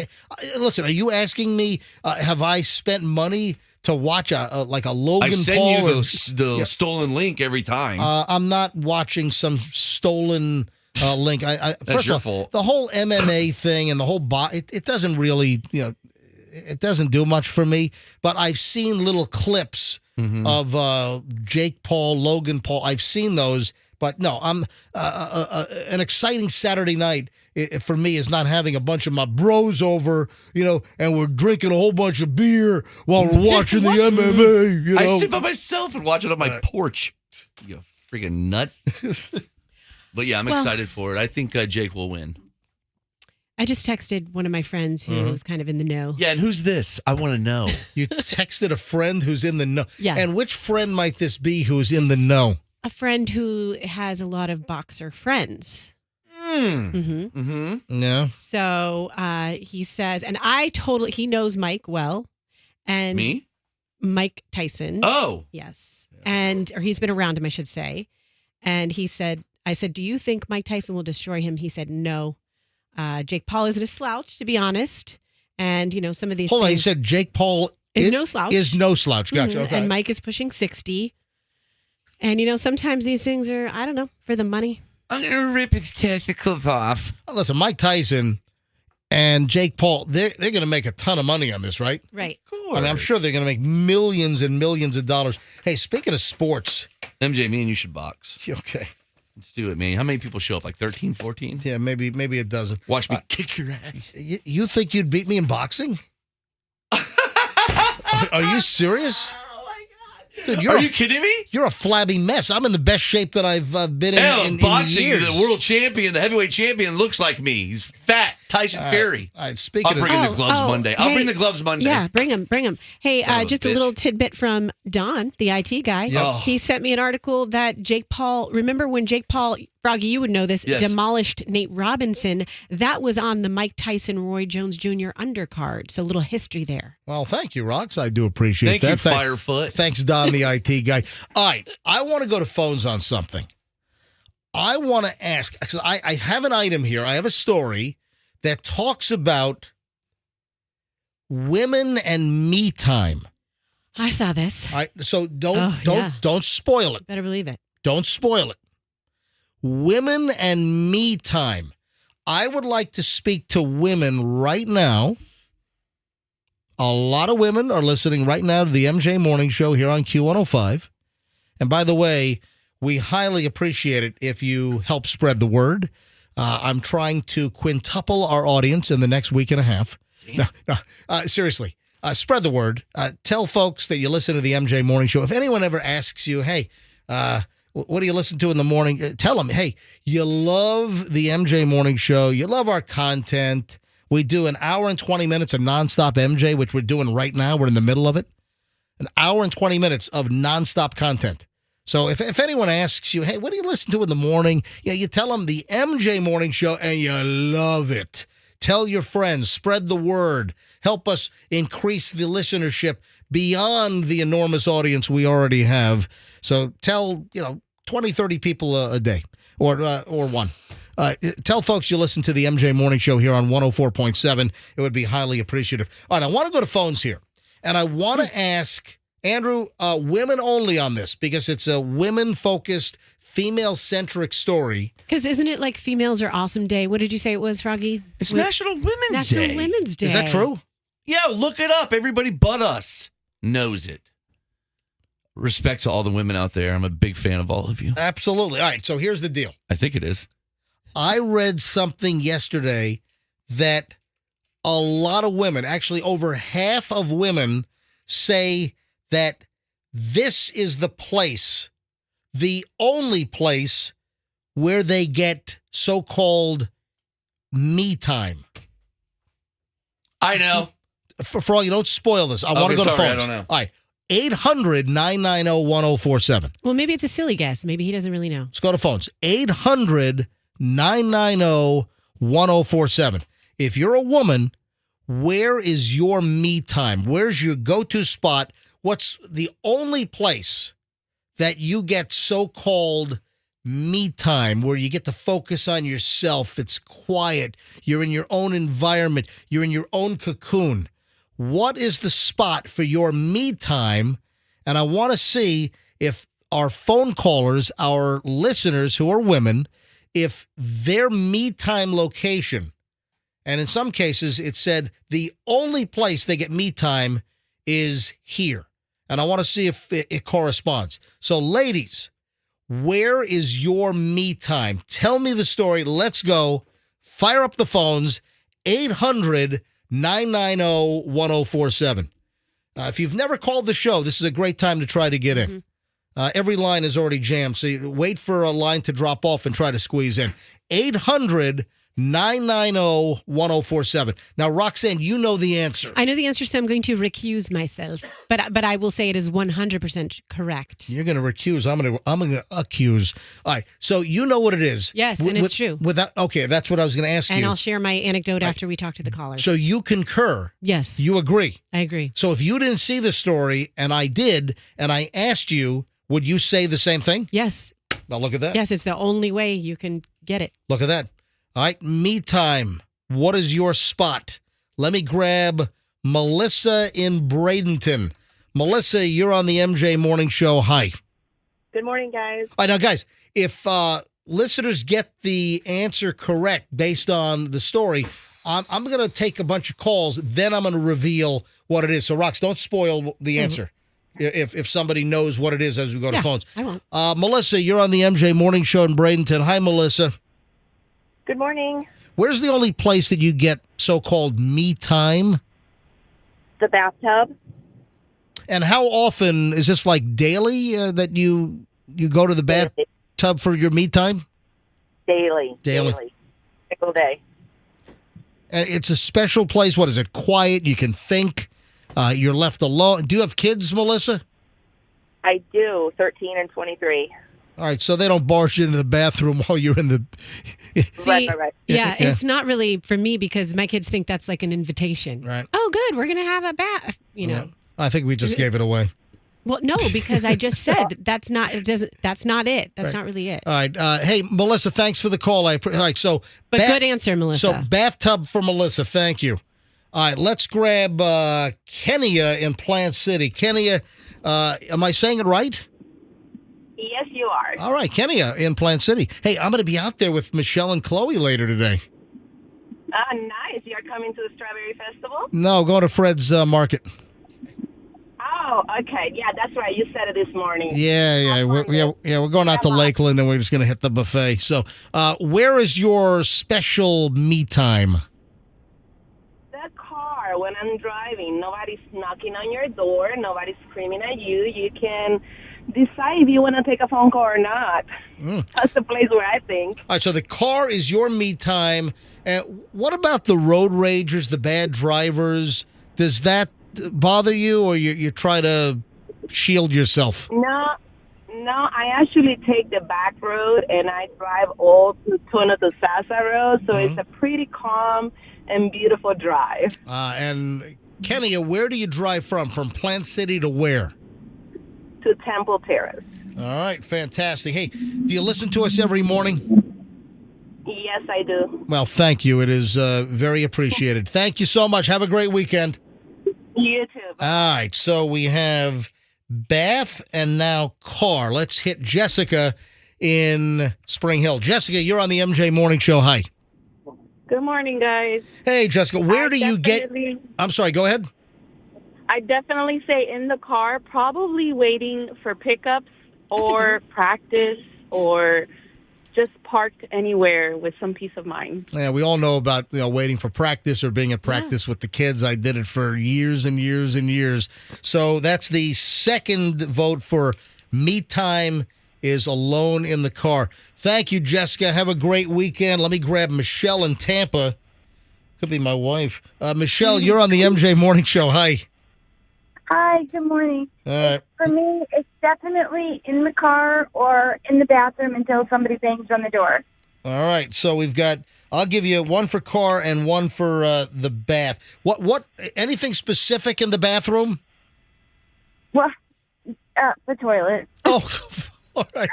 Speaker 1: Listen, are you asking me, have I spent money to watch a Logan Paul?
Speaker 2: I send you the stolen link every time.
Speaker 1: I'm not watching some stolen link.
Speaker 2: That's your fault.
Speaker 1: The whole MMA thing and the whole... it doesn't really, it doesn't do much for me. But I've seen little clips of Jake Paul, Logan Paul. I've seen those. But no, I'm an exciting Saturday night for me is not having a bunch of my bros over, and we're drinking a whole bunch of beer while we're watching the MMA.
Speaker 2: I sit by myself and watch it on my porch. You freaking nut. But yeah, I'm excited for it. I think Jake will win.
Speaker 3: I just texted one of my friends who was kind of in the know.
Speaker 2: Yeah, and who's this? I want to know.
Speaker 1: You texted a friend who's in the know.
Speaker 3: Yeah.
Speaker 1: And which friend might this be who's in the know?
Speaker 3: A friend who has a lot of boxer friends.
Speaker 1: Yeah.
Speaker 3: So he says, and he knows Mike well. And
Speaker 2: Me?
Speaker 3: Mike Tyson.
Speaker 2: Oh.
Speaker 3: Yes. Or he's been around him, I should say. And I said, do you think Mike Tyson will destroy him? He said, no. Jake Paul isn't a slouch, to be honest. And, some of these
Speaker 1: Hold on, he said Jake Paul
Speaker 3: is no slouch.
Speaker 1: Is no slouch. Gotcha. Okay.
Speaker 3: And Mike is pushing 60. And, sometimes these things are, I don't know, for the money.
Speaker 2: I'm going to rip his testicles off.
Speaker 1: Listen, Mike Tyson and Jake Paul, they're going to make a ton of money on this, right?
Speaker 3: Right.
Speaker 1: I mean, I'm sure they're going to make millions and millions of dollars. Hey, speaking of sports.
Speaker 2: MJ, me and you should box.
Speaker 1: Okay.
Speaker 2: Let's do it, man. How many people show up? Like 13, 14?
Speaker 1: Yeah, maybe a dozen.
Speaker 2: Watch me kick your ass.
Speaker 1: You think you'd beat me in boxing? Are you serious? Dude,
Speaker 2: Are you kidding me?
Speaker 1: You're a flabby mess. I'm in the best shape that I've been in
Speaker 2: boxing,
Speaker 1: years.
Speaker 2: the world champion, the heavyweight champion looks like me. He's fat. Tyson Fury.
Speaker 1: All right,
Speaker 2: I'll bring the gloves Monday. I'll bring the gloves Monday.
Speaker 3: Yeah, bring them. Hey, just a little tidbit from Don, the IT guy.
Speaker 1: Yep. Oh.
Speaker 3: He sent me an article that Jake Paul, remember when Jake Paul, Froggy, you would know this, demolished Nate Robinson. That was on the Mike Tyson, Roy Jones Jr. undercard. So a little history there.
Speaker 1: Well, thank you, Rox. I do appreciate that.
Speaker 2: Thank you, Firefoot.
Speaker 1: Thanks, Don, the IT guy. All right, I want to go to phones on something. I want to ask, because I have an item here. I have a story that talks about women and me time.
Speaker 3: I saw this.
Speaker 1: All right, so don't spoil it.
Speaker 3: Better believe it.
Speaker 1: Don't spoil it. Women and me time. I would like to speak to women right now. A lot of women are listening right now to the MJ Morning Show here on Q105. And by the way, we highly appreciate it if you help spread the word. I'm trying to quintuple our audience in the next week and a half. Seriously, spread the word. Tell folks that you listen to the MJ Morning Show. If anyone ever asks you, hey, what do you listen to in the morning? Tell them, hey, you love the MJ Morning Show. You love our content. We do an hour and 20 minutes of nonstop MJ, which we're doing right now. We're in the middle of it. An hour and 20 minutes of nonstop content. So if anyone asks you, hey, what do you listen to in the morning? Yeah, you tell them the MJ Morning Show, and you love it. Tell your friends, spread the word, help us increase the listenership beyond the enormous audience we already have. So tell, 20, 30 people a day or one. Tell folks you listen to the MJ Morning Show here on 104.7. It would be highly appreciative. All right, I want to go to phones here, and I want to ask Andrew, women only on this, because it's a women-focused, female-centric story.
Speaker 3: Because isn't it like Females Are Awesome Day? What did you say it was, Froggy?
Speaker 2: It's National Women's Day.
Speaker 3: National Women's Day.
Speaker 1: Is that true?
Speaker 2: Yeah, look it up. Everybody but us knows it. Respect to all the women out there. I'm a big fan of all of you.
Speaker 1: Absolutely. All right, so here's the deal.
Speaker 2: I think it is.
Speaker 1: I read something yesterday that a lot of women, actually over half of women, say that this is the place, the only place where they get so-called me time.
Speaker 2: I know.
Speaker 1: For all you don't spoil this. I want to go to phones.
Speaker 2: I don't know.
Speaker 1: All right. 800-990-1047.
Speaker 3: Well, maybe it's a silly guess. Maybe he doesn't really know.
Speaker 1: Let's go to phones. 800-990-1047. If you're a woman, where is your me time? Where's your go-to spot? What's the only place that you get so-called me time, where you get to focus on yourself? It's quiet. You're in your own environment. You're in your own cocoon. What is the spot for your me time? And I want to see if our phone callers, our listeners who are women, if their me time location, and in some cases it said the only place they get me time is here. And I want to see if it corresponds. So ladies, where is your me time? Tell me the story. Let's go. Fire up the phones. 800-990-1047. If you've never called the show, this is a great time to try to get in. Every line is already jammed, so you wait for a line to drop off and try to squeeze in. 800-990-1047. Now, Roxanne, you know the answer.
Speaker 3: I know the answer, so I'm going to recuse myself. But I will say it is 100% correct.
Speaker 1: You're going to recuse. I'm going to accuse. All right. So you know what it is.
Speaker 3: Yes, and it's true.
Speaker 1: Okay, that's what I was going to ask you.
Speaker 3: And I'll share my anecdote after we talk to the callers.
Speaker 1: So you concur.
Speaker 3: Yes.
Speaker 1: You agree.
Speaker 3: I agree.
Speaker 1: So if you didn't see the story and I did, and I asked you, would you say the same thing?
Speaker 3: Yes.
Speaker 1: Now look at that.
Speaker 3: Yes, it's the only way you can get it.
Speaker 1: Look at that. All right, me time. What is your spot? Let me grab Melissa in Bradenton. Melissa, you're on the MJ Morning Show. Hi.
Speaker 11: Good morning, guys.
Speaker 1: All right, now, guys, if listeners get the answer correct based on the story, I'm going to take a bunch of calls, then I'm going to reveal what it is. So, Rox, don't spoil the answer if somebody knows what it is as we go to phones.
Speaker 3: I won't.
Speaker 1: Melissa, you're on the MJ Morning Show in Bradenton. Hi, Melissa.
Speaker 11: Good morning.
Speaker 1: Where's the only place that you get so-called me time?
Speaker 11: The bathtub.
Speaker 1: And how often is this, like daily, that you go to the bathtub for your me time?
Speaker 11: Daily. Single day.
Speaker 1: And it's a special place. What is it? Quiet. You can think. You're left alone. Do you have kids, Melissa?
Speaker 11: I do. 13 and 23.
Speaker 1: All right, so they don't barge you into the bathroom while you're in the...
Speaker 3: See,
Speaker 11: right.
Speaker 3: Yeah, it's not really for me because my kids think that's like an invitation.
Speaker 1: Right.
Speaker 3: Oh, good. We're going to have a bath,
Speaker 1: Yeah. I think we just gave it away.
Speaker 3: Well, no, because I just said that's not it. That's not it. That's not really it.
Speaker 1: All right. Hey, Melissa, thanks for the call. All right, so...
Speaker 3: But good answer, Melissa.
Speaker 1: So bathtub for Melissa. Thank you. All right, let's grab Kenya in Plant City. Kenya, am I saying it right?
Speaker 11: Yes, you are.
Speaker 1: All right, Kenya in Plant City. Hey, I'm going to be out there with Michelle and Chloe later today.
Speaker 11: Nice. You're coming to the Strawberry Festival?
Speaker 1: No, going to Fred's Market.
Speaker 11: Oh, okay. Yeah, that's right. You said it this morning.
Speaker 1: Yeah. We're going out to Lakeland, and we're just going to hit the buffet. So, where is your special me time?
Speaker 11: The car, when I'm driving, nobody's knocking on your door, nobody's screaming at you. You can decide if you want to take a phone call or not. That's the place where I think.
Speaker 1: All right, so the car is your me time. What about the road ragers, the bad drivers? Does that bother you, or you try to shield yourself?
Speaker 11: No, I actually take the back road, and I drive all to Tono to Sasa Road, so it's a pretty calm and beautiful drive.
Speaker 1: And Kenya, where do you drive from? From Plant City to where?
Speaker 11: To Temple Terrace.
Speaker 1: All right, fantastic. Hey, do you listen to us every morning?
Speaker 11: Yes, I do.
Speaker 1: Well, thank you. It is very appreciated. Thank you so much. Have a great weekend.
Speaker 11: You too.
Speaker 1: All right, so we have bath and now car. Let's hit Jessica in Spring Hill. Jessica, you're on the MJ Morning Show. Hi.
Speaker 12: Good morning, guys.
Speaker 1: Hey, Jessica, where do you get... I'm sorry, go ahead.
Speaker 12: I definitely say in the car, probably waiting for pickups or practice or just parked anywhere with some peace of mind.
Speaker 1: Yeah, we all know about waiting for practice or being at practice with the kids. I did it for years and years and years. So that's the second vote for me time is alone in the car. Thank you, Jessica. Have a great weekend. Let me grab Michelle in Tampa. Could be my wife. Michelle, you're on the MJ Morning Show. Hi.
Speaker 13: Hi, good morning.
Speaker 1: All right.
Speaker 13: For me, it's definitely in the car or in the bathroom until somebody bangs on the door.
Speaker 1: All right. So we've got, I'll give you one for car and one for the bath. What, anything specific in the bathroom?
Speaker 13: Well, the toilet.
Speaker 1: Oh, all right.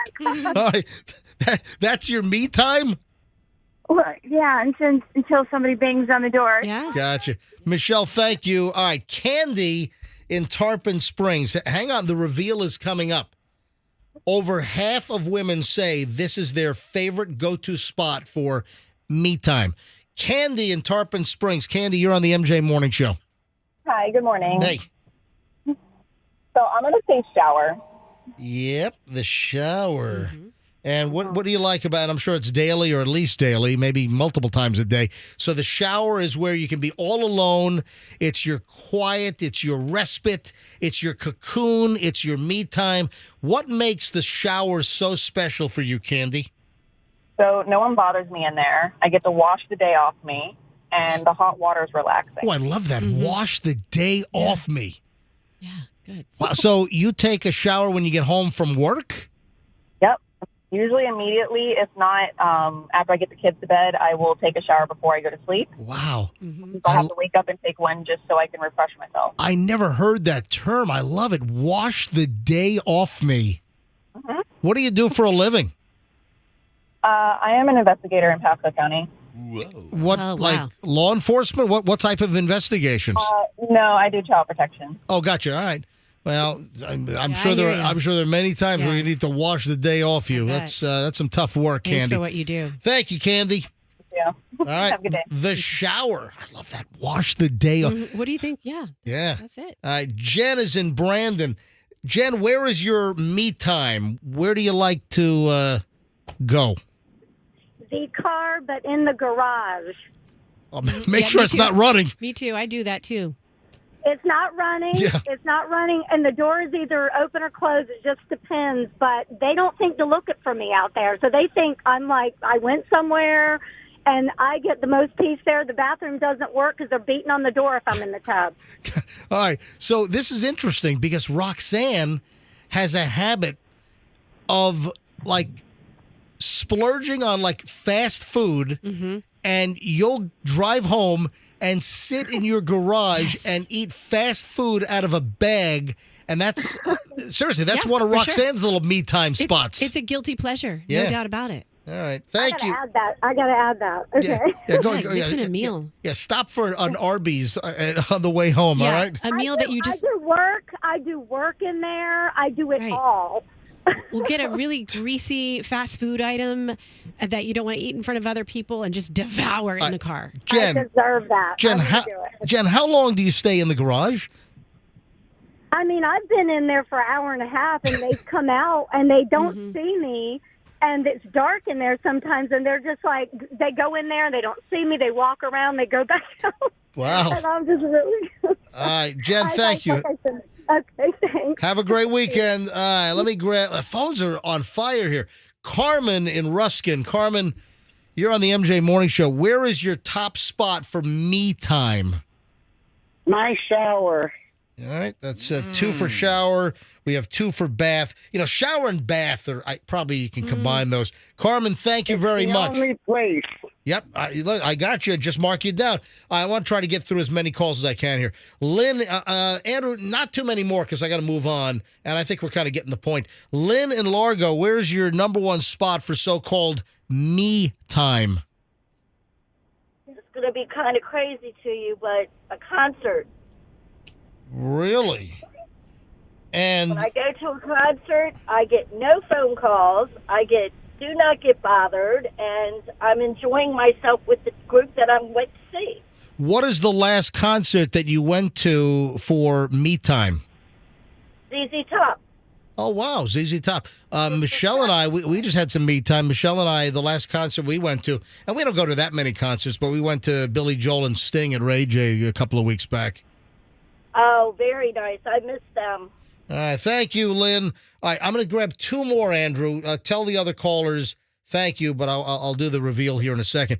Speaker 1: All right. That's your me time?
Speaker 13: Well, yeah, until somebody bangs on the door.
Speaker 3: Yeah.
Speaker 1: Gotcha. Michelle, thank you. All right. Candy in Tarpon Springs. Hang on. The reveal is coming up. Over half of women say this is their favorite go-to spot for me time. Candy in Tarpon Springs. Candy, you're on the MJ Morning Show.
Speaker 14: Hi, good morning.
Speaker 1: Hey.
Speaker 14: So I'm going to say shower.
Speaker 1: Yep, the shower. And what do you like about it? I'm sure it's daily or at least daily, maybe multiple times a day. So the shower is where you can be all alone. It's your quiet. It's your respite. It's your cocoon. It's your me time. What makes the shower so special for you, Candy?
Speaker 14: So no one bothers me in there. I get to wash the day off me, and the hot water is relaxing.
Speaker 1: Oh, I love that. Wash the day off me.
Speaker 3: Yeah, good.
Speaker 1: Wow, so you take a shower when you get home from work?
Speaker 14: Yep. Usually immediately. If not, after I get the kids to bed, I will take a shower before I go to sleep.
Speaker 1: Wow.
Speaker 14: I'll have to wake up and take one just so I can refresh myself.
Speaker 1: I never heard that term. I love it. Wash the day off me. What do you do for a living?
Speaker 14: I am an investigator in Pasco County.
Speaker 1: What, like law enforcement? What type of investigations?
Speaker 14: No, I do child protection.
Speaker 1: Oh, gotcha. All right. Well, I'm sure there are many times where you need to wash the day off you. That's some tough work,
Speaker 3: Thanks
Speaker 1: Candy.
Speaker 3: for what you do.
Speaker 1: Thank you, Candy.
Speaker 14: Yeah.
Speaker 1: All right.
Speaker 14: Have a good day.
Speaker 1: The shower. I love that. Wash the day off.
Speaker 3: What do you think? Yeah.
Speaker 1: Yeah.
Speaker 3: That's it.
Speaker 1: All right. Jen is in Brandon. Jen, where is your me time? Where do you like to go?
Speaker 13: The car, but in the garage.
Speaker 1: Oh, make sure it's not running.
Speaker 3: Me too. I do that too.
Speaker 13: It's not running.
Speaker 1: Yeah.
Speaker 13: It's not running, and the door is either open or closed. It just depends. But they don't think to look it for me out there, so they think I'm like I went somewhere, and I get the most peace there. The bathroom doesn't work because they're beating on the door if I'm in the tub.
Speaker 1: All right. So this is interesting because Roxanne has a habit of like splurging on like fast food, and you'll drive home and sit in your garage and eat fast food out of a bag. And that's, seriously, that's one of Roxanne's little me time spots.
Speaker 3: It's a guilty pleasure.
Speaker 1: Yeah.
Speaker 3: No doubt about it.
Speaker 1: All right. Thank you.
Speaker 13: I got to add that. Okay.
Speaker 1: Yeah, go,
Speaker 3: Mix in a meal.
Speaker 1: Yeah, stop for an Arby's on the way home, all right?
Speaker 3: A meal that you just...
Speaker 13: I do work in there. I do it all.
Speaker 3: We'll get a really greasy fast food item that you don't want to eat in front of other people and just devour in the car.
Speaker 1: Jen,
Speaker 13: I deserve that.
Speaker 1: Jen,
Speaker 13: I'm gonna
Speaker 1: how,
Speaker 13: do it.
Speaker 1: Jen, how long do you stay in the garage?
Speaker 13: I mean, I've been in there for an hour and a half, and they come out and they don't
Speaker 3: Mm-hmm.
Speaker 13: see me, and it's dark in there sometimes, and they're just like, they go in there and they don't see me. They walk around, they go back out.
Speaker 1: Wow.
Speaker 13: And I'm just really.
Speaker 1: All right, Jen, thank you.
Speaker 13: Okay, thanks.
Speaker 1: Have a great weekend. Let me grab. Phones are on fire here. Carmen in Ruskin. Carmen, you're on the MJ Morning Show. Where is your top spot for me time?
Speaker 15: My shower.
Speaker 1: All right, that's 2 for shower. We have 2 for bath. You know, shower and bath are probably you can combine those. Carmen, thank you very much.
Speaker 15: Only place.
Speaker 1: Yep, I got you. Just mark you down. I want to try to get through as many calls as I can here. Lynn, Andrew, not too many more because I got to move on, and I think we're kind of getting the point. Lynn in Largo, where's your number one spot for so-called me time?
Speaker 16: It's going to be kind of crazy to you, but a concert.
Speaker 1: Really? And
Speaker 16: When I go to a concert, I get no phone calls. I do not get bothered, and I'm enjoying myself with the group that I'm with to see.
Speaker 1: what is the last concert that you went to for me time?
Speaker 16: ZZ Top.
Speaker 1: Oh, wow, ZZ Top. Michelle and I, we just had some me time. Michelle and I, the last concert we went to, and we don't go to that many concerts, but we went to Billy Joel and Sting at Ray J a couple of weeks back.
Speaker 16: Oh, very nice. I miss them.
Speaker 1: All right, thank you, Lynn. All right, I'm going to grab 2 more, Andrew. Tell the other callers thank you, but I'll do the reveal here in a second.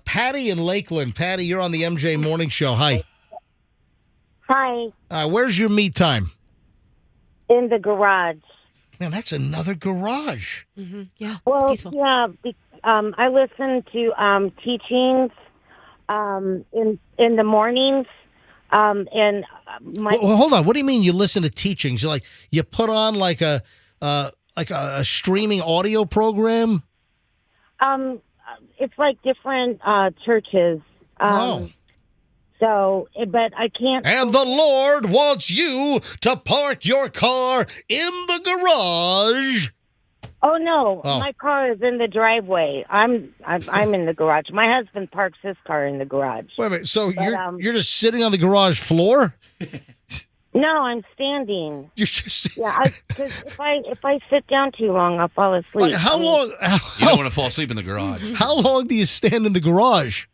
Speaker 1: Patty in Lakeland. Patty, you're on the MJ Morning Show. Hi.
Speaker 17: Hi.
Speaker 1: Where's your me time?
Speaker 17: In the garage.
Speaker 1: Man, that's another garage.
Speaker 3: Mm-hmm. Yeah,
Speaker 17: well,
Speaker 3: it's peaceful.
Speaker 17: yeah. I listen to teachings in the mornings. And my
Speaker 1: Well, hold on. What do you mean you listen to teachings? You put on like a streaming audio program?
Speaker 17: it's like different churches. So, but I can't.
Speaker 1: And the Lord wants you to park your car in the garage.
Speaker 17: Oh no,
Speaker 1: Oh.
Speaker 17: my car is in the driveway. I'm in the garage. My husband parks his car in the garage.
Speaker 1: Wait a minute. So
Speaker 17: But,
Speaker 1: you're just sitting on the garage floor?
Speaker 17: No, I'm standing.
Speaker 1: You're just
Speaker 17: because if I sit down too long, I'll fall asleep.
Speaker 1: Like, how long?
Speaker 2: You don't want to fall asleep in the garage.
Speaker 1: How long do you stand in the garage?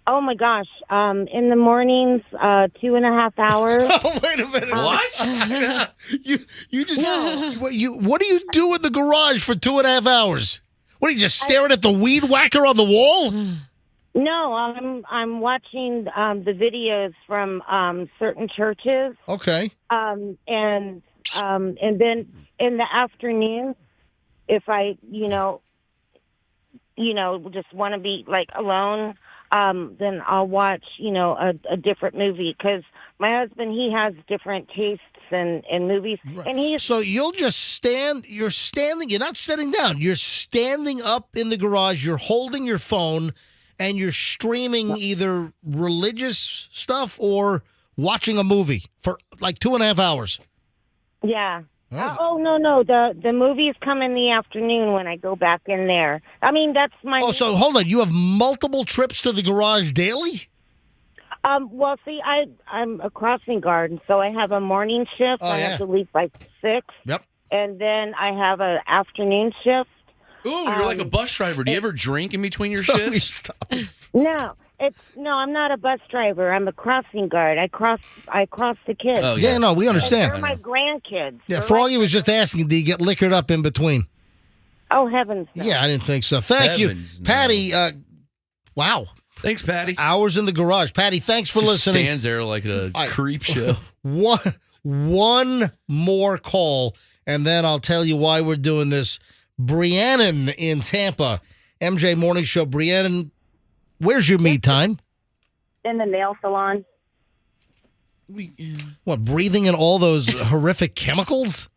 Speaker 17: Oh my gosh! In the mornings, 2.5 hours.
Speaker 1: Oh, wait a minute! What? you just what do you do in the garage for 2.5 hours? What are you just staring at the weed whacker on the wall?
Speaker 17: No, I'm watching the videos from certain churches.
Speaker 1: Okay.
Speaker 17: And then in the afternoon, if I just want to be like alone. Then I'll watch, a different movie because my husband, he has different tastes in movies.
Speaker 1: Right.
Speaker 17: And
Speaker 1: So you'll just stand, you're standing, you're not sitting down, you're standing up in the garage, you're holding your phone, and you're streaming either religious stuff or watching a movie for like 2.5 hours.
Speaker 17: Yeah.
Speaker 1: Oh.
Speaker 17: No. The movies come in the afternoon when I go back in there. I mean, that's my...
Speaker 1: Oh, so hold on. You have multiple trips to the garage daily?
Speaker 17: Well, see, I'm a crossing guard, and so I have a morning shift. I have to leave by 6.
Speaker 1: Yep.
Speaker 17: And then I have an afternoon shift.
Speaker 2: Ooh, you're like a bus driver. Do you ever drink in between your shifts?
Speaker 17: No, I'm not a bus driver. I'm a crossing guard. I cross the kids.
Speaker 1: Oh, yeah. Yeah, no, we understand.
Speaker 17: And they're my grandkids.
Speaker 1: Yeah,
Speaker 17: They're
Speaker 1: Froggy was just asking, do you get liquored up in between?
Speaker 17: Oh, heavens no.
Speaker 1: Yeah, I didn't think so. Thank
Speaker 2: Heavens,
Speaker 1: you. Patty, wow.
Speaker 2: Thanks, Patty.
Speaker 1: Hours in the garage. Patty, thanks for
Speaker 2: Just
Speaker 1: listening.
Speaker 2: stands there like a creep show.
Speaker 1: One more call, and then I'll tell you why we're doing this. Brianna in Tampa, MJ Morning Show. Brianna, where's your me time?
Speaker 14: In the nail salon.
Speaker 1: What, breathing in all those horrific chemicals?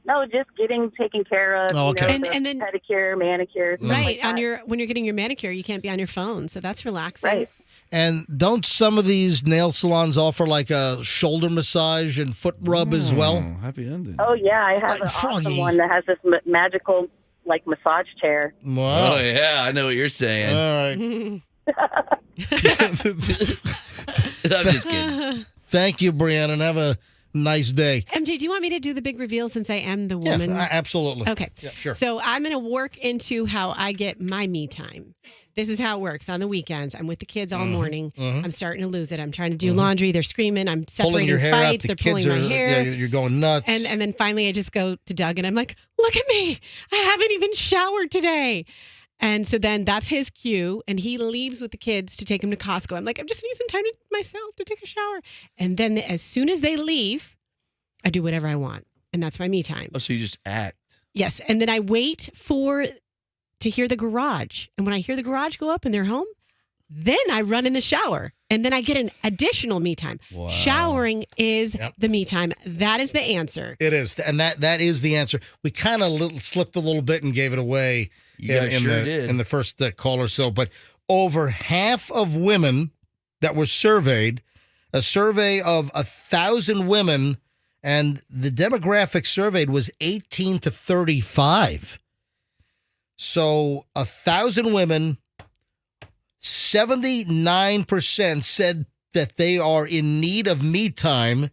Speaker 14: No, just getting taken care of.
Speaker 1: Oh, okay.
Speaker 14: The
Speaker 3: And then
Speaker 14: pedicure, manicure. stuff
Speaker 3: right
Speaker 14: like that.
Speaker 3: when you're getting your manicure, you can't be on your phone, so that's relaxing.
Speaker 14: Right.
Speaker 1: And don't some of these nail salons offer like a shoulder massage and foot rub as well?
Speaker 2: Happy ending.
Speaker 15: Oh, yeah. I have an
Speaker 1: Froggy.
Speaker 15: awesome one that has this magical, like, massage chair.
Speaker 1: Wow.
Speaker 2: Oh, yeah. I know what you're saying.
Speaker 1: All right.
Speaker 2: I'm just kidding.
Speaker 1: Thank you, Brianna, and have a nice day.
Speaker 3: MJ, do you want me to do the big reveal since I am the woman?
Speaker 1: Yeah, absolutely.
Speaker 3: Okay.
Speaker 1: Yeah, sure.
Speaker 3: So I'm going to work into how I get my me time. This is how it works. On the weekends, I'm with the kids all morning. I'm starting to lose it. I'm trying to do laundry. They're screaming. I'm
Speaker 1: Pulling
Speaker 3: separating
Speaker 1: your hair
Speaker 3: fights.
Speaker 1: out. The
Speaker 3: They're
Speaker 1: kids
Speaker 3: pulling my hair.
Speaker 1: Yeah, you're going nuts.
Speaker 3: And then finally I just go to Doug and I'm like, look at me. I haven't even showered today. And so then that's his cue. And he leaves with the kids to take him to Costco. I'm like, I just need some time to myself to take a shower. And then as soon as they leave, I do whatever I want. And that's my me time.
Speaker 2: Oh, so you just act.
Speaker 3: Yes. And then I wait to hear the garage. And when I hear the garage go up and they're home, then I run in the shower. And then I get an additional me time.
Speaker 2: Wow.
Speaker 3: Showering is the me time. That is the answer.
Speaker 1: It is. And that is the answer. We kind of slipped a little bit and gave it away in the first call or so. But over half of women that were surveyed, a survey of 1,000 women, and the demographic surveyed was 18 to 35. So 1,000 women, 79% said that they are in need of me time,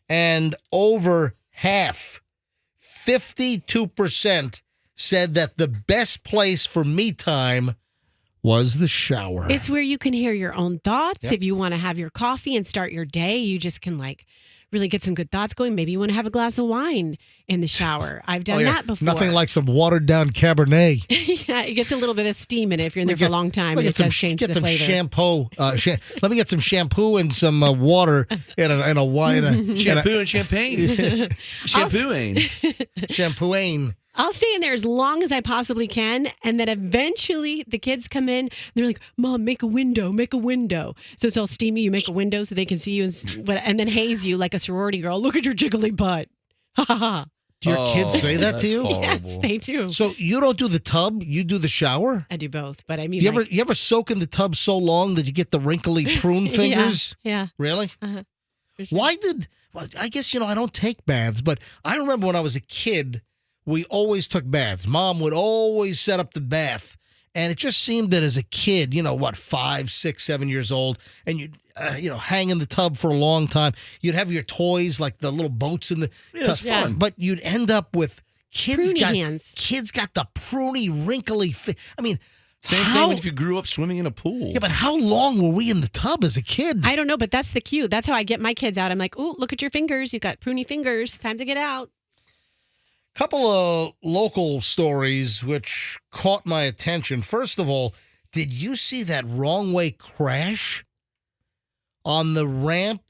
Speaker 1: and over half, 52%, said that the best place for me time was the shower.
Speaker 3: It's where you can hear your own thoughts.
Speaker 1: Yep.
Speaker 3: If you want to have your coffee and start your day, you just can really get some good thoughts going. Maybe you want to have a glass of wine in the shower. I've done that before.
Speaker 1: Nothing like some watered down Cabernet.
Speaker 3: Yeah, it gets a little bit of steam in it if you're in there for a long time. And it does change the
Speaker 1: some
Speaker 3: flavor.
Speaker 1: shampoo. Let me get some shampoo and some water and a wine.
Speaker 2: Shampoo and champagne.
Speaker 1: Shampooing.
Speaker 3: I'll stay in there as long as I possibly can. And then eventually the kids come in and they're like, Mom, make a window. So it's all steamy. You make a window so they can see you and then haze you like a sorority girl. Look at your jiggly butt. Ha ha ha.
Speaker 1: Do your kids say that to you?
Speaker 3: Horrible. Yes, they do.
Speaker 1: So you don't do the tub, you do the shower?
Speaker 3: I do both, but I mean,
Speaker 1: you ever soak in the tub so long that you get the wrinkly prune fingers?
Speaker 3: Yeah.
Speaker 1: Really?
Speaker 3: Uh-huh.
Speaker 1: Well, I guess, I don't take baths, but I remember when I was a kid, we always took baths. Mom would always set up the bath. And it just seemed that as a kid, 5, 6, 7 years old, and you'd, hang in the tub for a long time. You'd have your toys, like the little boats in the tub.
Speaker 2: It's fun.
Speaker 1: But you'd end up with
Speaker 3: hands.
Speaker 1: Kids got the pruny, wrinkly.
Speaker 2: Same thing if you grew up swimming in a pool.
Speaker 1: Yeah, but how long were we in the tub as a kid?
Speaker 3: I don't know, but that's the cue. That's how I get my kids out. I'm like, ooh, look at your fingers. You've got pruny fingers. Time to get out.
Speaker 1: Couple of local stories which caught my attention. First of all, did you see that wrong way crash on the ramp?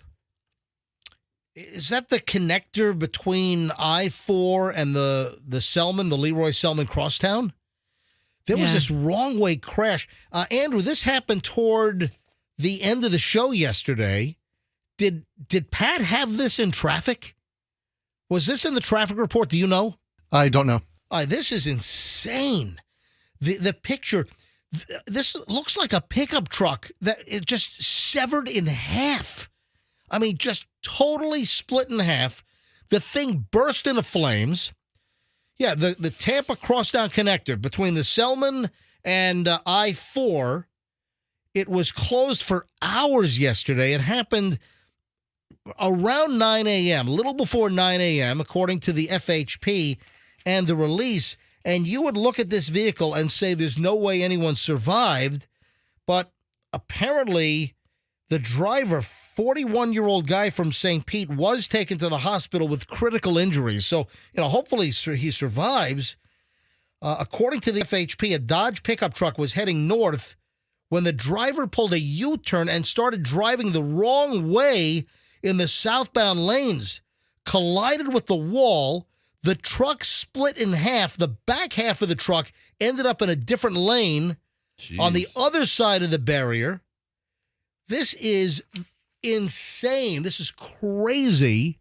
Speaker 1: Is that the connector between I-4 and the Selman, the Leroy Selman Crosstown? There was this wrong way crash. Andrew, this happened toward the end of the show yesterday. Did Pat have this in traffic? Was this in the traffic report? Do you know?
Speaker 8: I don't know.
Speaker 1: This is insane. The picture, this looks like a pickup truck that it just severed in half. I mean, just totally split in half. The thing burst into flames. Yeah, the Tampa Crosstown connector between the Selman and I-4, it was closed for hours yesterday. It happened around 9 a.m., a little before 9 a.m., according to the FHP and the release. And you would look at this vehicle and say there's no way anyone survived. But apparently the driver, 41-year-old guy from St. Pete, was taken to the hospital with critical injuries. So, hopefully he survives. According to the FHP, a Dodge pickup truck was heading north when the driver pulled a U-turn and started driving the wrong way in the southbound lanes, collided with the wall. The truck split in half. The back half of the truck ended up in a different lane on the other side of the barrier. This is insane. This is crazy.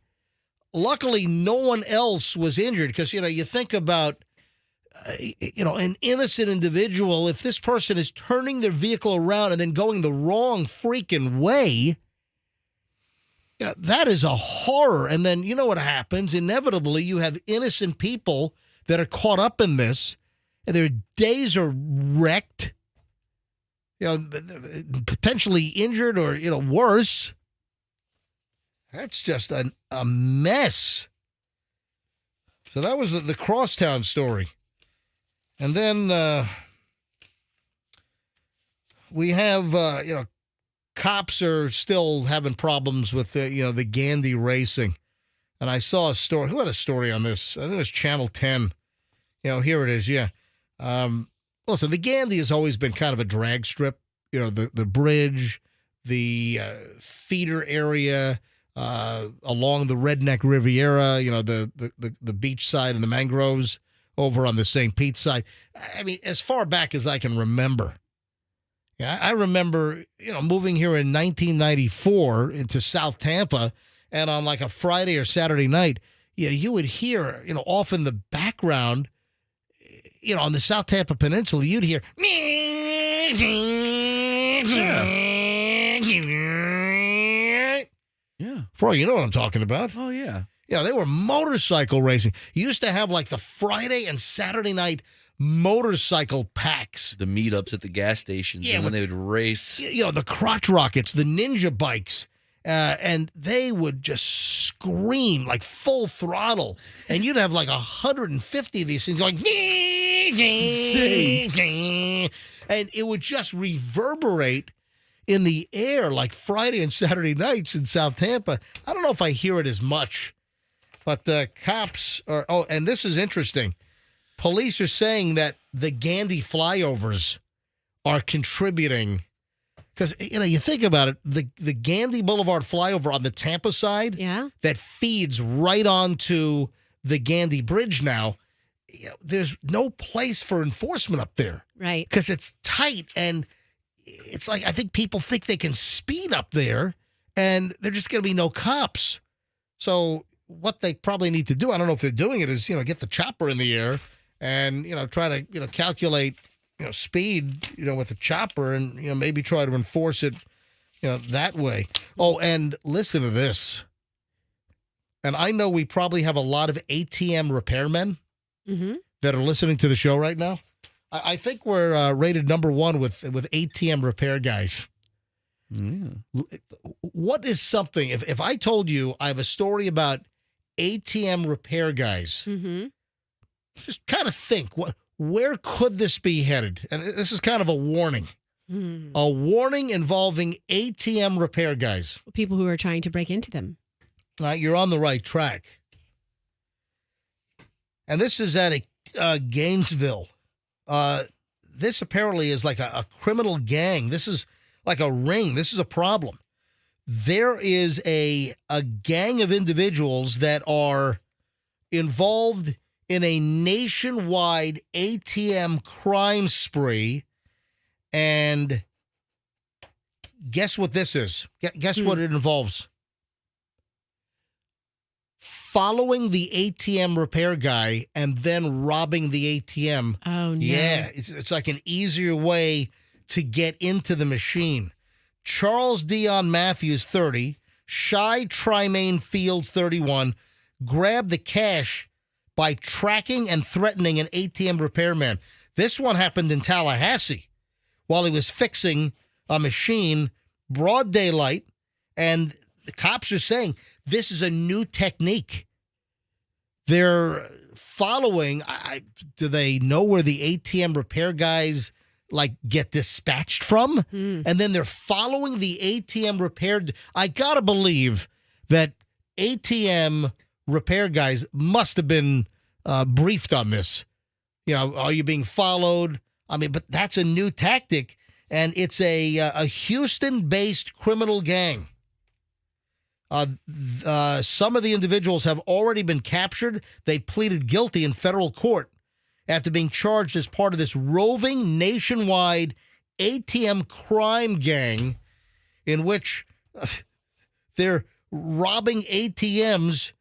Speaker 1: Luckily, no one else was injured because, you think about an innocent individual, if this person is turning their vehicle around and then going the wrong freaking way, that is a horror. And then you know what happens? Inevitably, you have innocent people that are caught up in this, and their days are wrecked, potentially injured or, worse. That's just a mess. So that was the Crosstown story. And then we have, cops are still having problems with, the Gandy racing. And I saw a story. Who had a story on this? I think it was Channel 10. Here it is, yeah. Listen, the Gandy has always been kind of a drag strip. The bridge, the feeder area along the Redneck Riviera, the beach side and the mangroves over on the St. Pete side. I mean, as far back as I can remember. Yeah, I remember, moving here in 1994 into South Tampa, and on like a Friday or Saturday night, you would hear, off in the background, on the South Tampa Peninsula, you'd hear,
Speaker 2: yeah.
Speaker 1: Froggy, you know what I'm talking about?
Speaker 2: Oh, yeah.
Speaker 1: Yeah, they were motorcycle racing. You used to have like the Friday and Saturday night motorcycle packs.
Speaker 2: The meetups at the gas stations, and when they would race.
Speaker 1: The crotch rockets, the ninja bikes. And they would just scream like full throttle. And you'd have like 150 of these things going, and it would just reverberate in the air like Friday and Saturday nights in South Tampa. I don't know if I hear it as much, but the cops are, and this is interesting. Police are saying that the Gandy flyovers are contributing. Because, you think about it, the Gandy Boulevard flyover on the Tampa side that feeds right onto the Gandy Bridge now, there's no place for enforcement up there.
Speaker 3: Right.
Speaker 1: Because it's tight, and it's like I think people think they can speed up there, and there's just going to be no cops. So what they probably need to do, I don't know if they're doing it, is, get the chopper in the air and, try to, calculate speed, with the chopper and, maybe try to enforce it, that way. Oh, and listen to this. And I know we probably have a lot of ATM repairmen that are listening to the show right now. I think we're rated number one with ATM repair guys. What is something, if I told you I have a story about ATM repair guys, just kind of think, where could this be headed? And this is kind of a warning. A warning involving ATM repair guys.
Speaker 3: People who are trying to break into them.
Speaker 1: You're on the right track. And this is at Gainesville. This apparently is like a criminal gang. This is like a ring. This is a problem. There is a gang of individuals that are involved in a nationwide ATM crime spree. And guess what this is? Guess what it involves? Following the ATM repair guy and then robbing the ATM.
Speaker 3: Oh, no.
Speaker 1: Yeah, it's like an easier way to get into the machine. Charles Dion Matthews, 30, Shy Trimaine Fields, 31, grabbed the cash by tracking and threatening an ATM repairman. This one happened in Tallahassee while he was fixing a machine, broad daylight, and the cops are saying this is a new technique. They're following, do they know where the ATM repair guys get dispatched from? And then they're following the ATM repair. I got to believe that ATM repair guys must have been briefed on this. Are you being followed? I mean, but that's a new tactic, and it's a Houston-based criminal gang. Some of the individuals have already been captured. They pleaded guilty in federal court after being charged as part of this roving nationwide ATM crime gang in which they're robbing ATMs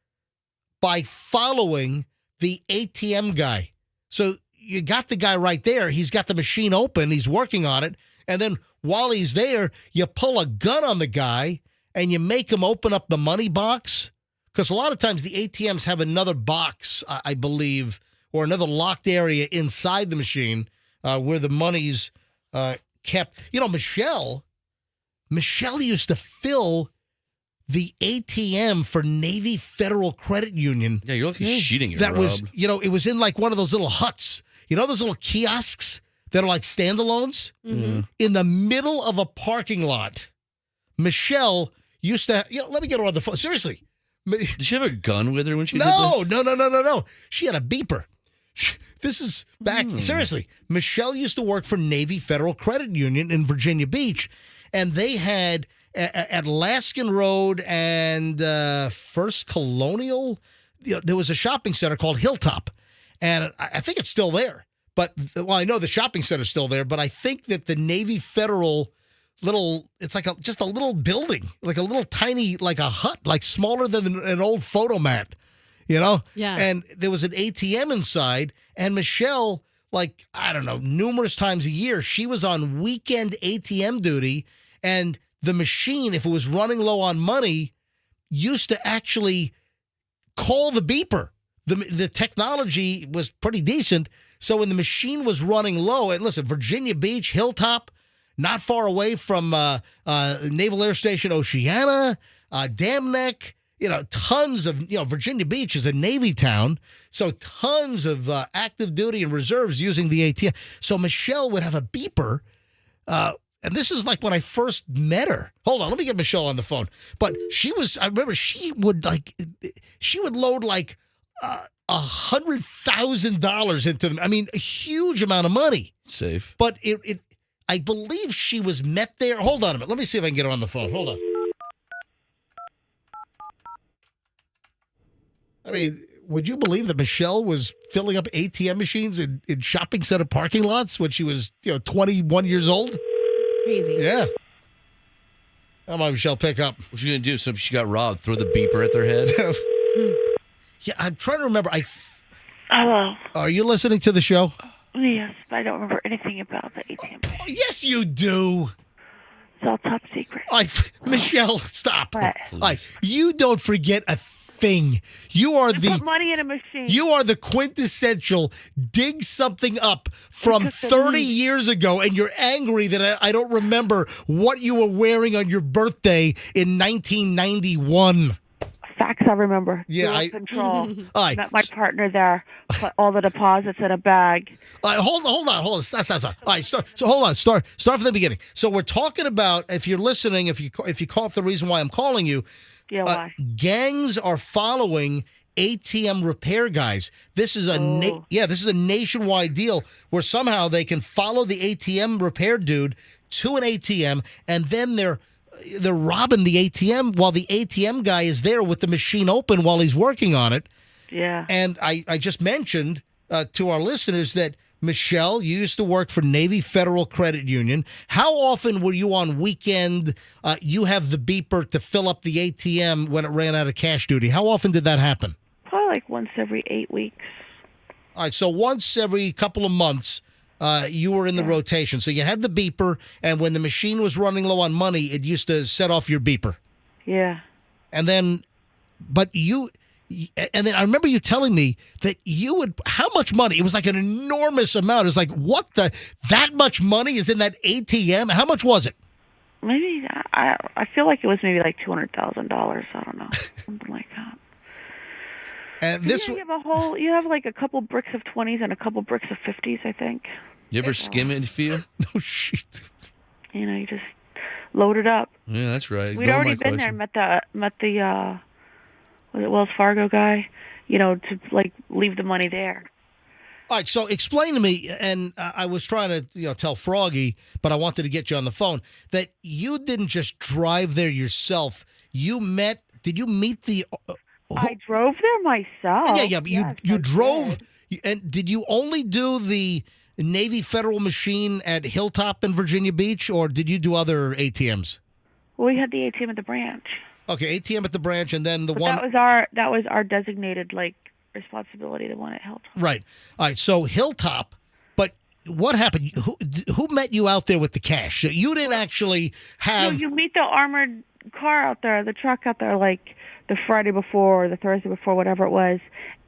Speaker 1: by following the ATM guy. So you got the guy right there. He's got the machine open. He's working on it. And then while he's there, you pull a gun on the guy and you make him open up the money box. Because a lot of times the ATMs have another box, I believe, or another locked area inside the machine where the money's kept. You know, Michelle used to fill the ATM for Navy Federal Credit Union.
Speaker 2: Yeah, you're looking cheating here,
Speaker 1: That
Speaker 2: Rob.
Speaker 1: was, it was in like one of those little huts. You know those little kiosks that are like standalones?
Speaker 3: Mm-hmm.
Speaker 1: In the middle of a parking lot. Michelle used to, let me get her on the phone. Seriously.
Speaker 2: Did she have a gun with her when she did
Speaker 1: No.
Speaker 2: this?
Speaker 1: She had a beeper. This is back, seriously. Michelle used to work for Navy Federal Credit Union in Virginia Beach, and they had at Laskin Road and First Colonial, there was a shopping center called Hilltop, and I think it's still there. But, I know the shopping center's still there, but I think that the Navy Federal it's like just a little building, like a little tiny, like a hut, like smaller than an old photomat, Yeah. And there was an ATM inside, and Michelle, numerous times a year, she was on weekend ATM duty, and the machine, if it was running low on money, used to actually call the beeper. The technology was pretty decent, so when the machine was running low, and listen, Virginia Beach, Hilltop, not far away from Naval Air Station Oceana, Dam Neck, tons of, Virginia Beach is a Navy town, so tons of active duty and reserves using the ATM. So Michelle would have a beeper, and this is like when I first met her. Hold on, let me get Michelle on the phone. But I remember she would load like $100,000 into them. I mean, a huge amount of money.
Speaker 2: Safe.
Speaker 1: But I believe she was met there. Hold on a minute. Let me see if I can get her on the phone. Hold on. I mean, would you believe that Michelle was filling up ATM machines in shopping center parking lots when she was 21 years old?
Speaker 3: It's crazy.
Speaker 1: Yeah. How about Michelle pick up?
Speaker 2: What's she going to do? So if she got robbed, throw the beeper at their head?
Speaker 1: Yeah, I'm trying to remember.
Speaker 18: Hello.
Speaker 1: Are you listening to the show?
Speaker 18: Yes, but I don't remember anything about the ATM.
Speaker 1: Oh, yes, you do.
Speaker 18: It's all top secret.
Speaker 1: Michelle, stop.
Speaker 18: What?
Speaker 1: You don't forget a thing. You are
Speaker 18: put money in a machine.
Speaker 1: You are the quintessential dig something up from 30 years ago, and you're angry that I don't remember what you were wearing on your birthday in 1991.
Speaker 18: Facts I remember.
Speaker 1: Yeah,
Speaker 18: control.
Speaker 1: Met
Speaker 18: my partner there. Put all the deposits in a bag.
Speaker 1: Hold on. Stop. All right, so hold on. Start from the beginning. So we're talking about, if you're listening, if you call up the reason why I'm calling you.
Speaker 18: Yeah, why?
Speaker 1: Gangs are following ATM repair guys. This is a this is a nationwide deal where somehow they can follow the ATM repair dude to an ATM, and then they're robbing the ATM while the ATM guy is there with the machine open while he's working on it.
Speaker 18: Yeah.
Speaker 1: And I just mentioned to our listeners that, Michelle, you used to work for Navy Federal Credit Union. How often were you on weekend? You have the beeper to fill up the ATM when it ran out of cash duty. How often did that happen?
Speaker 18: Probably like once every 8 weeks.
Speaker 1: All right, so once every couple of months, you were in the rotation. So you had the beeper, and when the machine was running low on money, it used to set off your beeper.
Speaker 18: Yeah.
Speaker 1: And then I remember you telling me that how much money? It was like an enormous amount. It was like, that much money is in that ATM? How much was it?
Speaker 18: Maybe, I feel like it was maybe like $200,000. I don't know. Something like that.
Speaker 1: And
Speaker 18: you have like a couple bricks of 20s and a couple bricks of 50s, I think.
Speaker 2: You ever skim it, feel?
Speaker 1: No shit.
Speaker 18: You just load it up.
Speaker 2: Yeah, that's right.
Speaker 18: We'd already been there and met the was it Wells Fargo guy, to leave the money there.
Speaker 1: All right, so explain to me, and I was trying to tell Froggy, but I wanted to get you on the phone, that you didn't just drive there yourself. Did you meet the...
Speaker 18: I drove there myself.
Speaker 1: Yeah, but you drove, and did you only do the Navy Federal machine at Hilltop in Virginia Beach, or did you do other ATMs?
Speaker 18: Well, we had the ATM at the branch.
Speaker 1: Okay, ATM at the branch, and then
Speaker 18: that was our designated responsibility, the one at Hilltop.
Speaker 1: Right. All right. So Hilltop, what happened? Who met you out there with the cash? So you didn't actually have.
Speaker 18: No, you meet the armored car out there, the truck out there, like the Friday before or the Thursday before, whatever it was,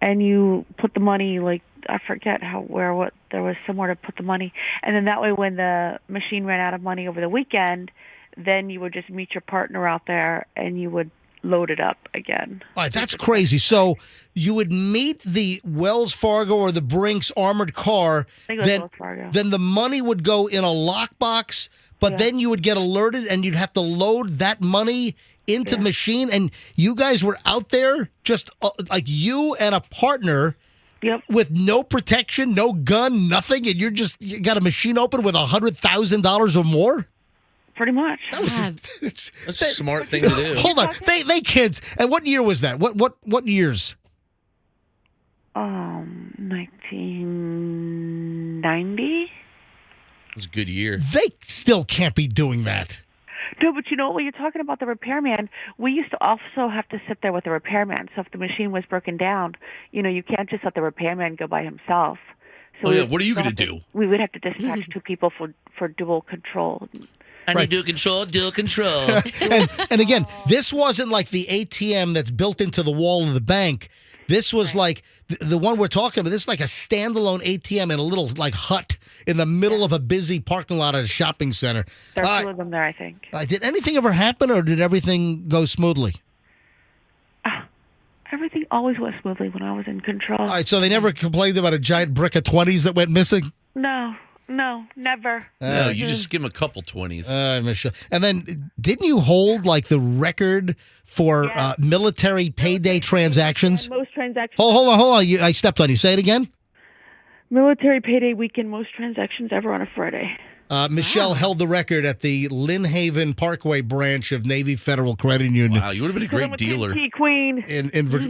Speaker 18: and you put the money, like, I forget what, there was somewhere to put the money. And then that way when the machine ran out of money over the weekend, then you would just meet your partner out there and you would load it up again.
Speaker 1: All right, that's crazy. So you would meet the Wells Fargo or the Brinks armored car, then the money would go in a lockbox, but then you would get alerted and you'd have to load that money into the machine. And you guys were out there just like you and a partner with no protection, no gun, nothing, and you got a machine open with $100,000 or more?
Speaker 18: Pretty much.
Speaker 2: That's a smart thing to do.
Speaker 1: Hold on. They kids. And what year was that? What years?
Speaker 18: 1990.
Speaker 2: It was a good year.
Speaker 1: They still can't be doing that.
Speaker 18: No, but you know, when you're talking about the repairman, we used to also have to sit there with the repairman. So if the machine was broken down, you can't just let the repairman go by himself. So
Speaker 2: what are you going to do?
Speaker 18: We would have to dispatch two people for dual control.
Speaker 2: I need dual control.
Speaker 1: and again, this wasn't like the ATM that's built into the wall of the bank. This was like the one we're talking about. This is like a standalone ATM in a little like hut in the middle of a busy parking lot at a shopping center.
Speaker 18: There are two of them there, I think.
Speaker 1: Did anything ever happen, or did everything go smoothly?
Speaker 18: Everything always went smoothly when I was in control.
Speaker 1: All right, so they never complained about a giant brick of 20s that went missing?
Speaker 18: No, never.
Speaker 2: No, you just give them a couple 20s.
Speaker 1: Michelle. And then didn't you hold like the record for military payday transactions?
Speaker 18: Most transactions.
Speaker 1: Hold on. I stepped on you. Say it again.
Speaker 18: Military payday weekend, most transactions ever on a Friday.
Speaker 1: Michelle held the record at the Lynn Haven Parkway branch of Navy Federal Credit Union.
Speaker 2: Wow, you would have been a great dealer.
Speaker 18: I'm a 10-key queen.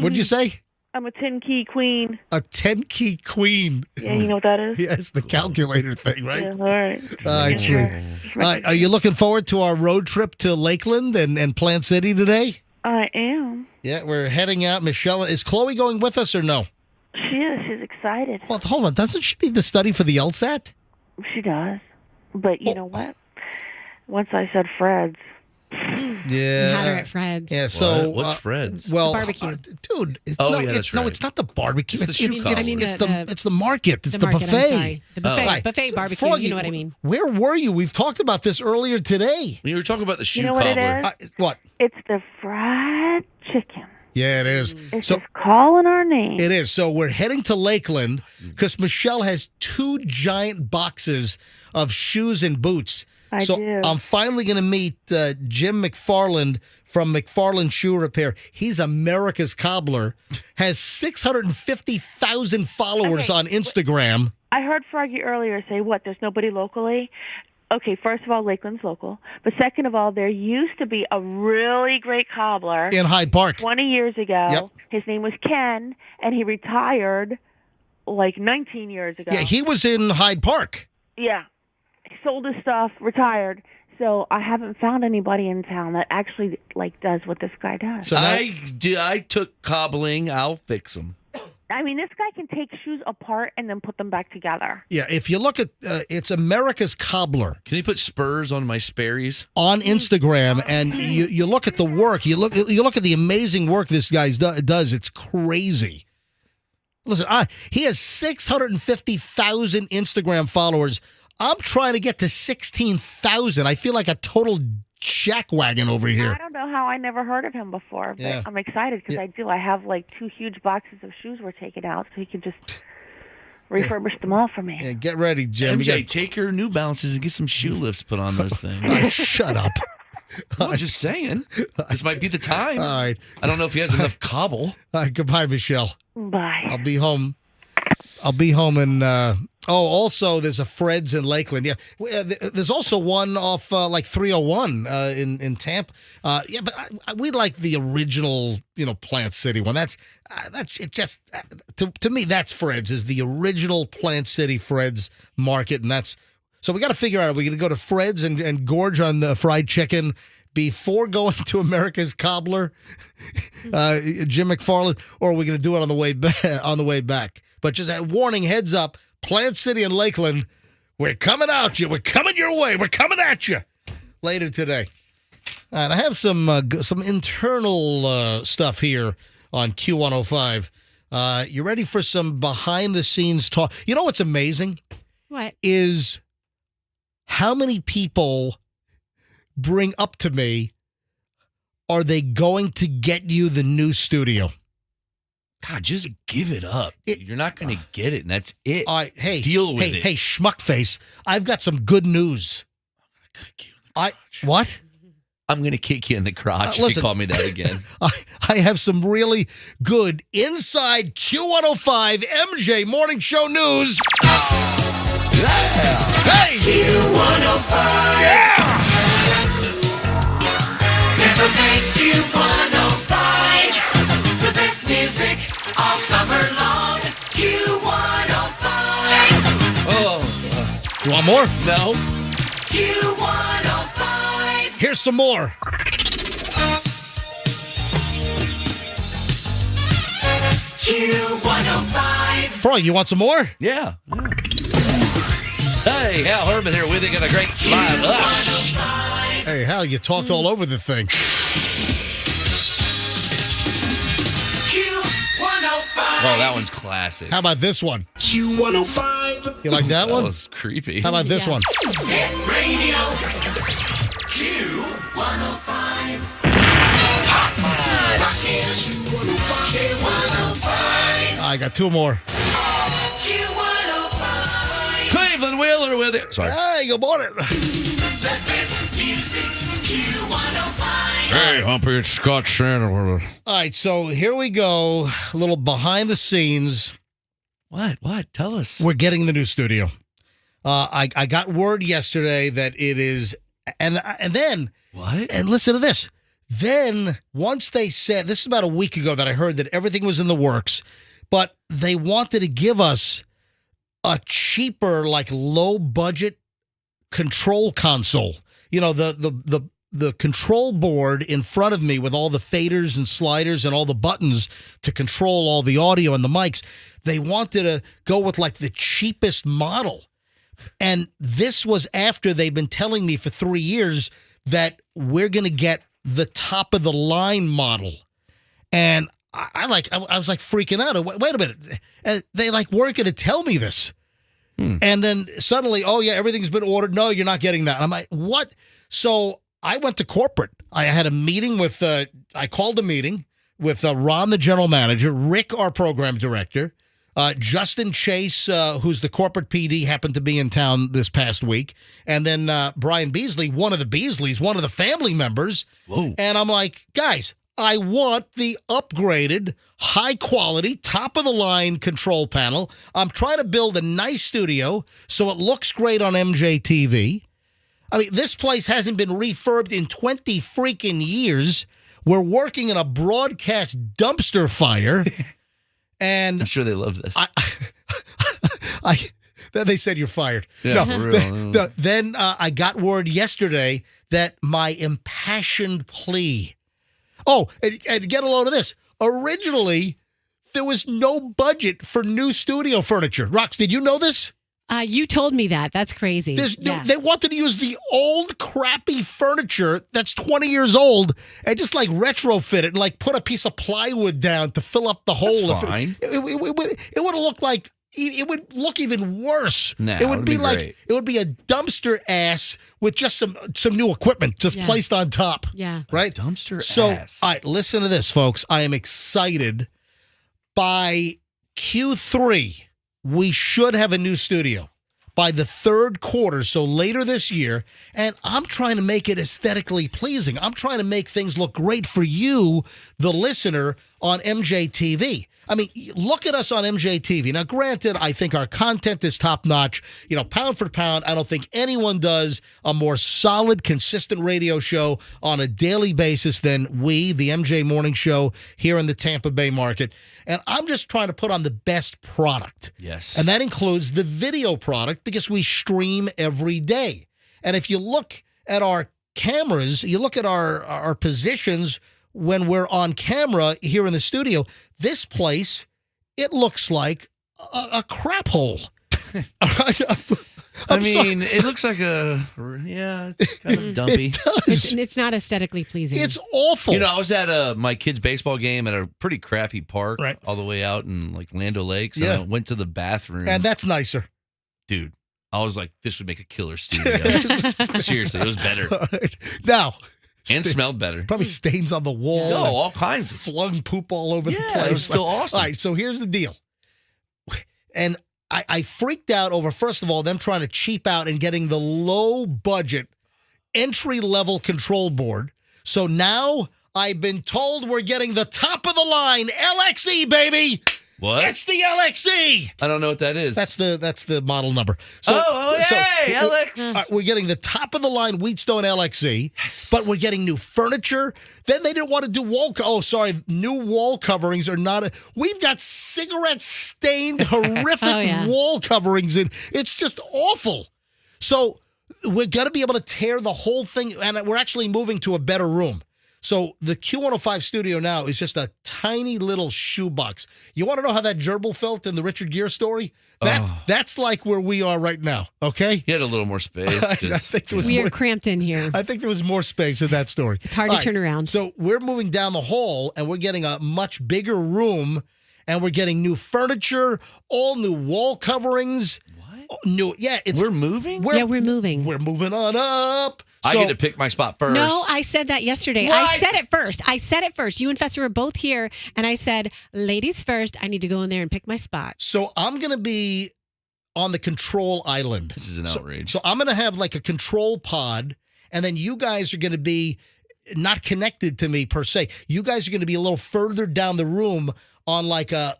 Speaker 1: What'd you say?
Speaker 18: I'm a 10-key queen.
Speaker 1: A 10-key queen.
Speaker 18: Yeah, you know what that is?
Speaker 1: Yes, the calculator thing, right?
Speaker 18: Yeah, all right.
Speaker 1: All right, sweet. Are you looking forward to our road trip to Lakeland and Plant City today?
Speaker 18: I am.
Speaker 1: Yeah, we're heading out. Michelle, is Chloe going with us or no?
Speaker 18: She is. She's excited.
Speaker 1: Well, hold on. Doesn't she need to study for the LSAT?
Speaker 18: She does. But you know what? Once I said Fred's.
Speaker 1: Yeah.
Speaker 3: You had her at Fred's.
Speaker 1: Yeah, so.
Speaker 2: What's Fred's?
Speaker 1: Well,
Speaker 3: barbecue.
Speaker 1: Dude.
Speaker 2: That's right.
Speaker 1: No, it's not the barbecue.
Speaker 2: It's the shoe collar.
Speaker 1: It's the market. It's the
Speaker 3: market,
Speaker 1: buffet.
Speaker 3: I'm sorry. The buffet. Buffet barbecue.
Speaker 1: Froggy,
Speaker 3: you know what I mean.
Speaker 1: Where were you? We've talked about this earlier today.
Speaker 2: You were talking about the shoe
Speaker 18: what
Speaker 2: cobbler.
Speaker 18: it is?
Speaker 1: What?
Speaker 18: It's the fried chicken.
Speaker 1: Yeah, it is.
Speaker 18: It's just calling our name.
Speaker 1: It is. So we're heading to Lakeland because Michelle has 2 giant boxes of shoes and boots.
Speaker 18: I do.
Speaker 1: I'm finally going to meet Jim McFarland from McFarland Shoe Repair. He's America's cobbler, has 650,000 followers on Instagram.
Speaker 18: I heard Froggy earlier say, what, there's nobody locally? Okay, first of all, Lakeland's local. But second of all, there used to be a really great cobbler.
Speaker 1: In Hyde Park.
Speaker 18: 20 years ago.
Speaker 1: Yep.
Speaker 18: His name was Ken, and he retired like 19 years ago.
Speaker 1: Yeah, he was in Hyde Park.
Speaker 18: Yeah. He sold his stuff, retired. So I haven't found anybody in town that actually does what this guy does.
Speaker 1: So
Speaker 2: I took cobbling. I'll fix them.
Speaker 18: I mean, this guy can take shoes apart and then put them back together.
Speaker 1: Yeah, if you look at it's America's Cobbler.
Speaker 2: Can you put spurs on my Sperry's?
Speaker 1: On Instagram, and you look at the work. You look at the amazing work this guy does. It's crazy. Listen, he has 650,000 Instagram followers. I'm trying to get to 16,000. I feel like a total jackwagon over here.
Speaker 18: I don't know how I never heard of him before, but I'm excited because I do. I have 2 huge boxes of shoes we're taking out, so he can just refurbish them all for me.
Speaker 1: Yeah, get ready, Jim.
Speaker 2: MJ, take your New Balances and get some shoe lifts put on those things.
Speaker 1: Shut up.
Speaker 2: I'm just saying. This might be the time.
Speaker 1: All right.
Speaker 2: I don't know if he has enough cobble.
Speaker 1: All right, goodbye, Michelle.
Speaker 18: Bye.
Speaker 1: I'll be home in... also, there's a Fred's in Lakeland. Yeah, there's also one off 301 in Tampa. But we like the original, Plant City one. That's it. Just to me, that's Fred's is the original Plant City Fred's market, and that's so we got to figure out. Are we going to go to Fred's and gorge on the fried chicken before going to America's Cobbler, Jim McFarland, or are we going to do it on the way back? But just a warning, heads up. Plant City and Lakeland, We're coming at you. We're coming your way. We're coming at you later today. All right, I have some internal stuff here on Q105. You ready for some behind-the-scenes talk? You know what's amazing?
Speaker 3: What?
Speaker 1: Is how many people bring up to me, are they going to get you the new studio?
Speaker 2: God, just give it up. You're not going to get it, and that's it.
Speaker 1: All right, hey,
Speaker 2: deal with it.
Speaker 1: Hey, schmuckface, I've got some good news. What?
Speaker 2: I'm going to kick you in the crotch if
Speaker 1: listen,
Speaker 2: you call me that again.
Speaker 1: I have some really good inside Q105 MJ Morning Show news.
Speaker 2: Yeah.
Speaker 1: Hey!
Speaker 19: Q105.
Speaker 1: Yeah!
Speaker 19: Never makes Q105. The best music all summer long. Q105.
Speaker 2: Oh.
Speaker 1: You want more?
Speaker 2: No.
Speaker 19: Q105.
Speaker 1: Here's some more.
Speaker 19: Q105.
Speaker 1: Froggy, you want some more?
Speaker 2: Yeah. Hey, Hal Herman here with you. Got a great live up.
Speaker 1: Hey, Hal, you talked all over the thing.
Speaker 19: Q105.
Speaker 2: Oh, that one's classic.
Speaker 1: How about this one?
Speaker 19: Q105.
Speaker 1: You like that one?
Speaker 2: That was creepy.
Speaker 1: How about this one?
Speaker 19: Hit radio. Q105. Q105.
Speaker 1: I got two more.
Speaker 19: Q105.
Speaker 2: Cleveland Wheeler with it. Sorry.
Speaker 1: Hey, good morning.
Speaker 19: The best music. Q105.
Speaker 2: Hey, Humpy, it's Scott Shannon.
Speaker 1: All right, so here we go. A little behind the scenes.
Speaker 2: What? Tell us.
Speaker 1: We're getting the new studio. I got word yesterday that it is, and then
Speaker 2: what?
Speaker 1: And listen to this. Then once they said, this is about a week ago that I heard that everything was in the works, but they wanted to give us a cheaper, like low budget control console. You know, the control board in front of me with all the faders and sliders and all the buttons to control all the audio and the mics. They wanted to go with like the cheapest model. And this was after they've been telling me for 3 years that we're going to get the top of the line model. And I was like freaking out. Wait a minute. And they like weren't going to tell me this. And then suddenly, oh yeah, everything's been ordered. No, you're not getting that. I'm like, what? So I went to corporate. I had a meeting with, I called a meeting with Ron, the general manager, Rick, our program director, Justin Chase, who's the corporate PD, happened to be in town this past week, and then Brian Beasley, one of the Beasleys, one of the family members.
Speaker 2: Whoa.
Speaker 1: And I'm like, guys, I want the upgraded, high-quality, top-of-the-line control panel. I'm trying to build a nice studio so it looks great on MJTV. I mean, this place hasn't been refurbed in 20 freaking years. We're working in a broadcast dumpster fire. And
Speaker 2: I'm sure they love this.
Speaker 1: Then they said you're fired.
Speaker 2: Yeah,
Speaker 1: no,
Speaker 2: for real.
Speaker 1: Then I got word yesterday that my impassioned plea. Oh, and get a load of this. Originally, there was no budget for new studio furniture. Rox, did you know this?
Speaker 3: You told me that. That's crazy.
Speaker 1: They wanted to use the old crappy furniture that's 20 years old and just like retrofit it and like put a piece of plywood down to fill up the hole.
Speaker 2: That's fine.
Speaker 1: It would have looked like, it would look even worse.
Speaker 2: No,
Speaker 1: it would be like,
Speaker 2: great.
Speaker 1: it would be a dumpster ass with just some new equipment just placed on top.
Speaker 3: Yeah.
Speaker 1: Right?
Speaker 2: Dumpster ass.
Speaker 1: All right, listen to this, folks. I am excited. By Q3, we should have a new studio by the third quarter, so later this year, and I'm trying to make it aesthetically pleasing. I'm trying to make things look great for you, the listener, on MJTV. I mean, look at us on MJTV. Now, granted, I think our content is top-notch. You know, pound for pound, I don't think anyone does a more solid, consistent radio show on a daily basis than we, the MJ Morning Show, here in the Tampa Bay market. And I'm just trying to put on the best product.
Speaker 2: Yes.
Speaker 1: And that includes the video product because we stream every day. And if you look at our cameras, you look at our positions when we're on camera here in the studio, this place, it looks like a crap hole.
Speaker 2: It looks like it's kind of dumpy.
Speaker 1: It does.
Speaker 3: It's not aesthetically pleasing.
Speaker 1: It's awful.
Speaker 2: I was at my kid's baseball game at a pretty crappy park,
Speaker 1: Right.
Speaker 2: all the way out in like Land O'Lakes.
Speaker 1: Yeah.
Speaker 2: And I went to the bathroom,
Speaker 1: And that's nicer.
Speaker 2: dude. I was like, this would make a killer studio. Seriously, it was better
Speaker 1: Now,
Speaker 2: and smelled better.
Speaker 1: probably stains on the wall.
Speaker 2: No,
Speaker 1: and
Speaker 2: all kinds.
Speaker 1: flung poop all over the
Speaker 2: Yeah,
Speaker 1: place.
Speaker 2: it was still awesome.
Speaker 1: All right, so here's the deal. And I freaked out over, first of all, them trying to cheap out and getting the low budget entry level control board. So now I've been told we're getting the top of the line LXE, baby.
Speaker 2: What?
Speaker 1: It's the LXE.
Speaker 2: I don't know what that is.
Speaker 1: That's the model number.
Speaker 2: LX.
Speaker 1: We're getting the top of the line Wheatstone LXE, but we're getting new furniture. Then they didn't want to do new wall coverings are not. We've got cigarette stained, horrific wall coverings, and it's just awful. So we're gonna be able to tear the whole thing, and we're actually moving to a better room. So the Q105 studio now is just a tiny little shoebox. You want to know how that gerbil felt in the Richard Gere story? That's like where we are right now, okay?
Speaker 2: He had a little more space.
Speaker 1: I think there was
Speaker 3: We
Speaker 1: more,
Speaker 3: are cramped in here.
Speaker 1: I think there was more space in that story.
Speaker 3: It's hard to turn around.
Speaker 1: So we're moving down the hall, and we're getting a much bigger room, and we're getting new furniture, all new wall coverings. What?
Speaker 2: We're moving?
Speaker 3: We're moving.
Speaker 1: We're moving on up.
Speaker 2: I
Speaker 1: So-
Speaker 2: get to pick my spot first.
Speaker 3: No, I said that yesterday.
Speaker 2: What?
Speaker 3: I said it first. You and Fester were both here, and I said, ladies first, I need to go in there and pick my spot.
Speaker 1: So I'm going to be on the control island.
Speaker 2: This is an outrage.
Speaker 1: So I'm going to have like a control pod, and then you guys are going to be not connected to me per se. You guys are going to be a little further down the room on like an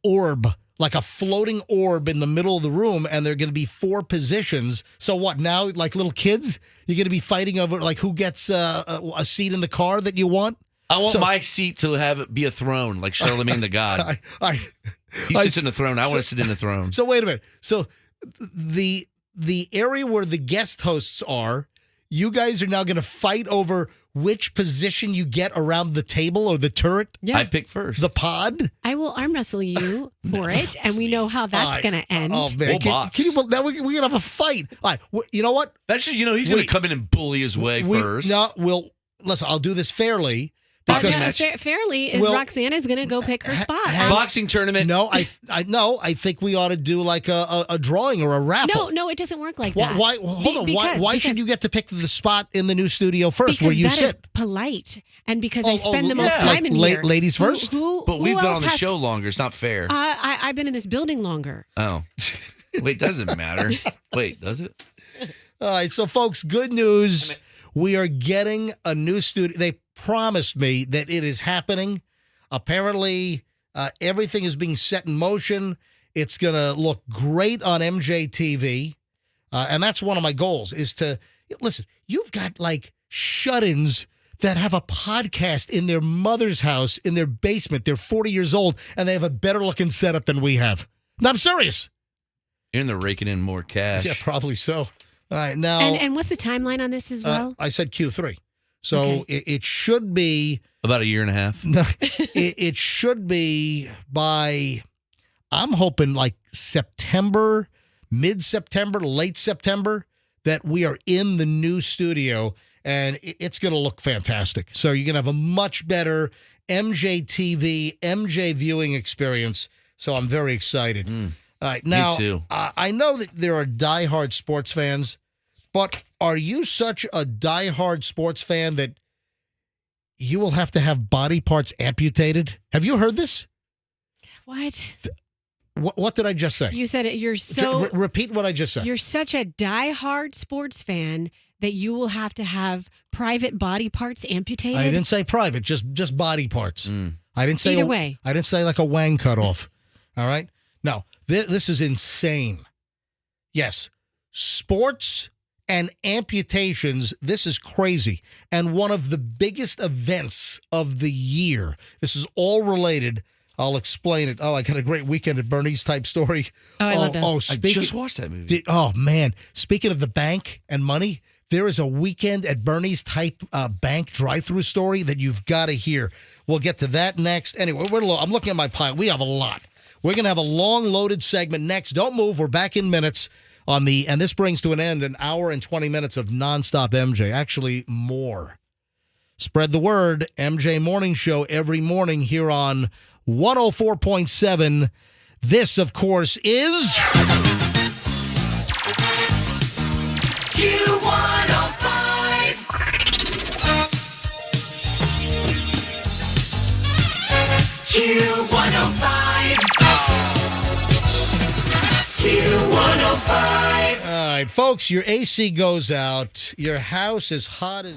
Speaker 1: orb, like a floating orb in the middle of the room, and there are going to be 4 positions. So what now, like little kids, you're going to be fighting over like who gets a seat in the car that you want?
Speaker 2: I want my seat to have it be a throne, like Charlemagne the God. He sits in the throne. I want to sit in the throne.
Speaker 1: So wait a minute. So the area where the guest hosts are, you guys are now going to fight over which position you get around the table or the turret.
Speaker 3: Yeah.
Speaker 2: I pick first.
Speaker 1: The pod.
Speaker 3: I will arm wrestle you for it, and we know how that's going to end.
Speaker 1: Oh man! Can you, now we're going to have a fight. All right. You know what?
Speaker 2: Actually, he's going to come in and bully his way first.
Speaker 1: No, listen. I'll do this fairly.
Speaker 3: Fairly is Roxanne is going to go pick her spot.
Speaker 2: Boxing tournament.
Speaker 1: No, I think we ought to do like a drawing or a raffle.
Speaker 3: No, it doesn't work like that.
Speaker 1: Why? Hold on. Why should you get to pick the spot in the new studio first, where you
Speaker 3: that
Speaker 1: sit?
Speaker 3: is polite, and because I spend the most time in here.
Speaker 1: Ladies first.
Speaker 2: But we've been on the show longer. It's not fair.
Speaker 3: I've been in this building longer.
Speaker 2: Oh, wait, doesn't matter. Wait, does it?
Speaker 1: All right, so folks, good news. We are getting a new studio. They promised me that it is happening. Apparently, everything is being set in motion. It's going to look great on MJTV. And that's one of my goals is to, listen, you've got like shut-ins that have a podcast in their mother's house, in their basement. They're 40 years old, and they have a better-looking setup than we have. No, I'm serious.
Speaker 2: And they're raking in more cash.
Speaker 1: Yeah, probably so. All right, now.
Speaker 3: And what's the timeline on this as well?
Speaker 1: I said Q3. So it should be
Speaker 2: about a year and a half.
Speaker 1: No, it should be by, I'm hoping like September, mid-September, late September, that we are in the new studio, and it's going to look fantastic. So you're going to have a much better MJ TV, MJ viewing experience. So I'm very excited. All right, now,
Speaker 2: me too.
Speaker 1: I know that there are diehard sports fans, but are you such a diehard sports fan that you will have to have body parts amputated? Have you heard this?
Speaker 3: What?
Speaker 1: What did I just say?
Speaker 3: You said it. You're so.
Speaker 1: Repeat what I just said.
Speaker 3: You're such a diehard sports fan that you will have to have private body parts amputated.
Speaker 1: I didn't say private, just body parts. I didn't say
Speaker 3: Either way.
Speaker 1: I didn't say like a wang cut off. All right. No, this is insane. Yes, sports and amputations, this is crazy. And one of the biggest events of the year. This is all related. I'll explain it. Oh, I got a great Weekend at Bernie's type story.
Speaker 3: Oh, I love this.
Speaker 2: I just watched that movie.
Speaker 1: Oh, man. Speaking of the bank and money, there is a Weekend at Bernie's type bank drive-through story that you've got to hear. We'll get to that next. Anyway, I'm looking at my pile. We have a lot. We're going to have a long loaded segment next. Don't move. We're back in minutes and this brings to an end an hour and 20 minutes of nonstop MJ. Actually, more. Spread the word. MJ Morning Show every morning here on 104.7. This, of course, is
Speaker 19: Q105. Q105. Q105.
Speaker 1: All right, folks, your AC goes out. Your house is hot as...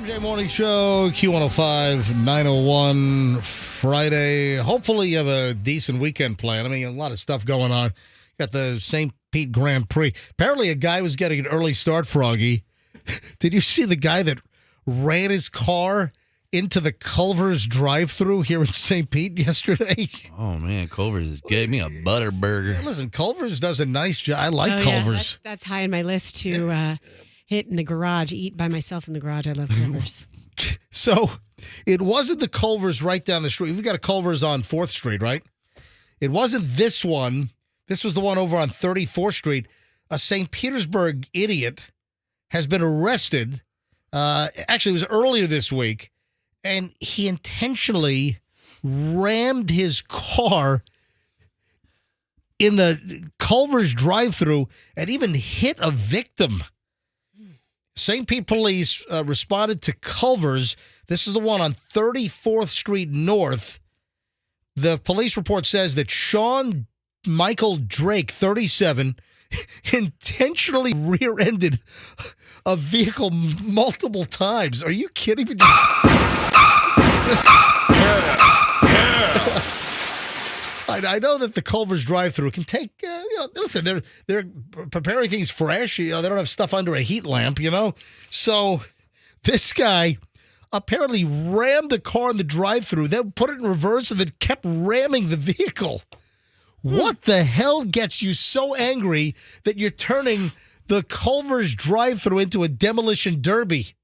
Speaker 1: MJ Morning Show, Q105, 901, Friday. Hopefully you have a decent weekend plan. I mean, a lot of stuff going on. Got the St. Pete Grand Prix. Apparently a guy was getting an early start, Froggy. Did you see the guy that ran his car into the Culver's drive-thru here in St. Pete yesterday?
Speaker 2: Oh, man, Culver's gave me a butter burger.
Speaker 1: Listen, Culver's does a nice job. I like Culver's.
Speaker 3: Yeah, that's high on my list to hit in the garage, eat by myself in the garage. I love Culver's.
Speaker 1: So it wasn't the Culver's right down the street. We've got a Culver's on 4th Street, right? It wasn't this one. This was the one over on 34th Street. A St. Petersburg idiot has been arrested. Actually, it was earlier this week. And he intentionally rammed his car in the Culver's drive-thru and even hit a victim. St. Pete police responded to Culver's. This is the one on 34th Street North. The police report says that Sean Michael Drake, 37, intentionally rear-ended a vehicle multiple times. Are you kidding me? I know that the Culver's drive-thru can take, listen, they're preparing things fresh. They don't have stuff under a heat lamp, So this guy apparently rammed the car in the drive-thru, then put it in reverse, and then kept ramming the vehicle. What the hell gets you so angry that you're turning the Culver's drive-thru into a demolition derby?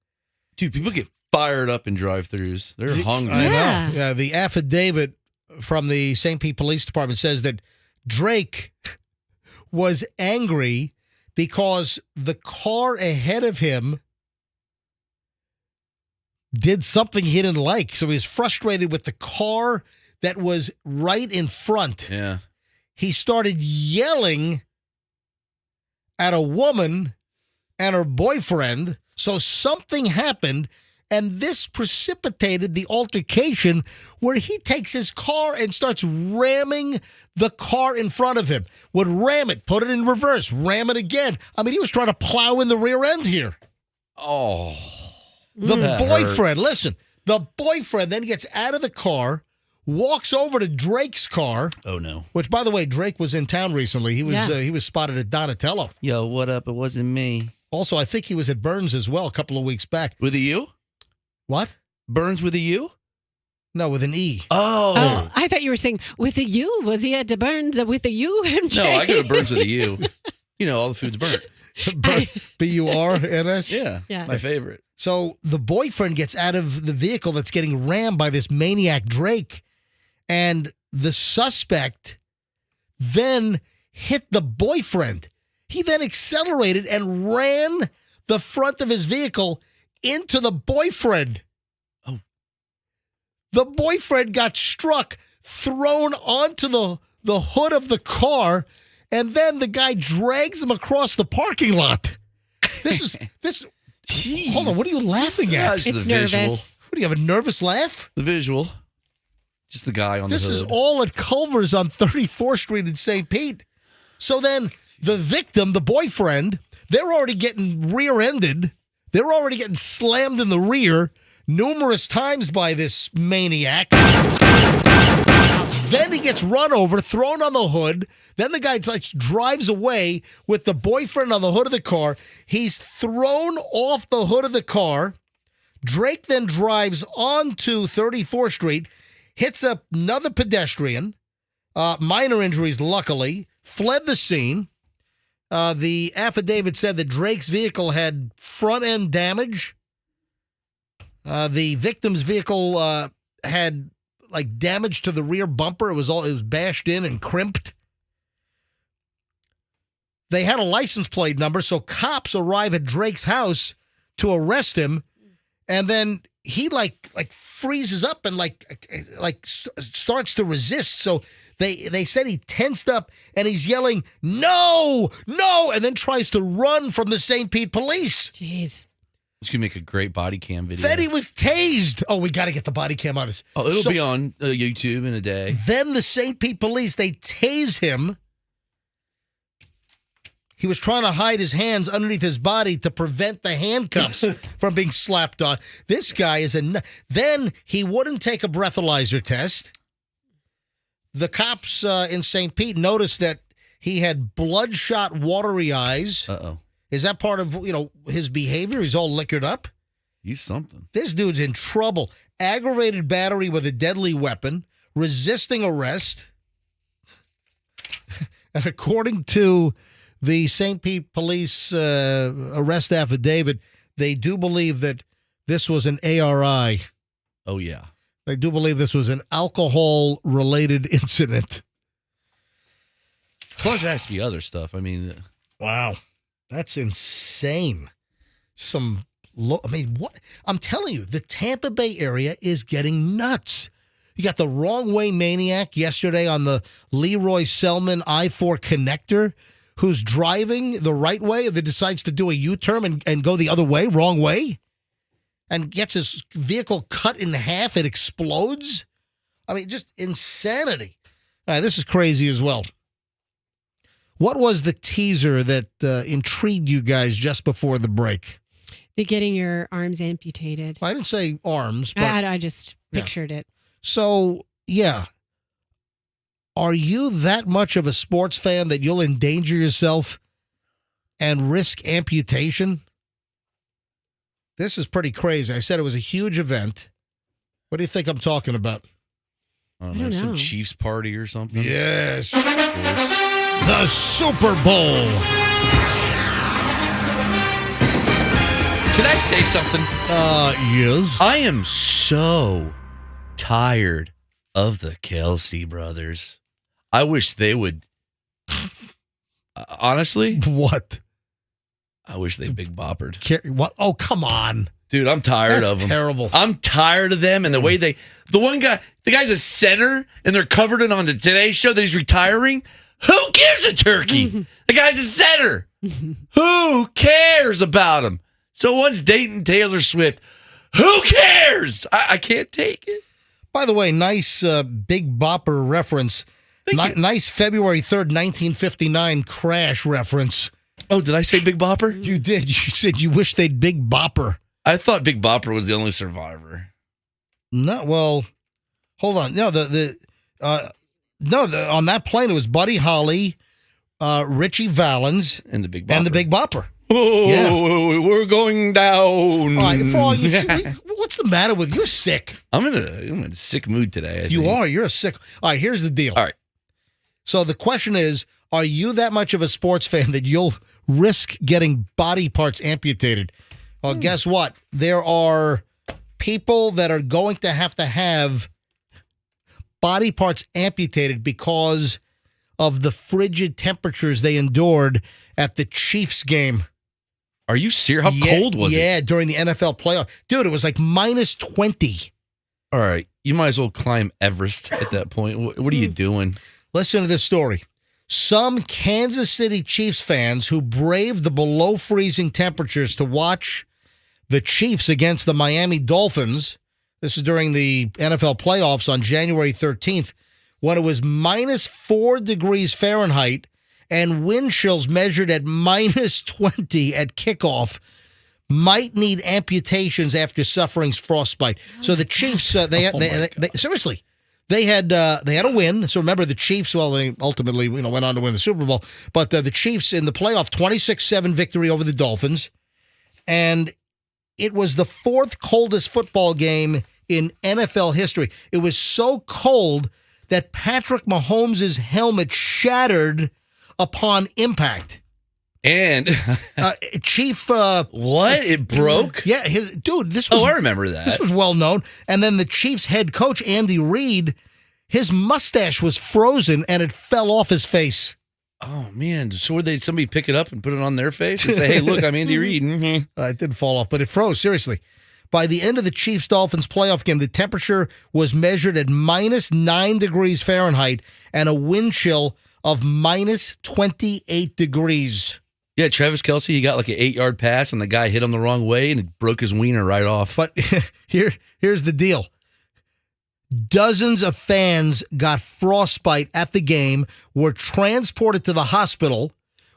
Speaker 2: Dude, people get fired up in drive-thrus. They're hungry.
Speaker 1: I know. Yeah, the affidavit from the St. Pete Police Department says that Drake was angry because the car ahead of him did something he didn't like. So he was frustrated with the car that was right in front.
Speaker 2: Yeah.
Speaker 1: He started yelling at a woman and her boyfriend. So something happened. And this precipitated the altercation where he takes his car and starts ramming the car in front of him. Would ram it, put it in reverse, ram it again. I mean, he was trying to plow in the rear end here.
Speaker 2: Oh.
Speaker 1: The boyfriend,
Speaker 2: hurts.
Speaker 1: listen, the boyfriend then gets out of the car, walks over to Drake's car.
Speaker 2: Oh, no.
Speaker 1: Which, by the way, Drake was in town recently. He was spotted at Donatello.
Speaker 2: Yo, what up? It wasn't me.
Speaker 1: Also, I think he was at Burns as well a couple of weeks back.
Speaker 2: With a U?
Speaker 1: What?
Speaker 2: Burns with a U?
Speaker 1: No, with an E.
Speaker 3: Oh, I thought you were saying with a U. Was he at the Burns with a U, MJ?
Speaker 2: No, I go to Burns with a U. All the food's burnt.
Speaker 1: B-U-R-N-S?
Speaker 2: Yeah, my favorite.
Speaker 1: So the boyfriend gets out of the vehicle that's getting rammed by this maniac Drake, and the suspect then hit the boyfriend. He then accelerated and ran the front of his vehicle into the boyfriend.
Speaker 2: Oh.
Speaker 1: The boyfriend got struck, thrown onto the hood of the car, and then the guy drags him across the parking lot. This.
Speaker 2: Jeez.
Speaker 1: Hold on, what are you laughing at?
Speaker 2: Just
Speaker 3: It's
Speaker 2: the visual.
Speaker 3: nervous.
Speaker 1: What do you have, a nervous laugh?
Speaker 2: The visual. Just the guy on
Speaker 1: This
Speaker 2: the hood.
Speaker 1: is all at Culver's on 34th Street in St. Pete. So then the victim, the boyfriend, they're already getting rear-ended. They're already getting slammed in the rear numerous times by this maniac. Then he gets run over, thrown on the hood. Then the guy drives away with the boyfriend on the hood of the car. He's thrown off the hood of the car. Drake then drives onto 34th Street, hits another pedestrian, minor injuries luckily, fled the scene. The affidavit said that Drake's vehicle had front-end damage. The victim's vehicle had damage to the rear bumper. It was bashed in and crimped. They had a license plate number, so cops arrive at Drake's house to arrest him, and then he freezes up and starts to resist. So they said he tensed up and he's yelling, "No, no," and then tries to run from the St. Pete police.
Speaker 3: Jeez.
Speaker 2: This could make a great body cam video.
Speaker 1: Then he was tased. Oh, we got to get the body cam on this.
Speaker 2: Oh, it'll be on YouTube in a day.
Speaker 1: Then the St. Pete police, they tase him. He was trying to hide his hands underneath his body to prevent the handcuffs from being slapped on. This guy is Then he wouldn't take a breathalyzer test. The cops in St. Pete noticed that he had bloodshot, watery eyes.
Speaker 2: Uh-oh.
Speaker 1: Is that part of, his behavior? He's all liquored up?
Speaker 2: He's something.
Speaker 1: This dude's in trouble. Aggravated battery with a deadly weapon, resisting arrest. And according to the St. Pete police arrest affidavit, they do believe that this was an ARI.
Speaker 2: Oh, yeah.
Speaker 1: They do believe this was an alcohol-related incident.
Speaker 2: Plus, there has to be other stuff. I mean,
Speaker 1: wow, that's insane. What? I'm telling you, the Tampa Bay area is getting nuts. You got the wrong way maniac yesterday on the Leroy Selman I-4 connector who's driving the right way and then decides to do a U-turn and go the other way, wrong way, and gets his vehicle cut in half. It explodes. I mean, just insanity. All right, this is crazy as well. What was the teaser that intrigued you guys just before the break?
Speaker 3: The getting your arms amputated.
Speaker 1: I didn't say arms, but
Speaker 3: I just pictured it.
Speaker 1: So, yeah. Are you that much of a sports fan that you'll endanger yourself and risk amputation? This is pretty crazy. I said it was a huge event. What do you think I'm talking about?
Speaker 2: I don't know. Some Chiefs party or something.
Speaker 1: Yes. The Super Bowl.
Speaker 2: Can I say something?
Speaker 1: Yes.
Speaker 2: I am so tired of the Kelsey brothers. I wish they would. Honestly,
Speaker 1: what?
Speaker 2: I wish they big boppered.
Speaker 1: What? Oh, come on,
Speaker 2: dude! I'm tired
Speaker 1: That's
Speaker 2: of them.
Speaker 1: Terrible.
Speaker 2: I'm tired of them and the way the one guy, the guy's a center, and they're covered it on the Today Show that he's retiring. Who gives a turkey? The guy's a center. Who cares about him? So one's dating Taylor Swift. Who cares? I can't take it.
Speaker 1: By the way, nice Big Bopper reference. Nice February 3rd, 1959 crash reference.
Speaker 2: Oh, did I say Big Bopper?
Speaker 1: You did. You said you wish they'd Big Bopper.
Speaker 2: I thought Big Bopper was the only survivor.
Speaker 1: No, well, hold on. No, on that plane it was Buddy Holly, Richie Valens,
Speaker 2: and the Big Bopper.
Speaker 1: And the Big Bopper.
Speaker 2: Oh, yeah. We're going down.
Speaker 1: All right, Froggy, what's the matter with you? You're sick.
Speaker 2: I'm in a sick mood today.
Speaker 1: You are. You're a sick. All right, here's the deal.
Speaker 2: All right.
Speaker 1: So the question is, are you that much of a sports fan that you'll risk getting body parts amputated? Well, guess what? There are people that are going to have body parts amputated because of the frigid temperatures they endured at the Chiefs game.
Speaker 2: Are you serious? How cold was it?
Speaker 1: Yeah, during the NFL playoff. Dude, it was like minus 20.
Speaker 2: All right. You might as well climb Everest at that point. What are you doing?
Speaker 1: Listen to this story. Some Kansas City Chiefs fans who braved the below freezing temperatures to watch the Chiefs against the Miami Dolphins. This is during the NFL playoffs on January 13th, when it was minus 4 degrees Fahrenheit and wind chills measured at minus 20 at kickoff, might need amputations after suffering frostbite. So the Chiefs, seriously, they had a win. So remember the Chiefs, well, they ultimately went on to win the Super Bowl. But the Chiefs in the playoff, 26-7 victory over the Dolphins. And it was the 4th coldest football game in NFL history. It was so cold that Patrick Mahomes' helmet shattered upon impact.
Speaker 2: And
Speaker 1: Chief,
Speaker 2: what? It broke?
Speaker 1: Yeah, this was.
Speaker 2: Oh, I remember that.
Speaker 1: This was well known. And then the Chiefs head coach Andy Reid, his mustache was frozen and it fell off his face.
Speaker 2: Oh man! So would somebody pick it up and put it on their face and say, "Hey, look, I'm Andy Reid." Mm-hmm.
Speaker 1: It didn't fall off, but it froze. Seriously. By the end of the Chiefs-Dolphins playoff game, the temperature was measured at minus 9 degrees Fahrenheit and a wind chill of minus 28 degrees.
Speaker 2: Yeah, Travis Kelce, he got like an 8-yard pass, and the guy hit him the wrong way, and it broke his wiener right off.
Speaker 1: But here's the deal. Dozens of fans got frostbite at the game, were transported to the hospital,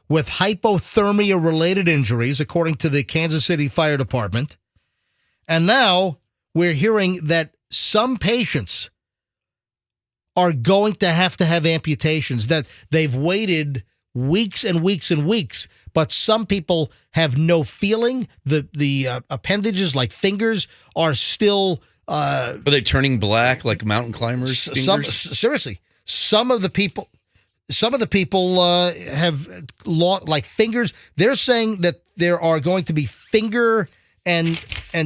Speaker 1: with hypothermia-related injuries, according to the Kansas City Fire Department. And now we're hearing that some patients are going to have amputations, that they've waited weeks and weeks and weeks, but some people have no feeling. The appendages, like fingers, are still...
Speaker 2: Are they turning black like mountain climbers' fingers?
Speaker 1: Seriously, some of the people have lost, like, fingers. They're saying that there are going to be finger and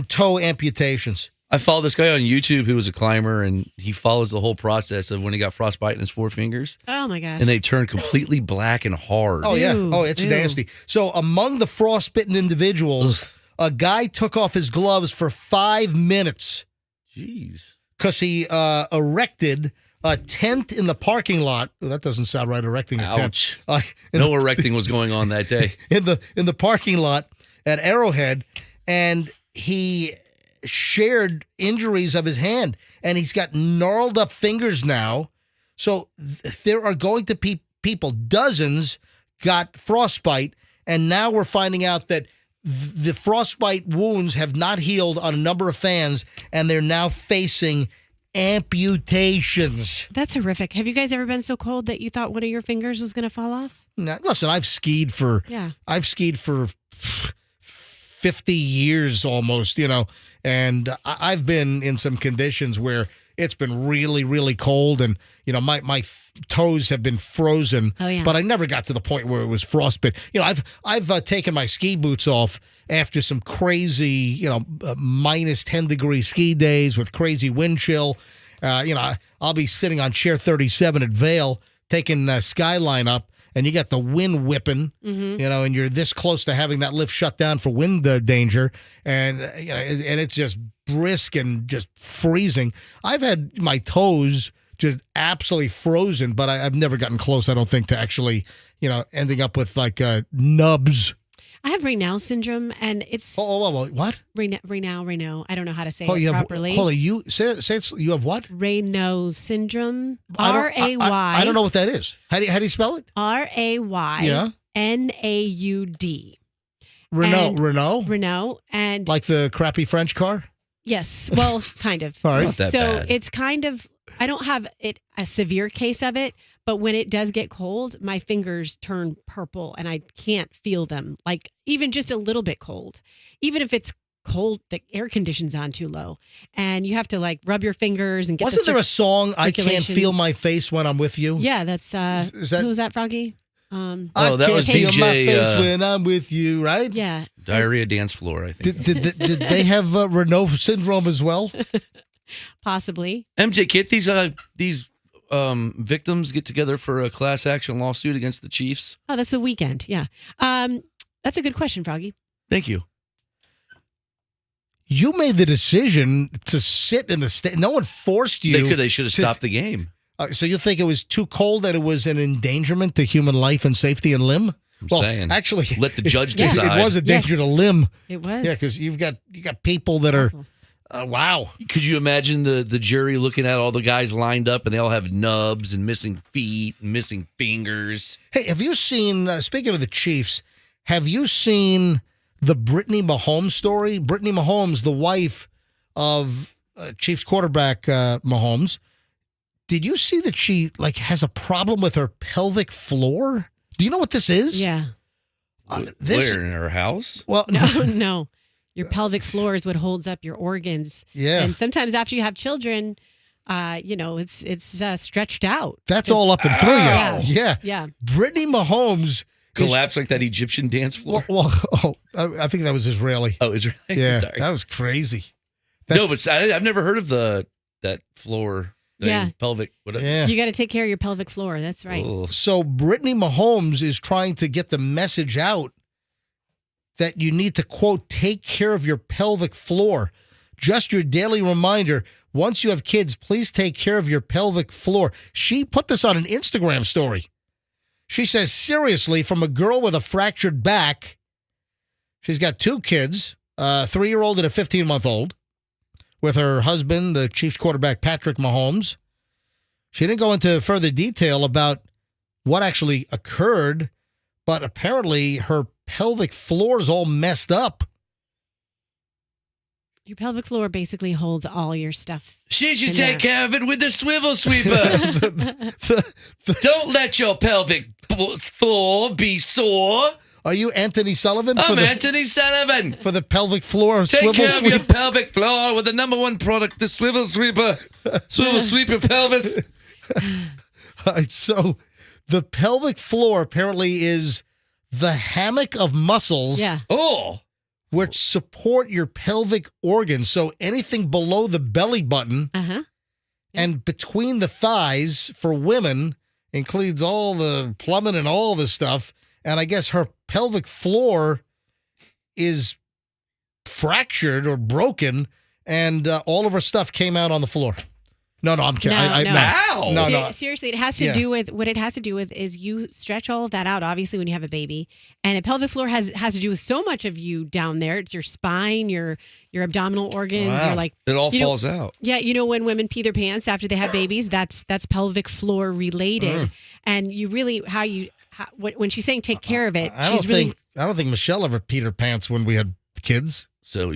Speaker 1: toe amputations.
Speaker 2: I follow this guy on YouTube who was a climber, and he follows the whole process of when he got frostbite in his forefingers.
Speaker 3: Oh, my gosh.
Speaker 2: And they turn completely black and hard.
Speaker 1: Oh, yeah.
Speaker 3: Ew.
Speaker 1: Oh, it's nasty. So among the frostbitten individuals, a guy took off his gloves for 5 minutes.
Speaker 2: Jeez.
Speaker 1: Because he erected a tent in the parking lot. Oh, that doesn't sound right, erecting a tent.
Speaker 2: Ouch. No erecting was going on that day.
Speaker 1: In the parking lot at Arrowhead, and he shared injuries of his hand, and he's got gnarled up fingers now. So there are going to be people, dozens got frostbite, and now we're finding out that the frostbite wounds have not healed on a number of fans, and they're now facing amputations.
Speaker 3: That's horrific. Have you guys ever been so cold that you thought one of your fingers was going to fall off?
Speaker 1: Now, listen, I've skied for 50 years almost, and I've been in some conditions where it's been really, really cold, and my toes have been frozen.
Speaker 3: Oh, yeah.
Speaker 1: But I never got to the point where it was frostbite. I've taken my ski boots off after some crazy, minus 10-degree ski days with crazy wind chill. I'll be sitting on chair 37 at Vail taking Skyline up, and you got the wind whipping, and you're this close to having that lift shut down for wind danger, and and it's just brisk and just freezing. I've had my toes just absolutely frozen, but I've never gotten close, I don't think, to actually, ending up with like nubs.
Speaker 3: I have Raynaud syndrome, and it's...
Speaker 1: what?
Speaker 3: Raynaud. I don't know how to say
Speaker 1: Oh,
Speaker 3: it
Speaker 1: you have,
Speaker 3: properly.
Speaker 1: hold on, you say it, you have what?
Speaker 3: Raynaud syndrome.
Speaker 1: I don't know what that is. How do you spell it?
Speaker 3: Raynaud.
Speaker 1: Renault?
Speaker 3: And...
Speaker 1: Like the crappy French car?
Speaker 3: Yes, well, kind of.
Speaker 1: All right.
Speaker 2: Not that
Speaker 3: so
Speaker 2: bad.
Speaker 3: it's kind of... I don't have a severe case of it, but when it does get cold, my fingers turn purple and I can't feel them, like even just a little bit cold. Even if it's cold, the air condition's on too low, and you have to like rub your fingers and get.
Speaker 1: Wasn't there a song, "I Can't
Speaker 3: circulation.
Speaker 1: Feel My Face When I'm With You"?
Speaker 3: Yeah, that's
Speaker 1: Is that-
Speaker 3: who was that, Froggy?
Speaker 1: I
Speaker 2: that was
Speaker 1: can't feel my
Speaker 2: DJ,
Speaker 1: face when I'm with you, right?
Speaker 3: Yeah.
Speaker 2: Diarrhea Dance Floor, I think.
Speaker 1: Did they have Renault syndrome as well?
Speaker 3: Possibly.
Speaker 2: MJ, can't these victims get together for a class action lawsuit against the Chiefs?
Speaker 3: Oh, that's the weekend. Yeah. That's a good question, Froggy.
Speaker 2: Thank you.
Speaker 1: You made the decision to sit in the stand. No one forced you.
Speaker 2: They should have stopped the game.
Speaker 1: So you think it was too cold, that it was an endangerment to human life and safety and limb?
Speaker 2: I'm saying.
Speaker 1: Actually,
Speaker 2: let the judge decide.
Speaker 1: It was a danger to limb.
Speaker 3: It was.
Speaker 1: Yeah, because you got people that are. Wow.
Speaker 2: Could you imagine the jury looking at all the guys lined up and they all have nubs and missing feet and missing fingers?
Speaker 1: Hey, have you seen, speaking of the Chiefs, have you seen the Brittany Mahomes story? Brittany Mahomes, the wife of Chiefs quarterback Mahomes. Did you see that she has a problem with her pelvic floor? Do you know what this is?
Speaker 3: Yeah.
Speaker 2: Where, in her house?
Speaker 1: Well,
Speaker 3: No. Your pelvic floor is what holds up your organs.
Speaker 1: Yeah.
Speaker 3: And sometimes after you have children, it's stretched out.
Speaker 1: That's all up and through you.
Speaker 3: Yeah.
Speaker 1: Yeah. Brittany Mahomes
Speaker 2: collapsed like that Egyptian dance floor.
Speaker 1: I think that was Israeli.
Speaker 2: Oh, Israeli.
Speaker 1: Yeah,
Speaker 2: Sorry.
Speaker 1: that was crazy.
Speaker 2: No, but I've never heard of that floor.
Speaker 3: Yeah.
Speaker 2: Pelvic. Whatever.
Speaker 1: Yeah.
Speaker 3: You got to take care of your pelvic floor. That's right.
Speaker 1: So Brittany Mahomes is trying to get the message out that you need to, quote, take care of your pelvic floor. Just your daily reminder, once you have kids, please take care of your pelvic floor. She put this on an Instagram story. She says, seriously, from a girl with a fractured back, she's got 2 kids, a 3-year-old and a 15-month-old, with her husband, the Chiefs quarterback, Patrick Mahomes. She didn't go into further detail about what actually occurred, but apparently her pelvic floor is all messed up.
Speaker 3: Your pelvic floor basically holds all your stuff.
Speaker 2: She should
Speaker 3: in
Speaker 2: take
Speaker 3: there.
Speaker 2: care of it with the swivel sweeper. Don't let your pelvic floor be sore.
Speaker 1: Are you Anthony Sullivan?
Speaker 2: I'm Anthony Sullivan.
Speaker 1: For the pelvic floor
Speaker 2: Take
Speaker 1: swivel
Speaker 2: care of
Speaker 1: sweep?
Speaker 2: your pelvic floor with the #1 product, the swivel sweeper. Swivel sweep your pelvis.
Speaker 1: All right, so the pelvic floor apparently is the hammock of muscles.
Speaker 3: Yeah.
Speaker 2: Oh.
Speaker 1: Which support your pelvic organs. So anything below the belly button and between the thighs for women includes all the plumbing and all the stuff. And I guess her pelvic floor is fractured or broken, and all of her stuff came out on the floor. No, I'm kidding. No.
Speaker 3: Seriously, it has to do with what it has to do with is you stretch all of that out, obviously, when you have a baby. And a pelvic floor has to do with so much of you down there. It's your spine, your abdominal organs.
Speaker 2: Wow.
Speaker 3: Your, like,
Speaker 2: it all falls out.
Speaker 3: Yeah, when women pee their pants after they have babies, that's pelvic floor related. And you really, when she's saying take care of it,
Speaker 1: I don't think Michelle ever peed her pants when we had kids.
Speaker 2: So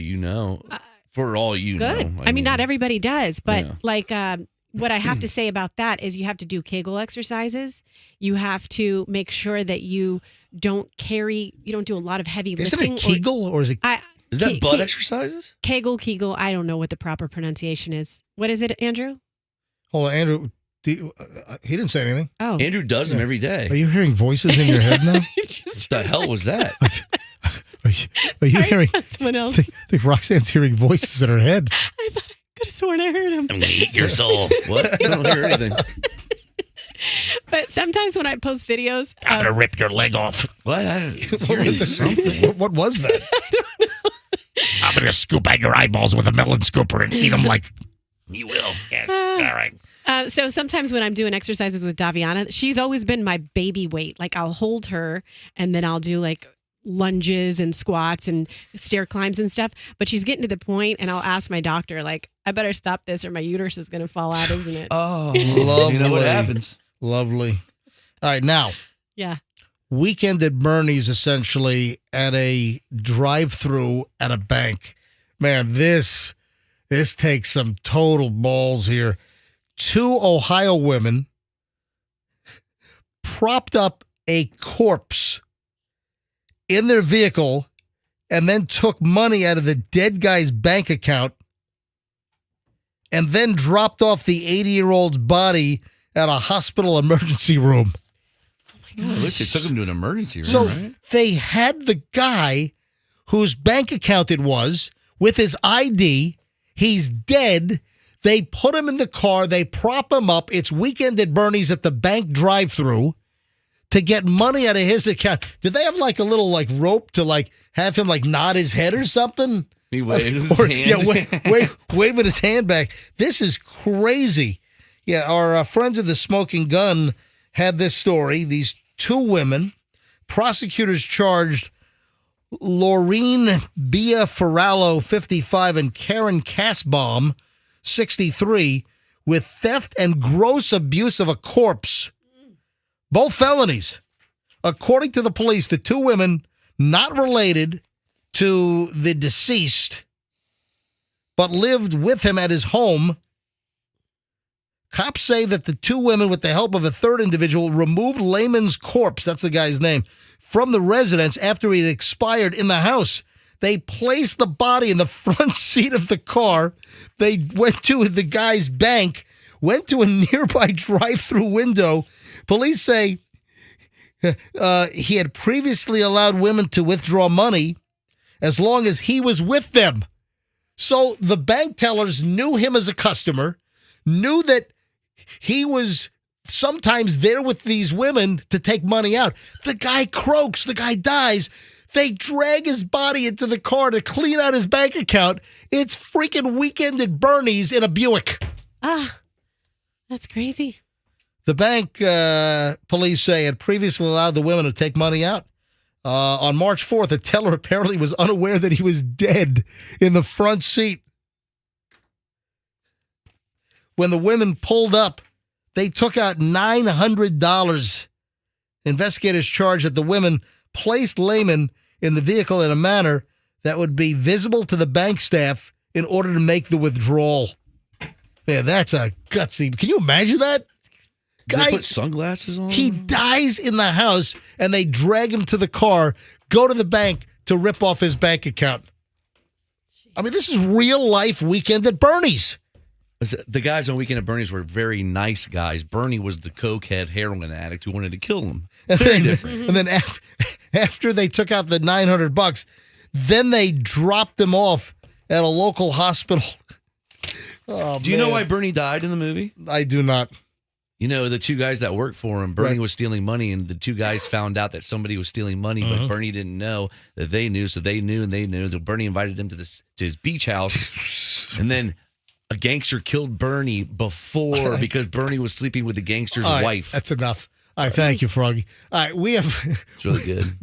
Speaker 2: for all you know.
Speaker 3: Good. I mean, not everybody does, but what I have to say about that is you have to do Kegel exercises. You have to make sure that you don't do a lot of heavy lifting.
Speaker 1: Isn't it Kegel or is it?
Speaker 2: Is that butt exercises?
Speaker 3: Kegel. I don't know what the proper pronunciation is. What is it, Andrew?
Speaker 1: Hold on, Andrew. He didn't say anything.
Speaker 3: Oh,
Speaker 2: Andrew does them every day.
Speaker 1: Are you hearing voices in your head now?
Speaker 2: What the hell was that?
Speaker 1: Are you hearing?
Speaker 3: Someone else.
Speaker 1: I think Roxanne's hearing voices in her head.
Speaker 3: I thought I could have sworn I heard him.
Speaker 2: I'm gonna eat your soul. What? I don't hear anything.
Speaker 3: But sometimes when I post videos,
Speaker 1: I'm gonna rip your leg off.
Speaker 2: What? I didn't hear something.
Speaker 1: What was that? I'm gonna scoop out your eyeballs with a melon scooper and eat them like you will. Yeah. All right.
Speaker 3: So sometimes when I'm doing exercises with Daviana, she's always been my baby weight. Like I'll hold her and then I'll do like lunges and squats and stair climbs and stuff. But she's getting to the point and I'll ask my doctor, like, I better stop this or my uterus is going to fall out, isn't it?
Speaker 2: Oh,
Speaker 1: lovely.
Speaker 2: You know what happens.
Speaker 1: Lovely. All right, now.
Speaker 3: Yeah.
Speaker 1: Weekend at Bernie's essentially at a drive-through at a bank. Man, this takes some total balls here. 2 Ohio women propped up a corpse in their vehicle and then took money out of the dead guy's bank account and then dropped off the 80-year-old's body at a hospital emergency room.
Speaker 2: Oh, at least they took him to an emergency room,
Speaker 1: So
Speaker 2: right?
Speaker 1: they had the guy whose bank account it was with his ID. He's dead. They put him in the car. They prop him up. It's Weekend at Bernie's at the bank drive-thru to get money out of his account. Did they have like a little like rope to like have him like nod his head or something?
Speaker 2: He waved his hand.
Speaker 1: Yeah, waving his hand back. This is crazy. Yeah, our friends of the Smoking Gun had this story. These 2 women, prosecutors charged Laureen Bia Ferrallo, 55, and Karen Kasbaum, 63, with theft and gross abuse of a corpse. Both felonies. According to the police, the 2 women, not related to the deceased, but lived with him at his home. Cops say that the 2 women, with the help of a third individual, removed Lehman's corpse, that's the guy's name, from the residence after he had expired in the house. They placed the body in the front seat of the car. They went to the guy's bank, went to a nearby drive-through window. Police say he had previously allowed women to withdraw money as long as he was with them. So the bank tellers knew him as a customer, knew that he was sometimes there with these women to take money out. The guy croaks. The guy dies. They drag his body into the car to clean out his bank account. It's freaking Weekend at Bernie's in a Buick.
Speaker 3: Ah, that's crazy.
Speaker 1: The bank, police say, had previously allowed the women to take money out. On March 4th, the teller apparently was unaware that he was dead in the front seat. When the women pulled up, they took out $900 Investigators charge that the women placed Lehman in the vehicle in a manner that would be visible to the bank staff in order to make the withdrawal. Man, that's a gutsy. Can you imagine that?
Speaker 2: Did they put sunglasses on?
Speaker 1: He dies in the house, and they drag him to the car, go to the bank to rip off his bank account. I mean, this is real life Weekend at Bernie's.
Speaker 2: The guys on Weekend at Bernie's were very nice guys. Bernie was the cokehead heroin addict who wanted to kill him. Very different.
Speaker 1: And then after they took out the $900, then they dropped them off at a local hospital. Oh,
Speaker 2: Do you know why Bernie died in the movie?
Speaker 1: I do not.
Speaker 2: You know, the two guys that worked for him, Bernie was stealing money, and the two guys found out that somebody was stealing money, but Bernie didn't know that they knew, so they knew and they knew. So Bernie invited them to his beach house, and then a gangster killed Bernie before because Bernie was sleeping with the gangster's wife.
Speaker 1: That's enough. All right, thank you, Froggy. All right, we have
Speaker 2: It's really good.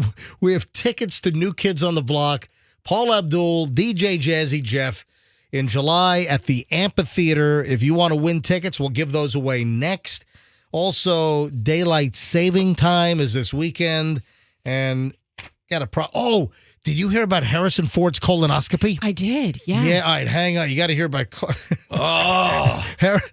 Speaker 1: We have tickets to New Kids on the Block, Paul Abdul, DJ Jazzy Jeff in July at the Amphitheater. If you want to win tickets, we'll give those away next. Also, daylight saving time is this weekend, and got a did you hear about Harrison Ford's colonoscopy?
Speaker 3: I did, yeah.
Speaker 1: Yeah, all right, hang on. You got to hear about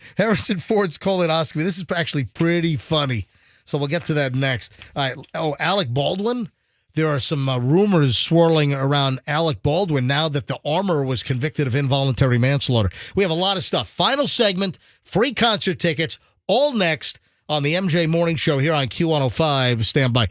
Speaker 1: Harrison Ford's colonoscopy. This is actually pretty funny, so we'll get to that next. All right. Oh, Alec Baldwin. There are some rumors swirling around Alec Baldwin now that the armor was convicted of involuntary manslaughter. We have a lot of stuff. Final segment, free concert tickets, all next on the MJ Morning Show here on Q105. Stand by.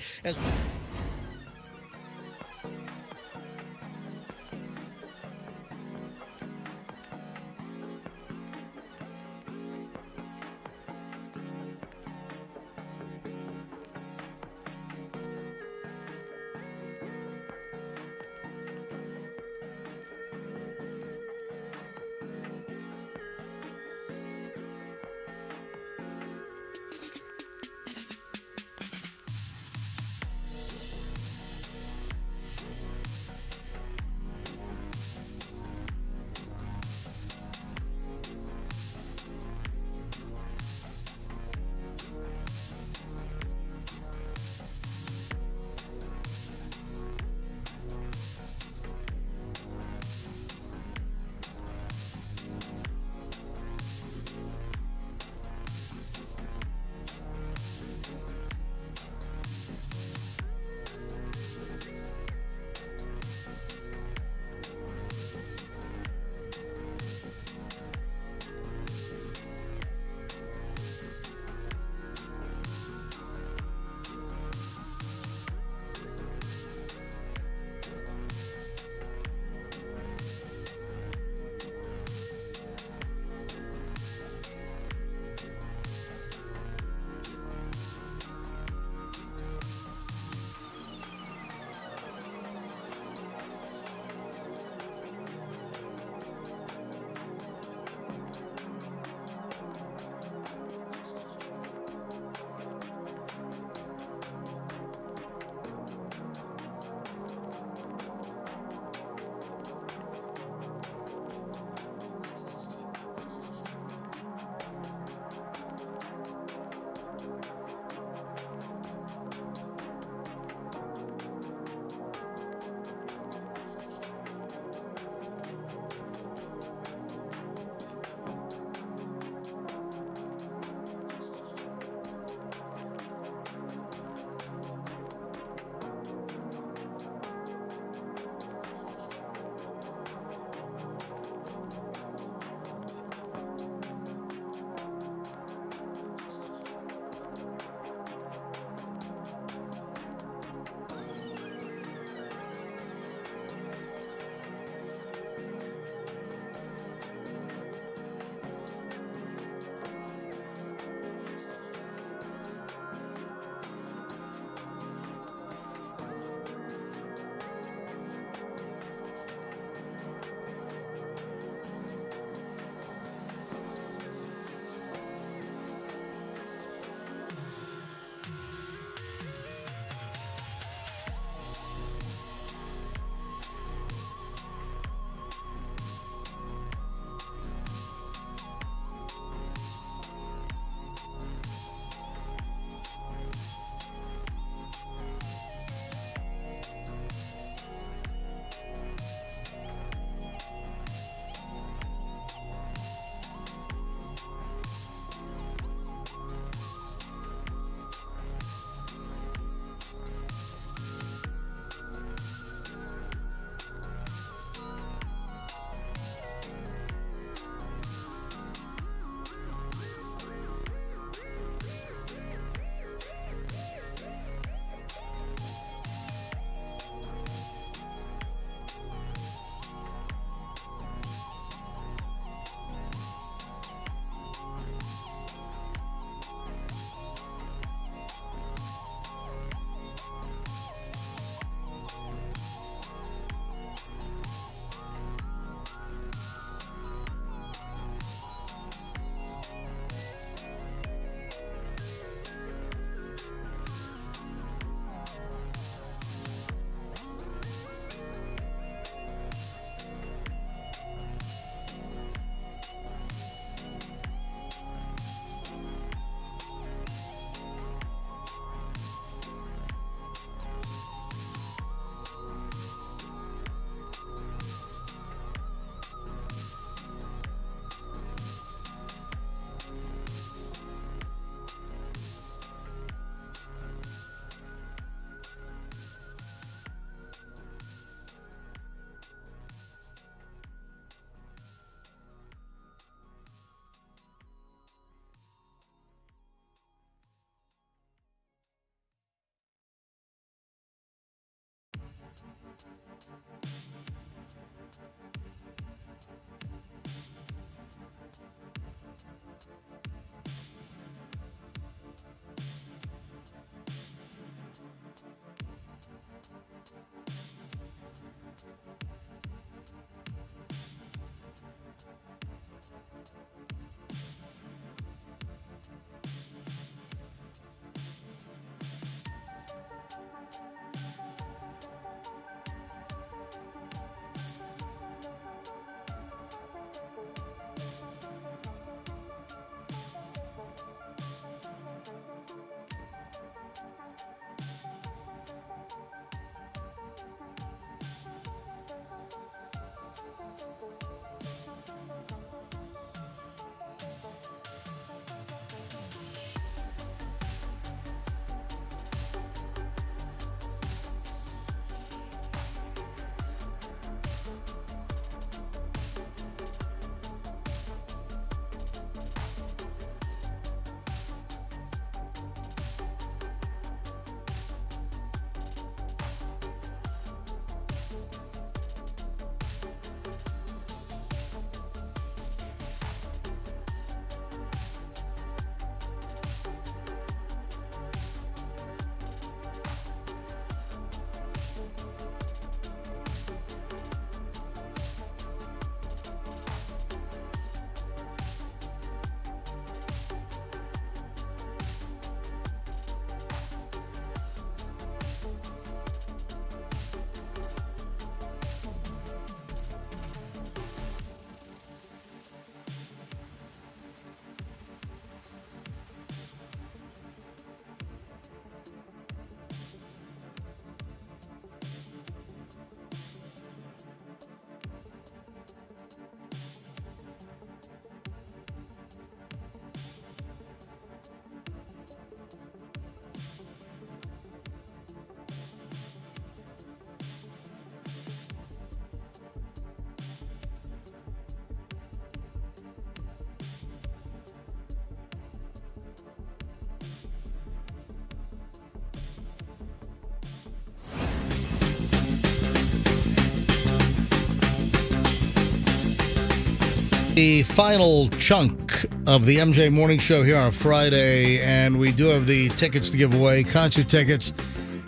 Speaker 1: The final chunk of the MJ Morning Show here on Friday, and we do have the tickets to give away, concert tickets.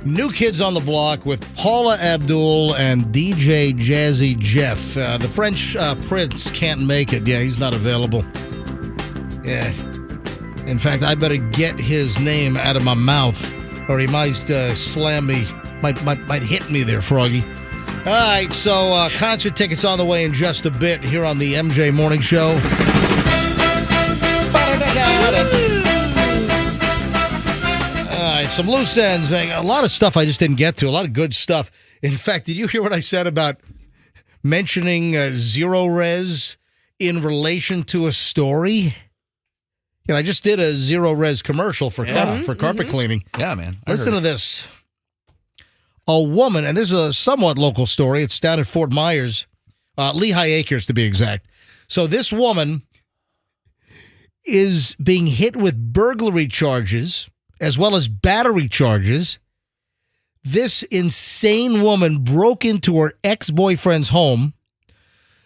Speaker 1: New Kids on the Block with Paula Abdul and DJ Jazzy Jeff. The French Prince can't make it. Yeah, he's not available. Yeah. In fact, I better get his name out of my mouth, or he might slam me, might hit me there, Froggy. All right, so concert tickets on the way in just a bit here on the MJ Morning Show. All right, some loose ends, man. A lot of stuff I just didn't get to, a lot of good stuff. In fact, did you hear what I said about mentioning zero res in relation to a story? You know, I just did a zero res commercial for carpet cleaning.
Speaker 2: Yeah, man.
Speaker 1: Listen to this. A woman, and this is a somewhat local story. It's down at Fort Myers, Lehigh Acres to be exact. So this woman is being hit with burglary charges as well as battery charges. This insane woman broke into her ex-boyfriend's home,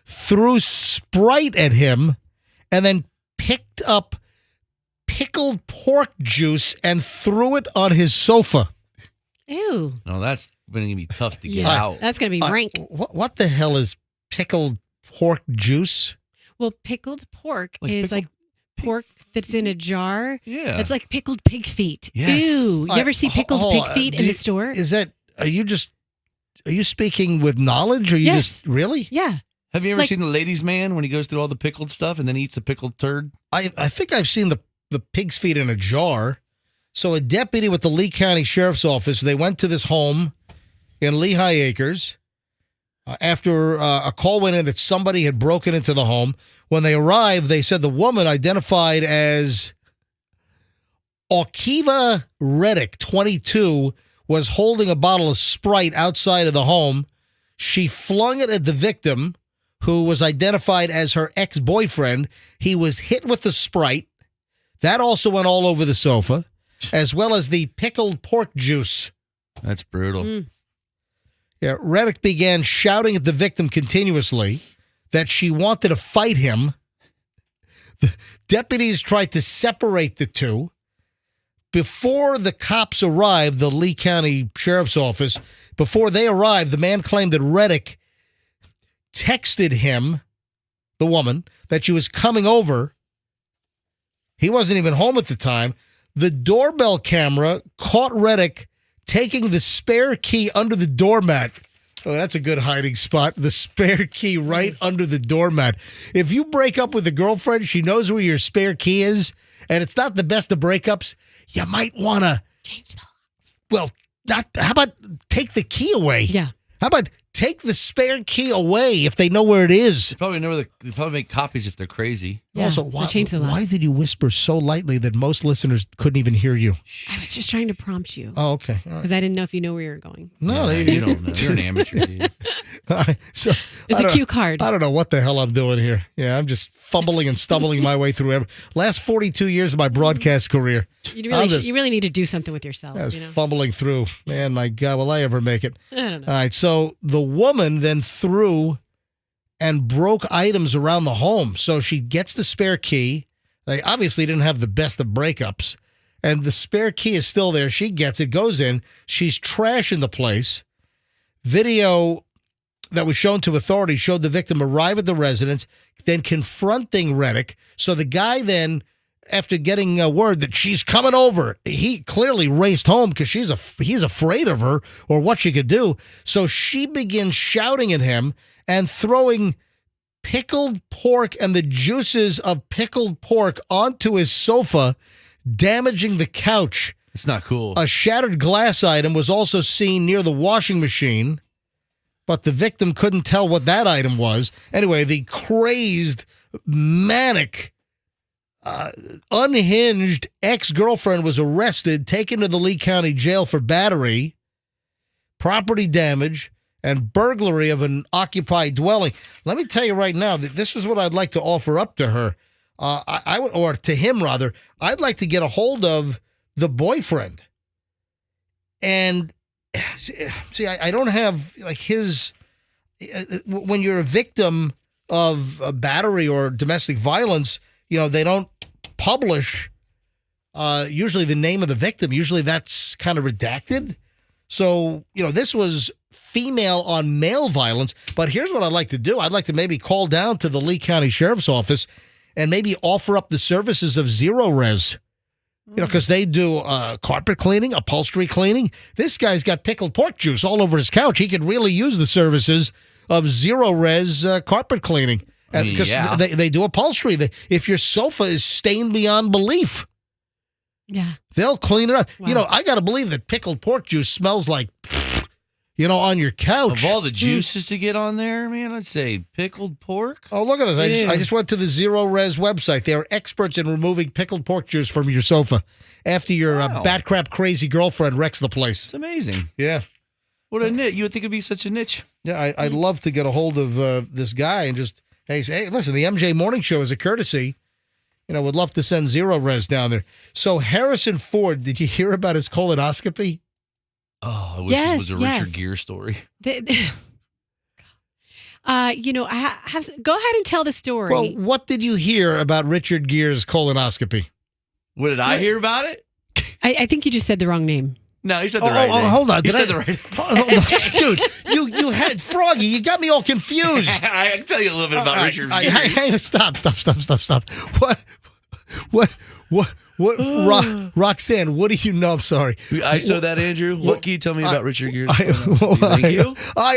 Speaker 1: threw Sprite at him, and then picked up pickled pork juice and threw it on his sofa.
Speaker 3: Ew.
Speaker 2: No, that's going to be tough to get out.
Speaker 3: That's going to be rank.
Speaker 1: What the hell is pickled pork juice?
Speaker 3: Well, pickled pork is like pork that's in a jar.
Speaker 2: Yeah.
Speaker 3: It's like pickled pig feet.
Speaker 2: Yes.
Speaker 3: Ew. You ever see pickled pig feet in the store?
Speaker 1: Are you speaking with knowledge, or you just really?
Speaker 3: Yeah.
Speaker 2: Have you ever seen The Ladies' Man when he goes through all the pickled stuff and then eats the pickled turd?
Speaker 1: I think I've seen the pig's feet in a jar. So a deputy with the Lee County Sheriff's Office, they went to this home in Lehigh Acres after a call went in that somebody had broken into the home. When they arrived, they said the woman, identified as Aukiva Reddick, 22, was holding a bottle of Sprite outside of the home. She flung it at the victim, who was identified as her ex-boyfriend. He was hit with the Sprite. That also went all over the sofa, as well as the pickled pork juice.
Speaker 2: That's brutal.
Speaker 1: Yeah, Reddick began shouting at the victim continuously that she wanted to fight him. The deputies tried to separate the two, before the cops arrived, the Lee County Sheriff's Office, before they arrived, the man claimed that Reddick texted him, the woman, that she was coming over. He wasn't even home at the time. The doorbell camera caught Reddick taking the spare key under the doormat. Oh, that's a good hiding spot. The spare key right under the doormat. If you break up with a girlfriend, she knows where your spare key is, and it's not the best of breakups, you might want to change the locks. Well, how about take the key away?
Speaker 3: Yeah.
Speaker 1: How about take the spare key away if they know where it is?
Speaker 2: They probably make copies if they're crazy.
Speaker 3: Yeah,
Speaker 1: also,
Speaker 3: so change the locks.
Speaker 1: why did you whisper so lightly that most listeners couldn't even hear you?
Speaker 3: I was just trying to prompt you.
Speaker 1: Oh, okay.
Speaker 3: Because I didn't know if you know where you're going.
Speaker 1: No,
Speaker 2: you don't know. You're an amateur, dude.
Speaker 1: So
Speaker 3: It's a cue card.
Speaker 1: I don't know what the hell I'm doing here. Yeah, I'm just fumbling and stumbling my way through last 42 years of my broadcast career.
Speaker 3: You really need to do something with yourself.
Speaker 1: I was fumbling through. Man, my God, will I ever make it?
Speaker 3: I don't know.
Speaker 1: All right, so the woman then threw and broke items around the home. So she gets the spare key. They obviously didn't have the best of breakups. And the spare key is still there. She gets it, goes in. She's trashing the place. Video that was shown to authorities showed the victim arrive at the residence, then confronting Reddick. So the guy then, after getting word that she's coming over, he clearly raced home because he's afraid of her or what she could do. So she begins shouting at him and throwing pickled pork and the juices of pickled pork onto his sofa, damaging the couch.
Speaker 2: It's not cool.
Speaker 1: A shattered glass item was also seen near the washing machine, but the victim couldn't tell what that item was. Anyway, the crazed, manic, unhinged ex-girlfriend was arrested, taken to the Lee County Jail for battery, property damage, and burglary of an occupied dwelling. Let me tell you right now that this is what I'd like to offer up to her, or to him rather. I'd like to get a hold of the boyfriend, and see, I don't have like his. When you're a victim of a battery or domestic violence, they don't publish usually the name of the victim. Usually that's kind of redacted. So, this was female on male violence. But here's what I'd like to do. I'd like to maybe call down to the Lee County Sheriff's Office and maybe offer up the services of Zero Res. Because they do carpet cleaning, upholstery cleaning. This guy's got pickled pork juice all over his couch. He could really use the services of Zero Res carpet cleaning. Because they do upholstery. If your sofa is stained beyond belief, they'll clean it up.
Speaker 3: Wow.
Speaker 1: I got to believe that pickled pork juice smells like, on your couch.
Speaker 2: Of all the juices to get on there, man, I'd say pickled pork.
Speaker 1: Oh, look at this. I just went to the Zero Res website. They are experts in removing pickled pork juice from your sofa after your bat crap crazy girlfriend wrecks the place.
Speaker 2: It's amazing.
Speaker 1: Yeah.
Speaker 2: What a niche. You would think it'd be such a niche.
Speaker 1: Yeah, I'd love to get a hold of this guy and just, say, hey, listen, the MJ Morning Show is a courtesy. Would love to send Zero Res down there. So Harrison Ford, did you hear about his colonoscopy?
Speaker 2: Oh, I wish this was a Richard Gere story.
Speaker 3: Go ahead and tell the story.
Speaker 1: Well, what did you hear about Richard Gere's colonoscopy?
Speaker 2: What did I hear about it?
Speaker 3: I think you just said the wrong name.
Speaker 2: No, he said the right name.
Speaker 1: Oh, hold on.
Speaker 2: He said the right name.
Speaker 1: Dude, you had Froggy. You got me all confused.
Speaker 2: I can tell you a little bit about Richard Gere.
Speaker 1: Hang on, stop. What? Roxanne, what do you know? I'm sorry.
Speaker 2: I saw that, Andrew. What can you tell me about Richard Gere?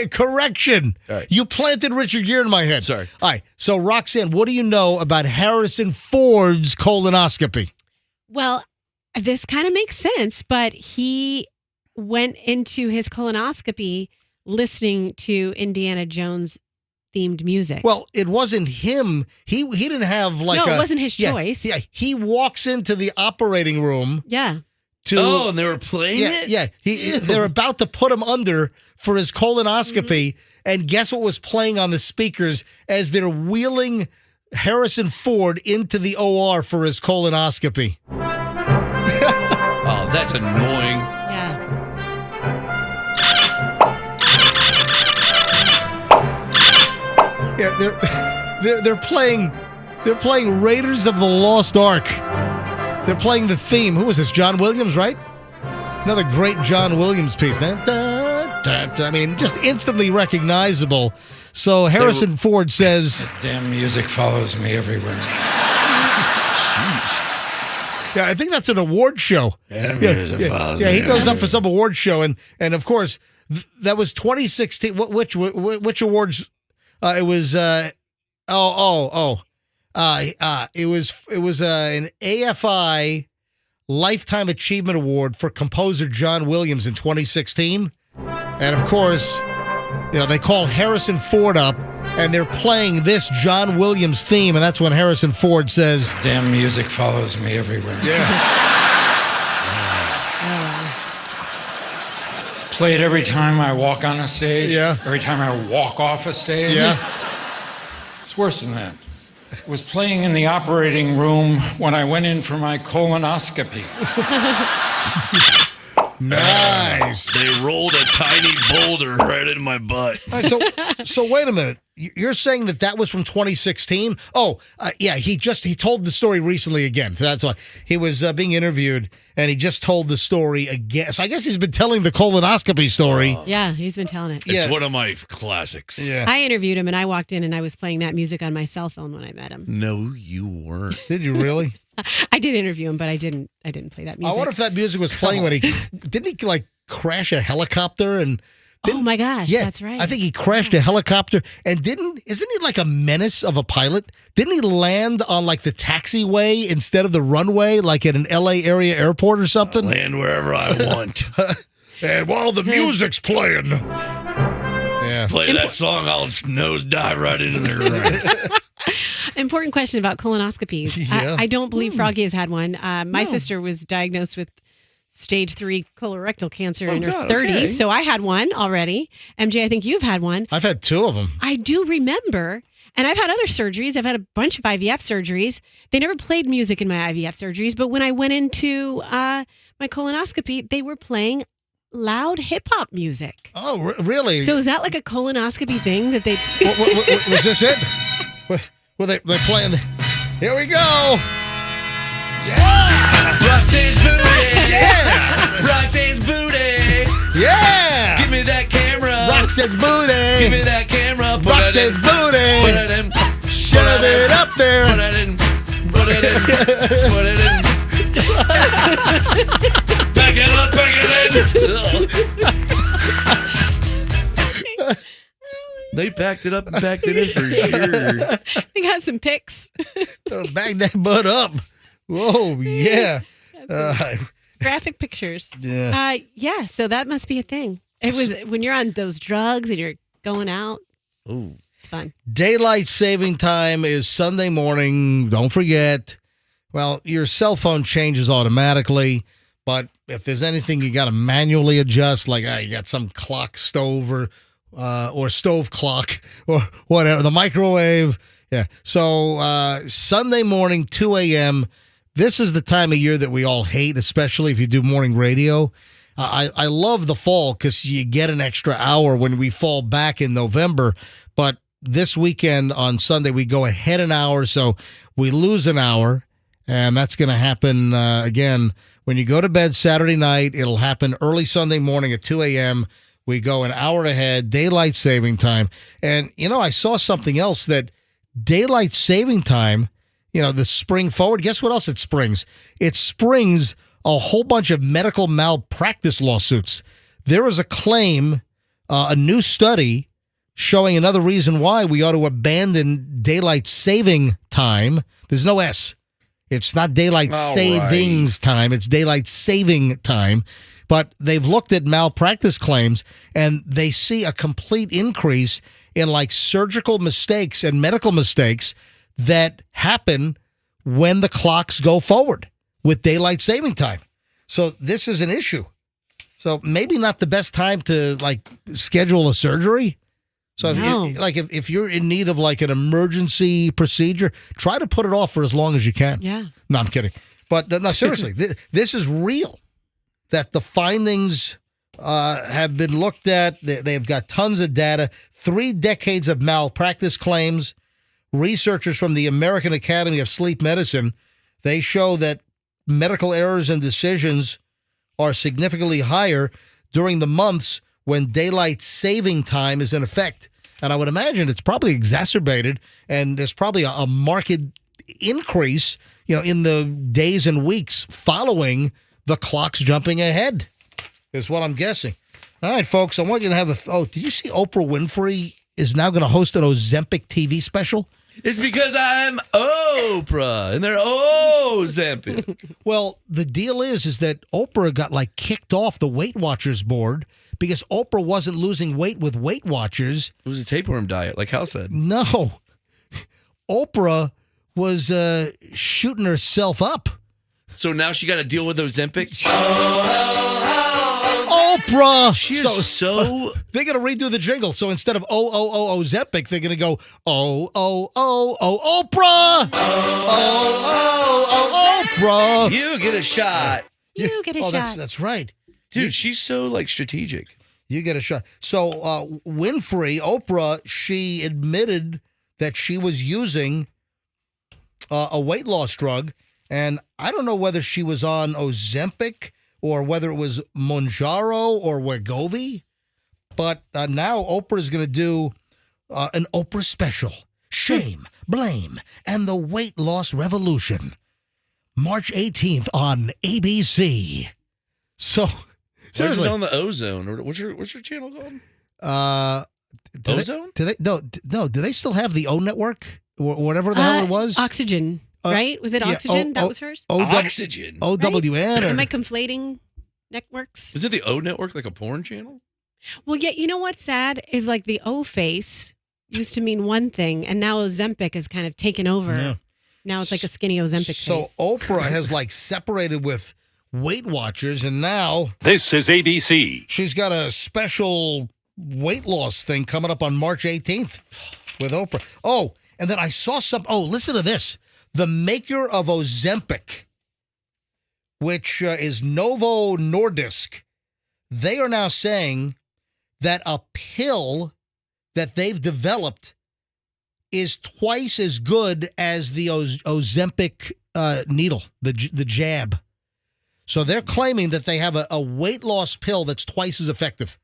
Speaker 1: Correction.
Speaker 2: Right.
Speaker 1: You planted Richard Gere in my head.
Speaker 2: Sorry.
Speaker 1: All right. So, Roxanne, what do you know about Harrison Ford's colonoscopy?
Speaker 3: Well, this kind of makes sense, but he went into his colonoscopy listening to Indiana Jones themed music.
Speaker 1: Well, it wasn't him. He didn't have it
Speaker 3: wasn't his choice.
Speaker 1: Yeah, he walks into the operating room.
Speaker 3: Yeah.
Speaker 2: And they were playing it?
Speaker 1: Yeah. They're about to put him under for his colonoscopy, and guess what was playing on the speakers as they're wheeling Harrison Ford into the OR for his colonoscopy?
Speaker 2: Oh, that's annoying.
Speaker 3: Yeah.
Speaker 1: Yeah, they're playing Raiders of the Lost Ark. They're playing the theme. Who was this? John Williams, right? Another great John Williams piece. I mean, just instantly recognizable. So Harrison Ford says,
Speaker 20: "Damn music follows me everywhere."
Speaker 1: Jeez. Yeah, I think that's an award show. Yeah, he goes up for some award show, and of course that was 2016. Which awards? It was. It was an AFI Lifetime Achievement Award for composer John Williams in 2016, and of course, they called Harrison Ford up. And they're playing this John Williams theme, and that's when Harrison Ford says,
Speaker 20: "Damn music follows me everywhere."
Speaker 1: Yeah.
Speaker 20: It's played every time I walk on a stage.
Speaker 1: Yeah.
Speaker 20: Every time I walk off a stage.
Speaker 1: Yeah.
Speaker 20: It's worse than that. It was playing in the operating room when I went in for my colonoscopy.
Speaker 1: Nice.
Speaker 2: They rolled a tiny boulder right in my butt.
Speaker 1: All right, so wait a minute. You're saying that was from 2016? Oh, yeah. He told the story recently again. So that's why he was being interviewed, and he just told the story again. So I guess he's been telling the colonoscopy story.
Speaker 3: Yeah, he's been telling it.
Speaker 2: It's one of my classics.
Speaker 1: Yeah.
Speaker 3: I interviewed him, and I walked in, and I was playing that music on my cell phone when I met him.
Speaker 2: No, you weren't.
Speaker 1: Did you really?
Speaker 3: I did interview him, but I didn't play that music.
Speaker 1: I wonder if that music was playing when didn't he like crash a helicopter and.
Speaker 3: Oh my gosh,
Speaker 1: yeah,
Speaker 3: that's right.
Speaker 1: I think he crashed a helicopter and isn't he like a menace of a pilot? Didn't he land on like the taxiway instead of the runway, like at an LA area airport or something?
Speaker 2: I'll land wherever I want.
Speaker 1: And while the music's playing.
Speaker 2: Play that song, I'll nose dive right into the ground.
Speaker 3: Important question about colonoscopies.
Speaker 1: Yeah.
Speaker 3: I don't believe Froggy has had one. My sister was diagnosed with stage 3 colorectal cancer in her 30s.
Speaker 2: Okay.
Speaker 3: So I had one already. MJ, I think you've had one.
Speaker 1: I've had 2 of them.
Speaker 3: I do remember, and I've had other surgeries. I've had a bunch of IVF surgeries. They never played music in my IVF surgeries, but when I went into my colonoscopy, they were playing loud hip-hop music.
Speaker 1: Oh, really?
Speaker 3: So is that like a colonoscopy thing that they...
Speaker 1: Was this it? Were they playing Here we go!
Speaker 2: Yeah! Roxanne's booty! Yeah! Roxanne's booty!
Speaker 1: Yeah!
Speaker 2: Give me that camera!
Speaker 1: Roxanne's booty!
Speaker 2: Give me that camera!
Speaker 1: Roxanne's booty!
Speaker 2: Put it in!
Speaker 1: Shove it up there!
Speaker 2: Put it in! Put it in! Put it in! Back it up! Back it in! They packed it up and packed it in for sure.
Speaker 3: They got some pics.
Speaker 1: Back that butt up. Whoa, yeah.
Speaker 3: Graphic pictures.
Speaker 1: Yeah.
Speaker 3: Yeah, so that must be a thing. It was when you're on those drugs and you're going out.
Speaker 1: Ooh.
Speaker 3: It's fun.
Speaker 1: Daylight saving time is Sunday morning. Don't forget. Well, your cell phone changes automatically, but if there's anything you got to manually adjust, like you got some clock stove or stove clock or whatever, the microwave. Yeah. So Sunday morning, 2 a.m., this is the time of year that we all hate, especially if you do morning radio. I love the fall because you get an extra hour when we fall back in November. But this weekend on Sunday, we go ahead an hour, so we lose an hour. And that's going to happen again when you go to bed Saturday night. It'll happen early Sunday morning at 2 a.m. We go an hour ahead, daylight saving time. And, I saw something else that daylight saving time, the spring forward, guess what else it springs? It springs a whole bunch of medical malpractice lawsuits. There is a claim, a new study showing another reason why we ought to abandon daylight saving time. There's no S. It's not daylight savings time. It's daylight saving time. But they've looked at malpractice claims, and they see a complete increase in like surgical mistakes and medical mistakes that happen when the clocks go forward with daylight saving time. So this is an issue. So maybe not the best time to like schedule a surgery. So if you're in need of like an emergency procedure, try to put it off for as long as you can.
Speaker 3: Yeah.
Speaker 1: No, I'm kidding. But no, seriously, this is real. That the findings have been looked at. They've got tons of data. 3 decades of malpractice claims. Researchers from the American Academy of Sleep Medicine, they show that medical errors and decisions are significantly higher during the months when daylight saving time is in effect. And I would imagine it's probably exacerbated, and there's probably a marked increase, in the days and weeks following the clocks jumping ahead, is what I'm guessing. All right, folks, I want you to have did you see Oprah Winfrey is now going to host an Ozempic TV special?
Speaker 2: It's because I'm Oprah, and they're Ozempic.
Speaker 1: Well, the deal is that Oprah got kicked off the Weight Watchers board because Oprah wasn't losing weight with Weight Watchers.
Speaker 2: It was a tapeworm diet, like Hal said.
Speaker 1: No. Oprah was shooting herself up.
Speaker 2: So now she got to deal with Ozempic?
Speaker 1: Oprah!
Speaker 2: She is so...
Speaker 1: They're going to redo the jingle. So instead of Ozempic, they're going to go, Oprah! Oprah!
Speaker 2: You get a shot.
Speaker 3: You get a shot.
Speaker 1: That's right.
Speaker 2: Dude, she's so, strategic.
Speaker 1: You get a shot. So Winfrey, Oprah, she admitted that she was using a weight loss drug, and I don't know whether she was on Ozempic or whether it was Mounjaro or Wegovy, but now Oprah is going to do an Oprah special, Shame, Blame, and the Weight Loss Revolution, March 18th on ABC. So, seriously.
Speaker 2: It's on the Ozone. Or what's your channel called? Ozone?
Speaker 1: Do they still have the O Network or whatever the hell it was?
Speaker 3: Oxygen, right? Was it Oxygen? That was hers?
Speaker 2: Oxygen.
Speaker 1: OWN?
Speaker 3: Am I conflating networks?
Speaker 2: Is it the O Network, like a porn channel?
Speaker 3: Well, yeah, you know what's sad is the O face used to mean one thing, and now Ozempic has kind of taken over.
Speaker 1: Yeah.
Speaker 3: Now it's like a skinny Ozempic
Speaker 1: So
Speaker 3: face.
Speaker 1: Oprah has separated with Weight Watchers, and now
Speaker 21: this is ABC.
Speaker 1: She's got a special weight loss thing coming up on March 18th with Oprah. Oh, and then I saw listen to this. The maker of Ozempic, which is Novo Nordisk, they are now saying that a pill that they've developed is twice as good as the Ozempic needle, the jab. So they're claiming that they have a weight loss pill that's twice as effective.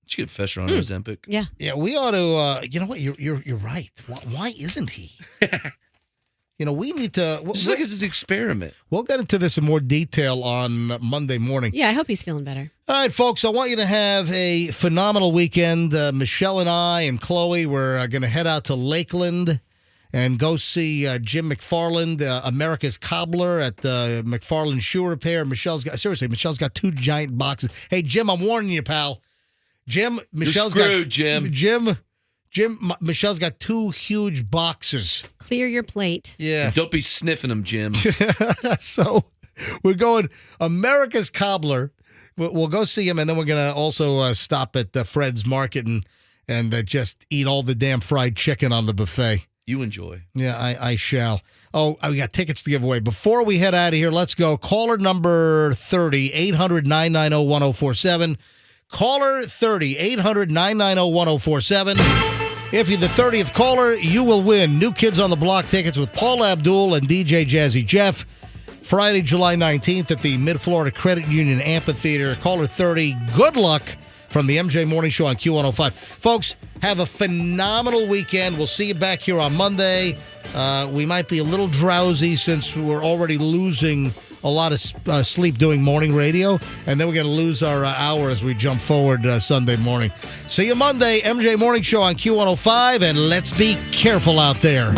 Speaker 2: Did you get Fesher on Ozempic?
Speaker 3: Yeah.
Speaker 1: Yeah, we ought to, you know what, you're right. Why isn't he? We need to...
Speaker 2: It's like it's an experiment.
Speaker 1: We'll get into this in more detail on Monday morning.
Speaker 3: Yeah, I hope he's feeling better.
Speaker 1: All right, folks, I want you to have a phenomenal weekend. Michelle and I and Chloe, we're going to head out to Lakeland and go see Jim McFarland, America's Cobbler at McFarland Shoe Repair. Michelle's got 2 giant boxes. Hey, Jim, I'm warning you, pal. Jim, Michelle's
Speaker 2: screwed, Jim.
Speaker 1: Michelle's got 2 huge boxes.
Speaker 3: Clear your plate.
Speaker 1: Yeah.
Speaker 2: And don't be sniffing them, Jim.
Speaker 1: So we're going America's Cobbler. We'll go see him, and then we're going to also stop at Fred's Market and just eat all the damn fried chicken on the buffet.
Speaker 2: You enjoy.
Speaker 1: Yeah, I shall. Oh, we got tickets to give away. Before we head out of here, let's go. Caller number 30, 800-990-1047. Caller 30, 800-990-1047. If you're the 30th caller, you will win New Kids on the Block tickets with Paul Abdul and DJ Jazzy Jeff. Friday, July 19th at the Mid-Florida Credit Union Amphitheater. Caller 30, good luck from the MJ Morning Show on Q105. Folks, have a phenomenal weekend. We'll see you back here on Monday. We might be a little drowsy since we're already losing a lot of sleep doing morning radio, and then we're going to lose our hour as we jump forward Sunday morning. See you Monday, MJ Morning Show on Q105, and let's be careful out there.